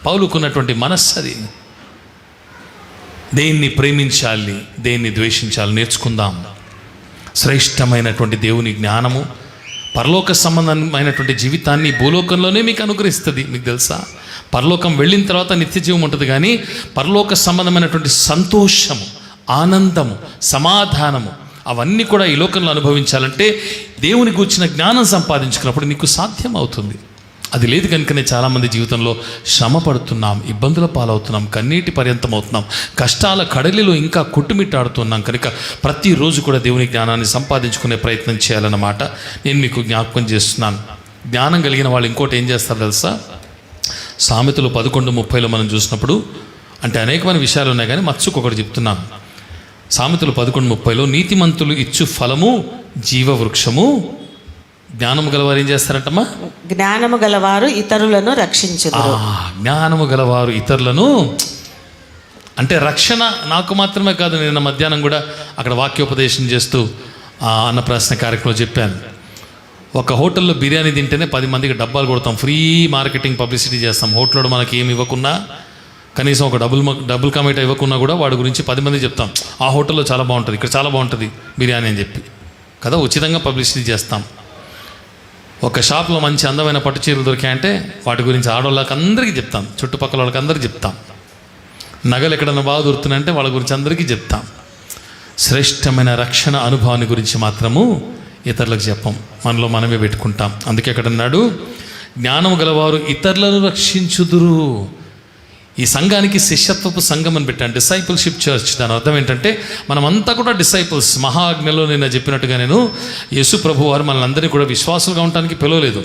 [SPEAKER 2] పౌలుకున్నటువంటి మనస్సు అది. దేన్ని ప్రేమించాలి, దేన్ని ద్వేషించాలి నేర్చుకుందాం. శ్రేష్టమైనటువంటి దేవుని జ్ఞానము పరలోక సంబంధమైనటువంటి జీవితాన్ని భూలోకంలోనే మీకు అనుగ్రహిస్తుంది. మీకు తెలుసా, పరలోకం వెళ్ళిన తర్వాత నిత్య జీవం ఉంటుంది, కానీ పరలోక సంబంధమైనటువంటి సంతోషము, ఆనందము, సమాధానము అవన్నీ కూడా ఈ లోకంలో అనుభవించాలంటే దేవుని గూర్చిన జ్ఞానం సంపాదించుకున్నప్పుడు నీకు సాధ్యం అవుతుంది. అది లేదు కనుకనే చాలామంది జీవితంలో శ్రమ పడుతున్నాం, ఇబ్బందుల పాలవుతున్నాం, కన్నీటి పర్యంతం అవుతున్నాం, కష్టాల కడలిలో ఇంకా కొట్టుమిట్టాడుతున్నాం. కనుక ప్రతిరోజు కూడా దేవుని జ్ఞానాన్ని సంపాదించుకునే ప్రయత్నం చేయాలన్నమాట నేను మీకు జ్ఞాపకం చేస్తున్నాను. జ్ఞానం కలిగిన వాళ్ళు ఇంకోటి ఏం చేస్తారు తెలుసా? సామెతలు 11:30లో మనం చూసినప్పుడు, అంటే అనేకమైన విషయాలు ఉన్నాయి కానీ మచ్చుకొకటి చెప్తున్నాను. సామెతలు 11:30లో నీతిమంతులు ఇచ్చు ఫలము జీవవృక్షము, జ్ఞానము గలవారు ఏం చేస్తారంటమ్మా?
[SPEAKER 3] జ్ఞానము గలవారు ఇతరులను రక్షించుదురు.
[SPEAKER 2] జ్ఞానము గలవారు ఇతరులను, అంటే రక్షణ నాకు మాత్రమే కాదు. నిన్న మధ్యాహ్నం కూడా అక్కడ వాక్యోపదేశం చేస్తూ అన్నప్రాసన కార్యక్రమంలో చెప్పాను. ఒక హోటల్లో బిర్యానీ తింటేనే 10 మందికి డబ్బాలు కొడతాం, ఫ్రీ మార్కెటింగ్ పబ్లిసిటీ చేస్తాం. హోటల్లో మనకి ఏమి ఇవ్వకున్నా, కనీసం ఒక డబుల్ కమిట్ ఇవ్వకున్నా కూడా వాడి గురించి 10 మంది చెప్తాం, ఆ హోటల్లో చాలా బాగుంటుంది, ఇక్కడ చాలా బాగుంటుంది బిర్యానీ అని చెప్పి కదా, ఉచితంగా పబ్లిసిటీ చేస్తాం. ఒక షాప్లో మంచి అందమైన పట్టు చీరలు దొరికాయంటే వాటి గురించి ఆడవాళ్ళకి అందరికీ చెప్తాం, చుట్టుపక్కల వాళ్ళకి అందరికీ చెప్తాం. నగలు ఎక్కడన్నా బాగా దొరుకుతున్నాయంటే వాళ్ళ గురించి అందరికీ చెప్తాం. శ్రేష్టమైన రక్షణ అనుభవాన్ని గురించి మాత్రము ఇతరులకు చెప్పం, మనలో మనమే పెట్టుకుంటాం. అందుకే అక్కడ అన్నాడు, జ్ఞానము గలవారు ఇతరులను రక్షించుదురు. ఈ సంఘానికి శిష్యత్వపు సంఘం అని పెట్టాను, డిసైపుల్షిప్ చర్చ్. దాని అర్థం ఏంటంటే మనమంతా కూడా డిసైపుల్స్. మహాజ్ఞలో నేను చెప్పినట్టుగా నేను యేసు ప్రభు వారు మనల్ని కూడా విశ్వాసులుగా ఉండటానికి పిలవలేదు.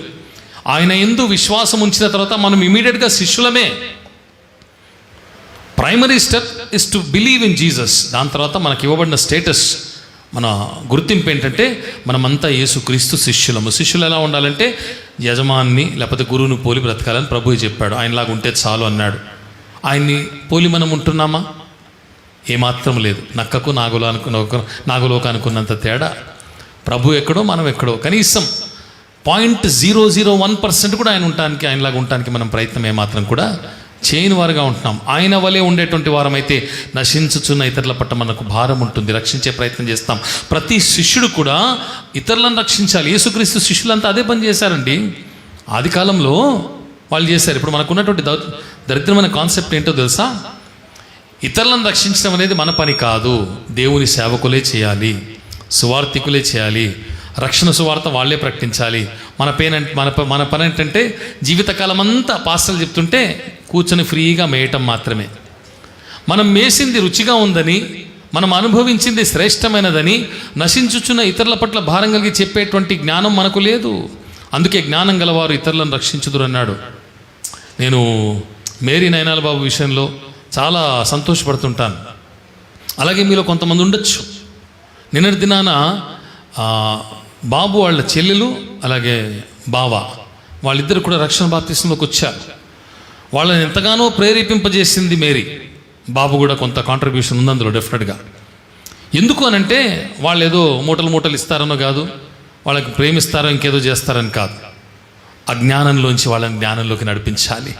[SPEAKER 2] ఆయన యందు విశ్వాసం ఉంచిన తర్వాత మనం ఇమీడియట్గా శిష్యులమే. Primary step is to believe in Jesus. దాని తర్వాత మనకి ఇవ్వబడిన స్టేటస్, మన గుర్తింపు ఏంటంటే మనమంతా యేసుక్రీస్తు శిష్యులము. శిష్యులు ఎలా ఉండాలంటే యజమాన్ని లేకపోతే గురువుని పోలి బ్రతకాలని ప్రభువు చెప్పాడు. ఆయనలాగా ఉంటే చాలు అన్నాడు. ఆయన్ని పోలి మనం ఉంటున్నామా? ఏమాత్రం లేదు. నక్కకు నాగులోక అనుకున్నంత తేడా. ప్రభు ఎక్కడో మనం ఎక్కడో. కనీసం 0.001% కూడా ఆయనలాగా ఉండటానికి మనం ప్రయత్నం ఏమాత్రం కూడా చేయని వారుగా ఉంటున్నాం. ఆయన వలె ఉండేటువంటి వారమైతే నశించుచున్న ఇతరుల పట్ల మనకు భారం ఉంటుంది, రక్షించే ప్రయత్నం చేస్తాం. ప్రతి శిష్యుడు కూడా ఇతరులను రక్షించాలి. యేసుక్రీస్తు శిష్యులంతా అదే పని చేశారండి. ఆది కాలంలో వాళ్ళు చేశారు. ఇప్పుడు మనకు ఉన్నటువంటి దరిద్రమైన కాన్సెప్ట్ ఏంటో తెలుసా? ఇతరులను రక్షించడం అనేది మన పని కాదు, దేవుని సేవకులే చేయాలి, సువార్థికులే చేయాలి, రక్షణ సువార్త వాళ్ళే ప్రకటించాలి. మన పని ఏంటంటే జీవితకాలం అంతా పాస్టర్లు చెప్తుంటే కూర్చొని ఫ్రీగా మేయటం మాత్రమే. మనం మేసింది రుచిగా ఉందని, మనం అనుభవించింది శ్రేష్టమైనదని నశించుచున్న ఇతరుల పట్ల భారం కలిగి చెప్పేటువంటి జ్ఞానం మనకు లేదు. అందుకే జ్ఞానం గలవారు ఇతరులను రక్షించుదురు అన్నాడు. నేను మేరీ నయనాల బాబు విషయంలో చాలా సంతోషపడుతుంటాను. అలాగే మీలో కొంతమంది ఉండొచ్చు. నిన్నటి దినాన బాబు వాళ్ళ చెల్లెలు అలాగే బావ వాళ్ళిద్దరు కూడా రక్షణ బాప్తిస్మంలోకి వచ్చారు. వాళ్ళని ఎంతగానో ప్రేరేపింపజేసింది మేరీ. బాబు కూడా కొంత కాంట్రిబ్యూషన్ ఉంది అందులో డెఫినెట్గా. ఎందుకు అనంటే వాళ్ళు ఏదో మూటలు ఇస్తారనో కాదు, వాళ్ళకి ప్రేమిస్తారో ఇంకేదో చేస్తారని కాదు. అజ్ఞానంలోంచి వాళ్ళని జ్ఞానంలోకి నడిపించాలి,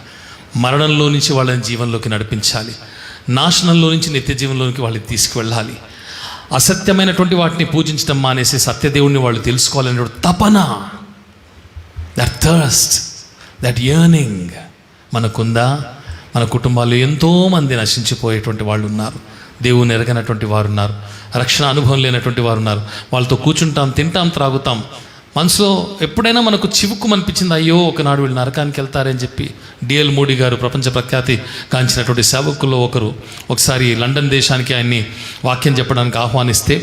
[SPEAKER 2] మరణంలో నుంచి వాళ్ళని జీవంలోకి నడిపించాలి, నాశనంలో నుంచి నిత్య జీవంలోకి వాళ్ళని తీసుకువెళ్ళాలి. అసత్యమైనటువంటి వాటిని పూజించడం మానేసి సత్యదేవుడిని వాళ్ళు తెలుసుకోవాలనే తపన, దట్ థర్స్ట్, దట్ యర్నింగ్ మనకుందా? మన కుటుంబాల్లో ఎంతోమంది నశించిపోయేటువంటి వాళ్ళు ఉన్నారు, దేవుని ఎరగనటువంటి వారు ఉన్నారు, రక్షణ అనుభవం లేనటువంటి వారు ఉన్నారు. వాళ్ళతో కూర్చుంటాం, తింటాం, త్రాగుతాం. మనసులో ఎప్పుడైనా మనకు చివుక్కుమనిపించింది, అయ్యో ఒకనాడు వీళ్ళు నరకానికి వెళ్తారని చెప్పి. డిఎల్ మోడీ గారు ప్రపంచ ప్రఖ్యాతి గాంచినటువంటి సేవకుల్లో ఒకసారి లండన్ దేశానికి ఆయన్ని వాక్యం చెప్పడానికి ఆహ్వానిస్తే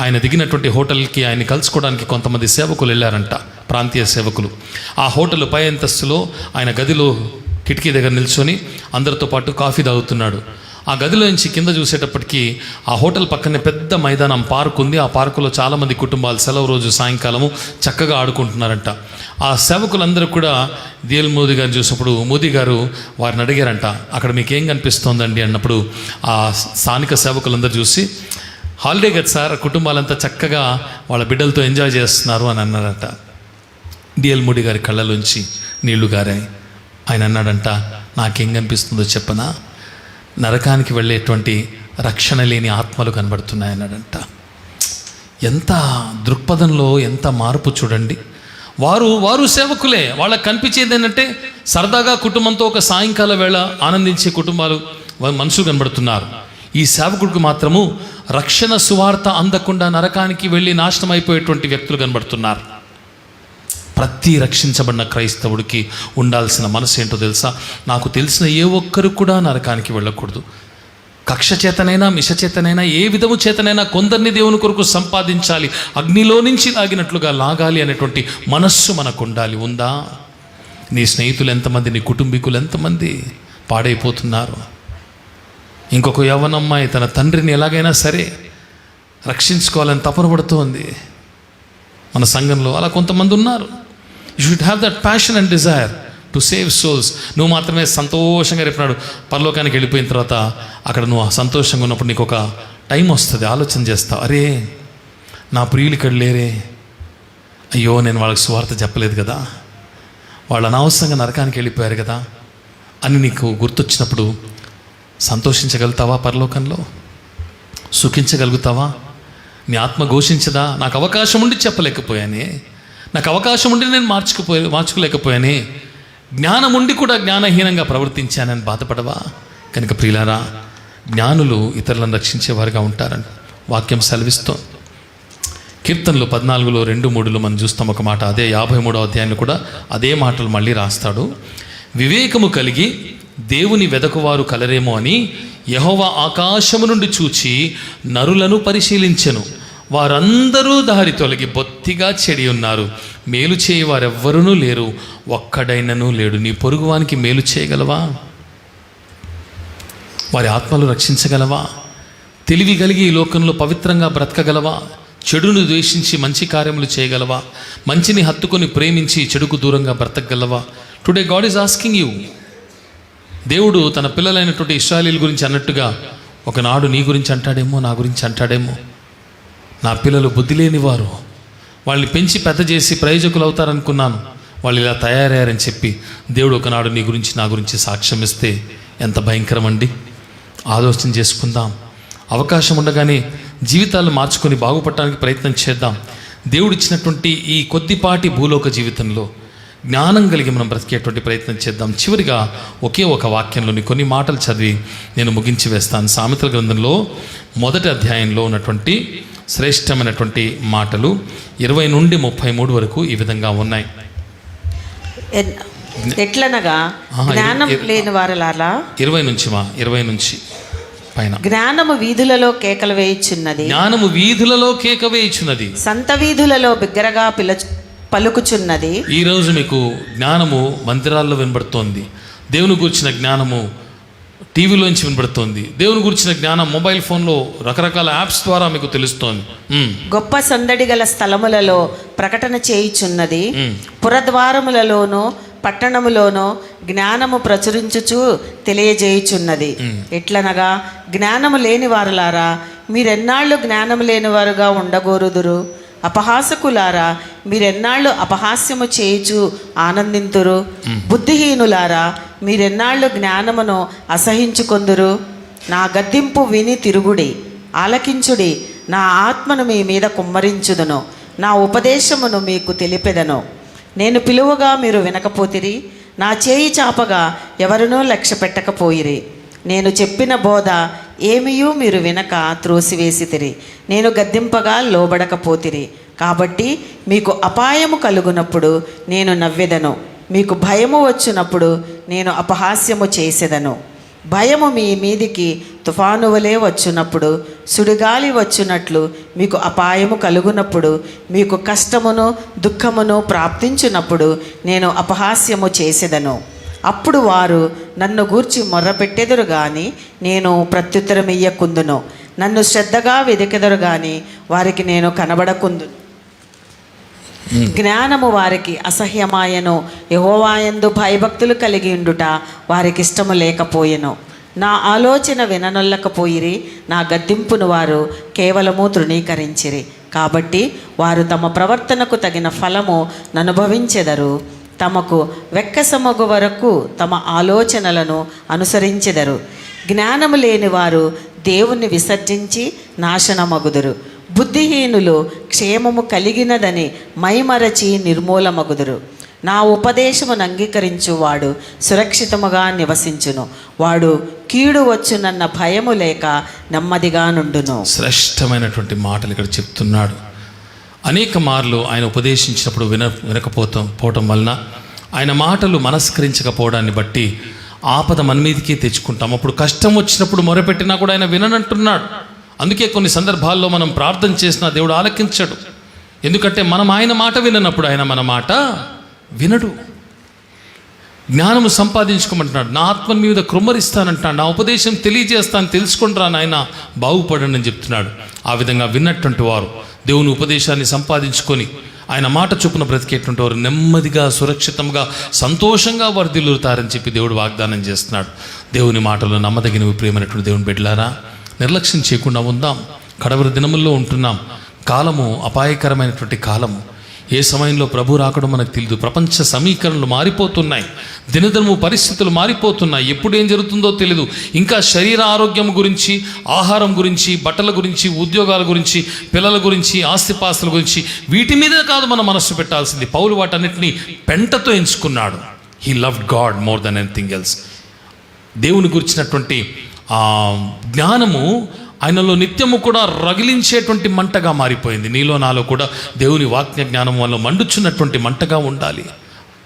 [SPEAKER 2] ఆయన దిగినటువంటి హోటల్కి ఆయన్ని కలుసుకోవడానికి కొంతమంది సేవకులు వెళ్ళారంట, ప్రాంతీయ సేవకులు. ఆ హోటల్ పై అంతస్తులో ఆయన గదిలో కిటికీ దగ్గర నిల్చొని అందరితో పాటు కాఫీ తాగుతున్నాడు. ఆ గదిలో నుంచి కింద చూసేటప్పటికి ఆ హోటల్ పక్కనే పెద్ద మైదానం, పార్క్ ఉంది. ఆ పార్కులో చాలామంది కుటుంబాలు సెలవు రోజు సాయంకాలము చక్కగా ఆడుకుంటున్నారంట. ఆ సేవకులందరూ కూడా డిఎల్ మోదీ గారు చూసినప్పుడు మోదీ గారు వారిని అడిగారంట, అక్కడ మీకేం కనిపిస్తోందండి అన్నప్పుడు ఆ స్థానిక సేవకులందరూ చూసి, హాలిడే కదా సార్, కుటుంబాలంతా చక్కగా వాళ్ళ బిడ్డలతో ఎంజాయ్ చేస్తున్నారు అని అన్నారంట. డిఎల్ మోడీ గారి కళ్ళలోంచి నీళ్లు గారాయి. ఆయన అన్నాడంట, నాకేం కనిపిస్తుందో చెప్పనా? నరకానికి వెళ్ళేటువంటి రక్షణ లేని ఆత్మలు కనబడుతున్నాయన్నాడంట. ఎంత దృక్పథంలో ఎంత మార్పు చూడండి. వారు సేవకులే. వాళ్ళకి కనిపించేది ఏంటంటే సరదాగా కుటుంబంతో ఒక సాయంకాల వేళ ఆనందించే కుటుంబాలు, మనుషులు కనబడుతున్నారు. ఈ సేవకుడికి మాత్రము రక్షణ సువార్త అందకుండా నరకానికి వెళ్ళి నాశనం అయిపోయేటువంటి వ్యక్తులు కనబడుతున్నారు. ప్రతి రక్షించబడిన క్రైస్తవుడికి ఉండాల్సిన మనసు ఏంటో తెలుసా? నాకు తెలిసిన ఏ ఒక్కరు కూడా నరకానికి వెళ్ళకూడదు. కక్ష చేతనైనా మిష చేతనైనా ఏ విధము చేతనైనా కొందరిని దేవుని కొరకు సంపాదించాలి, అగ్నిలో నుంచి లాగినట్లుగా లాగాలి అనేటువంటి మనస్సు మనకు ఉండాలి. ఉందా? నీ స్నేహితులు ఎంతమంది, నీ కుటుంబీకులు ఎంతమంది పాడైపోతున్నారు? ఇంకొక యవ్వనమ్మాయి తన తండ్రిని ఎలాగైనా సరే రక్షించుకోవాలని తపన పడుతోంది. మన సంఘంలో అలా కొంతమంది ఉన్నారు. You should have that passion and desire to save souls. నువ్వు మాత్రమే సంతోషంగా రేపునాడు పరలోకానికి వెళ్ళిపోయిన తర్వాత అక్కడ నువ్వు సంతోషంగా ఉన్నప్పుడు నీకు ఒక టైం వస్తుంది, ఆలోచన చేస్తావు, అరే నా ప్రియులు ఇక్కడ లేరే, అయ్యో నేను వాళ్ళకి సువార్త చెప్పలేదు కదా, వాళ్ళు అనవసరంగా నరకానికి వెళ్ళిపోయారు కదా అని నీకు గుర్తొచ్చినప్పుడు సంతోషించగలుగుతావా? పరలోకంలో సుఖించగలుగుతావా? నీ ఆత్మ ఘోషించదా? నాకు అవకాశం ఉండి చెప్పలేకపోయానే, నాకు అవకాశం ఉండి నేను మార్చుకోలేకపోయానే, జ్ఞానం ఉండి కూడా జ్ఞానహీనంగా ప్రవర్తించానని బాధపడవా? కనుక ప్రియులారా, జ్ఞానులు ఇతరులను రక్షించేవారుగా ఉంటారని వాక్యం సెలవిస్తోంది. కీర్తనలు 14లో 2-3 మనం చూస్తాం ఒక మాట. అదే 53వ అధ్యాయంలో కూడా అదే మాటలు మళ్ళీ రాస్తాడు. వివేకము కలిగి దేవుని వెదకువారు కలరేమో అని యెహోవా ఆకాశము నుండి చూచి నరులను పరిశీలించెను. వారందరూ దారి తొలగి బొత్తిగా చెడి ఉన్నారు. మేలు చేయి వారెవ్వరూ లేరు, ఒక్కడైనను లేడు. నీ పొరుగువానికి మేలు చేయగలవా? వారి ఆత్మలు రక్షించగలవా? తెలివి కలిగి ఈ లోకంలో పవిత్రంగా బ్రతకగలవా? చెడును ద్వేషించి మంచి కార్యములు చేయగలవా? మంచిని హత్తుకొని ప్రేమించి చెడుకు దూరంగా బ్రతకగలవా? Today God is asking you. దేవుడు తన పిల్లలైనటువంటి ఇశ్రాయేలీయుల గురించి అన్నట్టుగా ఒకనాడు నీ గురించి అంటాడేమో, నా గురించి అంటాడేమో. నా పిల్లలు బుద్ధి లేనివారు, వాళ్ళని పెంచి పెద్ద చేసి ప్రయోజకులు అవుతారనుకున్నాను, వాళ్ళు ఇలా తయారయ్యారని చెప్పి దేవుడు ఒకనాడు నీ గురించి నా గురించి సాక్ష్యం ఇస్తే ఎంత భయంకరం అండి. ఆలోచన చేసుకుందాం. అవకాశం ఉండగానే జీవితాలు మార్చుకొని బాగుపడటానికి ప్రయత్నం చేద్దాం. దేవుడు ఇచ్చినటువంటి ఈ కొద్దిపాటి భూలోక జీవితంలో జ్ఞానం కలిగి మనం బ్రతికేటువంటి ప్రయత్నం చేద్దాం. చివరిగా ఒకే ఒక వాక్యంలోని కొన్ని మాటలు చదివి నేను ముగించి వేస్తాను. సామెతల గ్రంథంలో 1వ అధ్యాయంలో ఉన్నటువంటి శ్రేష్టమైనటువంటి మాటలు 20 నుండి 33 వరకు ఈ విధంగా ఉన్నాయి.
[SPEAKER 3] ఎట్లనగా జ్ఞానం లేని వారలారా
[SPEAKER 2] 20 నుంచి పైన.
[SPEAKER 3] జ్ఞానము వీధులలో కేకలు వేయుచున్నది,
[SPEAKER 2] జ్ఞానము వీధులలో కేక వేయుచున్నది,
[SPEAKER 3] సంత వీధులలో బిగ్గరగా పలుకుచున్నది.
[SPEAKER 2] ఈరోజు మీకు జ్ఞానము మందిరాల్లో వినబడుతోంది. దేవుని గురించిన జ్ఞానము టీవీలోంచి వినబడుతోంది. దేవుని గురించిన జ్ఞానం మొబైల్ ఫోన్లో రకరకాల యాప్స్ ద్వారా మీకు తెలుస్తోంది.
[SPEAKER 3] గొప్ప సందడి గల స్థలములలో ప్రకటన చేయుచున్నది, పురద్వారములలోనూ పట్టణములోనూ జ్ఞానము ప్రచురించుచు తెలియజేయుచున్నది. ఎట్లనగా జ్ఞానము లేని వారులారా, మీరెన్నాళ్ళు జ్ఞానము లేని వారుగా ఉండగోరుదురు? అపహాసకులారా, మీరెన్నాళ్ళు అపహాస్యము చేయుచు ఆనందింతురు? బుద్ధిహీనులారా, మీరెన్నాళ్ళు జ్ఞానమును అసహించుకొందురు? నా గద్దింపు విని తిరుగుడి, ఆలకించుడి. నా ఆత్మను మీ మీద కుమ్మరించుదును, నా ఉపదేశమును మీకు తెలిపెదను. నేను పిలువగా మీరు వినకపోతిరి, నా చేయి చాపగా ఎవరునూ లక్ష్య పెట్టకపోయిరి. నేను చెప్పిన బోధ ఏమియూ మీరు వినక త్రోసివేసితిరి. నేను గద్దింపగా లోబడకపోతిరి. కాబట్టి మీకు అపాయము కలుగునప్పుడు నేను నవ్వెదను, మీకు భయము వచ్చినప్పుడు నేను అపహాస్యము చేసెదను. భయము మీ మీదికి తుఫాను వలె వచ్చినప్పుడు, సుడిగాలి వచ్చినట్లు మీకు అపాయము కలుగునప్పుడు, మీకు కష్టమును దుఃఖమును ప్రాప్తించినప్పుడు నేను అపహాస్యము చేసెదను. అప్పుడు వారు నన్ను గూర్చి మొర్రపెట్టెదరు గాని నేను ప్రత్యుత్తరమియ్యకుందును. నన్ను శ్రద్ధగా వెదకెదరు గాని వారికి నేను కనబడకుందును. జ్ఞానము వారికి అసహ్యమాయను, యెహోవాయందు భయభక్తులు కలిగి ఉండుట వారికి ఇష్టము లేకపోయెను. నా ఆలోచన విననొల్లకపోయిరి, నా గద్దింపును వారు కేవలము తృణీకరించిరి. కాబట్టి వారు తమ ప్రవర్తనకు తగిన ఫలము ననుభవించెదరు. తమకు వెక్కసమగు వరకు తమ ఆలోచనలను అనుసరించెదరు. జ్ఞానము లేని వారు దేవుణ్ణి విసర్జించి నాశనమగుదురు. బుద్ధిహీనులు క్షేమము కలిగినదని మైమరచి నిర్మూలమగుదురు. నా ఉపదేశమును అంగీకరించువాడు సురక్షితముగా నివసించును. వాడు కీడు వచ్చునన్న భయము లేక నెమ్మదిగా నుండును.
[SPEAKER 2] శ్రేష్టమైనటువంటి మాటలు ఇక్కడ చెప్తున్నాడు. అనేక మార్లు ఆయన ఉపదేశించినప్పుడు వినకపోవటం వలన, ఆయన మాటలు మనస్కరించకపోవడాన్ని బట్టి ఆపద మన మీదకే తెచ్చుకుంటాం. అప్పుడు కష్టం వచ్చినప్పుడు మొరపెట్టినా కూడా ఆయన విననంటున్నాడు. అందుకే కొన్ని సందర్భాల్లో మనం ప్రార్థన చేసినా దేవుడు ఆలకించడు. ఎందుకంటే మనం ఆయన మాట విననప్పుడు ఆయన మన మాట వినడు. జ్ఞానము సంపాదించుకోమంటున్నాడు. నా ఆత్మ మీద కృమ్మరిస్తానంటాడు. నా ఉపదేశం తెలియజేస్తాను, తెలుసుకుంటారా నాయన, బాగుపడండి అని చెప్తున్నాడు. ఆ విధంగా విన్నటువంటి వారు దేవుని ఉపదేశాన్ని సంపాదించుకొని ఆయన మాట చొప్పున బ్రతికేటువంటి వారు నెమ్మదిగా, సురక్షితంగా, సంతోషంగా వర్ధిల్లుతారని చెప్పి దేవుడు వాగ్దానం చేస్తున్నాడు. దేవుని మాటలు నమ్మదగినవి. ప్రియమైనటువంటి దేవుని బిడ్డలారా, నిర్లక్ష్యం చేయకుండా ఉందాం. కడవరి దినముల్లో ఉంటున్నాం. కాలము అపాయకరమైనటువంటి కాలము. ఏ సమయంలో ప్రభు రాకడం మనకు తెలియదు. ప్రపంచ సమీకరణలు మారిపోతున్నాయి. దినదినము పరిస్థితులు మారిపోతున్నాయి. ఎప్పుడు ఏం జరుగుతుందో తెలియదు. ఇంకా శరీర ఆరోగ్యం గురించి, ఆహారం గురించి, బట్టల గురించి, ఉద్యోగాల గురించి, పిల్లల గురించి, ఆస్తిపాస్తుల గురించి, వీటి మీద కాదు మనం మనస్సు పెట్టాల్సింది. పౌలు వాటన్నిటినీ పెంటతో ఎంచుకున్నాడు. He loved God more than anything else. దేవుని గురించినటువంటి జ్ఞానము ఆయనలో నిత్యము కూడా రగిలించేటువంటి మంటగా మారిపోయింది. నీలో నాలో కూడా దేవుని వాక్య జ్ఞానం వల్ల మండుచున్నటువంటి మంటగా ఉండాలి.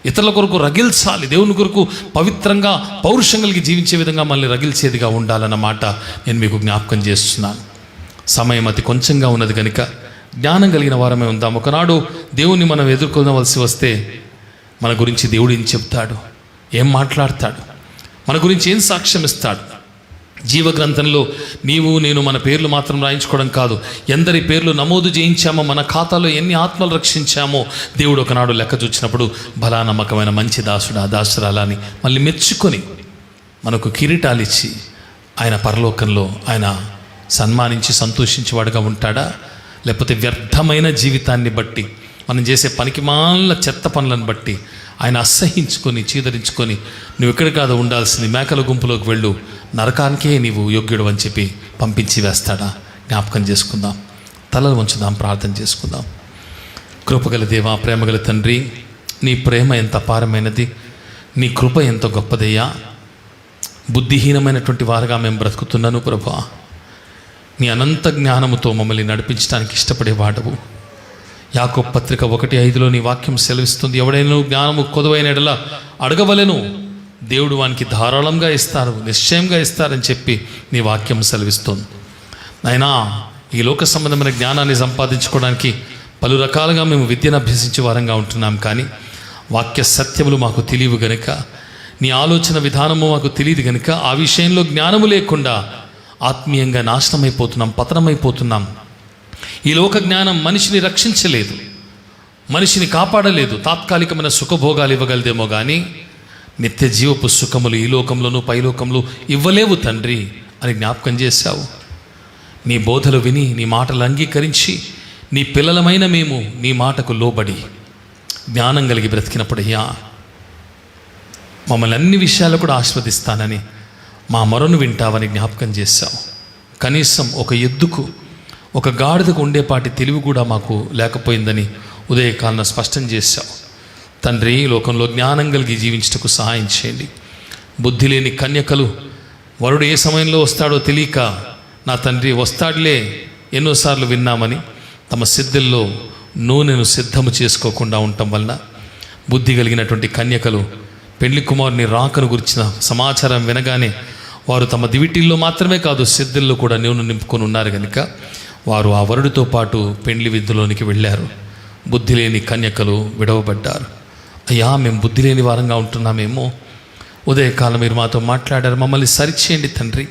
[SPEAKER 2] ఇతరుల కొరకు రగిల్చాలి. దేవుని కొరకు పవిత్రంగా పౌరుషం కలిగి జీవించే విధంగా మళ్ళీ రగిల్చేదిగా ఉండాలన్నమాట నేను మీకు జ్ఞాపకం చేస్తున్నాను. సమయం అతి కొంచెంగా ఉన్నది కనుక జ్ఞానం కలిగిన వారమే ఉందాం. ఒకనాడు దేవుణ్ణి మనం ఎదుర్కొనవలసి వస్తే మన గురించి దేవుడు ఏం చెప్తాడు, ఏం మాట్లాడతాడు, మన గురించి ఏం సాక్ష్యం ఇస్తాడు? జీవగ్రంథంలో నీవు నేను మన పేర్లు మాత్రం రాయించుకోవడం కాదు, ఎందరి పేర్లు నమోదు చేయించామో, మన ఖాతాలో ఎన్ని ఆత్మలు రక్షించామో దేవుడు ఒకనాడు లెక్క చూచినప్పుడు బలా నమ్మకమైన మంచి దాసుడా దాసురాలా అని మళ్ళీ మెచ్చుకొని మనకు కిరీటాలు ఇచ్చి ఆయన పరలోకంలో ఆయన సన్మానించి సంతోషించేవాడుగా ఉంటాడా? లేకపోతే వ్యర్థమైన జీవితాన్ని బట్టి, మనం చేసే పనికిమాల చెత్త పనులను బట్టి ఆయన అసహించుకొని చీదరించుకొని నువ్వు ఎక్కడ కాదు ఉండాల్సింది, మేకల గుంపులోకి వెళ్ళు, నరకానికే నీవు యోగ్యుడు అని చెప్పి పంపించి వేస్తాడా? జ్ఞాపకం చేసుకుందాం. తలలు వంచుదాం, ప్రార్థన చేసుకుందాం. కృపగల దేవా, ప్రేమగల తండ్రి, నీ ప్రేమ ఎంత అపారమైనది, నీ కృప ఎంత గొప్పదయ్యా. బుద్ధిహీనమైనటువంటి వారుగా మేము బ్రతుకుతున్నాను ప్రభువా. నీ అనంత జ్ఞానముతో మమ్మల్ని నడిపించడానికి ఇష్టపడేవాడవు. యాకోబు పత్రిక 1:5 నీ వాక్యం సెలవిస్తుంది, ఎవడైనా జ్ఞానము కొదువైన ఎడల అడగవలెను, దేవుడు వానికి ధారాళంగా ఇస్తారు, నిశ్చయంగా ఇస్తారని చెప్పి నీ వాక్యం సెలవిస్తుంది. నాయనా, ఈ లోక సంబంధమైన జ్ఞానాన్ని సంపాదించుకోవడానికి పలు రకాలుగా మేము విద్యను అభ్యసించే వారంగా ఉంటున్నాం. కానీ వాక్య సత్యములు మాకు తెలియవు గనుక, నీ ఆలోచన విధానము మాకు తెలియదు గనుక, ఆ విషయంలో జ్ఞానము లేకుండా ఆత్మీయంగా నాశనమైపోతున్నాం, పతనమైపోతున్నాం. ఈ లోక జ్ఞానం మనిషిని రక్షించలేదు, మనిషిని కాపాడలేదు. తాత్కాలికమైన సుఖభోగాలు ఇవ్వగలదేమో కానీ నిత్య జీవపు సుఖములు ఈ లోకంలోనూ పైలోకంలో ఇవ్వలేవు తండ్రి అని జ్ఞాపకం చేశావు. నీ బోధలు విని, నీ మాటలు అంగీకరించి, నీ పిల్లలమైన మేము నీ మాటకు లోబడి జ్ఞానం కలిగి బ్రతికినప్పుడయ్యా మమ్మల్ని అన్ని విషయాలు కూడా ఆస్వాదిస్తానని మా మొరను వింటావని జ్ఞాపకం చేశావు. కనీసం ఒక ఎద్దుకు, ఒక గాడిదకు ఉండేపాటి తెలివి కూడా మాకు లేకపోయిందని ఉదయకాలన స్పష్టం చేశావు. తండ్రి, లోకంలో జ్ఞానం కలిగి జీవించటకు సహాయం చేయండి. బుద్ధి లేని కన్యకలు వరుడు ఏ సమయంలో వస్తాడో తెలియక, నా తండ్రి వస్తాడులే ఎన్నోసార్లు విన్నామని తమ సిద్ధుల్లో నూనెను సిద్ధము చేసుకోకుండా ఉండటం వలన బుద్ధి కలిగినటువంటి కన్యకలు పెళ్లి కుమారుని రాకను గురించిన సమాచారం వినగానే వారు తమ దివిటీల్లో మాత్రమే కాదు సిద్ధుల్లో కూడా నూనె నింపుకొని ఉన్నారు కనుక వారు ఆ వరుడితో పాటు పెండ్లి విందులోనికి వెళ్ళారు. బుద్ధి లేని కన్యకలు విడవబడ్డారు. అయ్యా, మేము బుద్ధి లేని వారంగా ఉంటున్నామేమో. ఉదయకాలం మీరు మాతో మాట్లాడారు, మమ్మల్ని సరిచేయండి తండ్రి.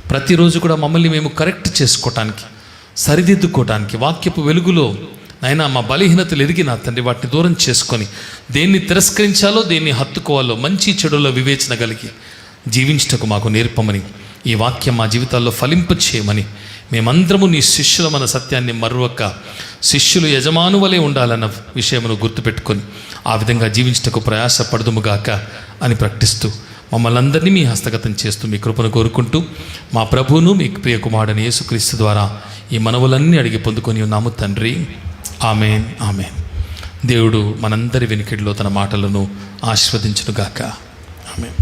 [SPEAKER 2] ప్రతిరోజు కూడా మమ్మల్ని మేము కరెక్ట్ చేసుకోవటానికి, సరిదిద్దుకోవటానికి వాక్యపు వెలుగులో అయినా మా బలహీనతలు ఎదిగి నా తండ్రి వాటిని దూరం చేసుకొని దేన్ని తిరస్కరించాలో దేన్ని హత్తుకోవాలో మంచి చెడులో వివేచన కలిగి జీవించటకు మాకు నేర్పమని, ఈ వాక్యం మా జీవితాల్లో ఫలింప చేయమని, మేమందరము నీ శిష్యులమన్న సత్యాన్ని మరొక శిష్యులు యజమాను వలె ఉండాలన్న విషయమును గుర్తుపెట్టుకొని ఆ విధంగా జీవించటకు ప్రయాసపడదుముగాక అని ప్రకటిస్తూ మమ్మల్ని అందరినీ మీ హస్తగతం చేస్తూ మీ కృపను కోరుకుంటూ మా ప్రభువును మీ ప్రియ కుమారుడైన యేసుక్రీస్తు ద్వారా ఈ మనవులన్నీ అడిగి పొందుకొని ఉన్నాము తండ్రి. Amen, amen. దేవుడు మనందరి వెనుకడిలో తన మాటలను ఆశీర్వదించునుగాక. ఆమెన్.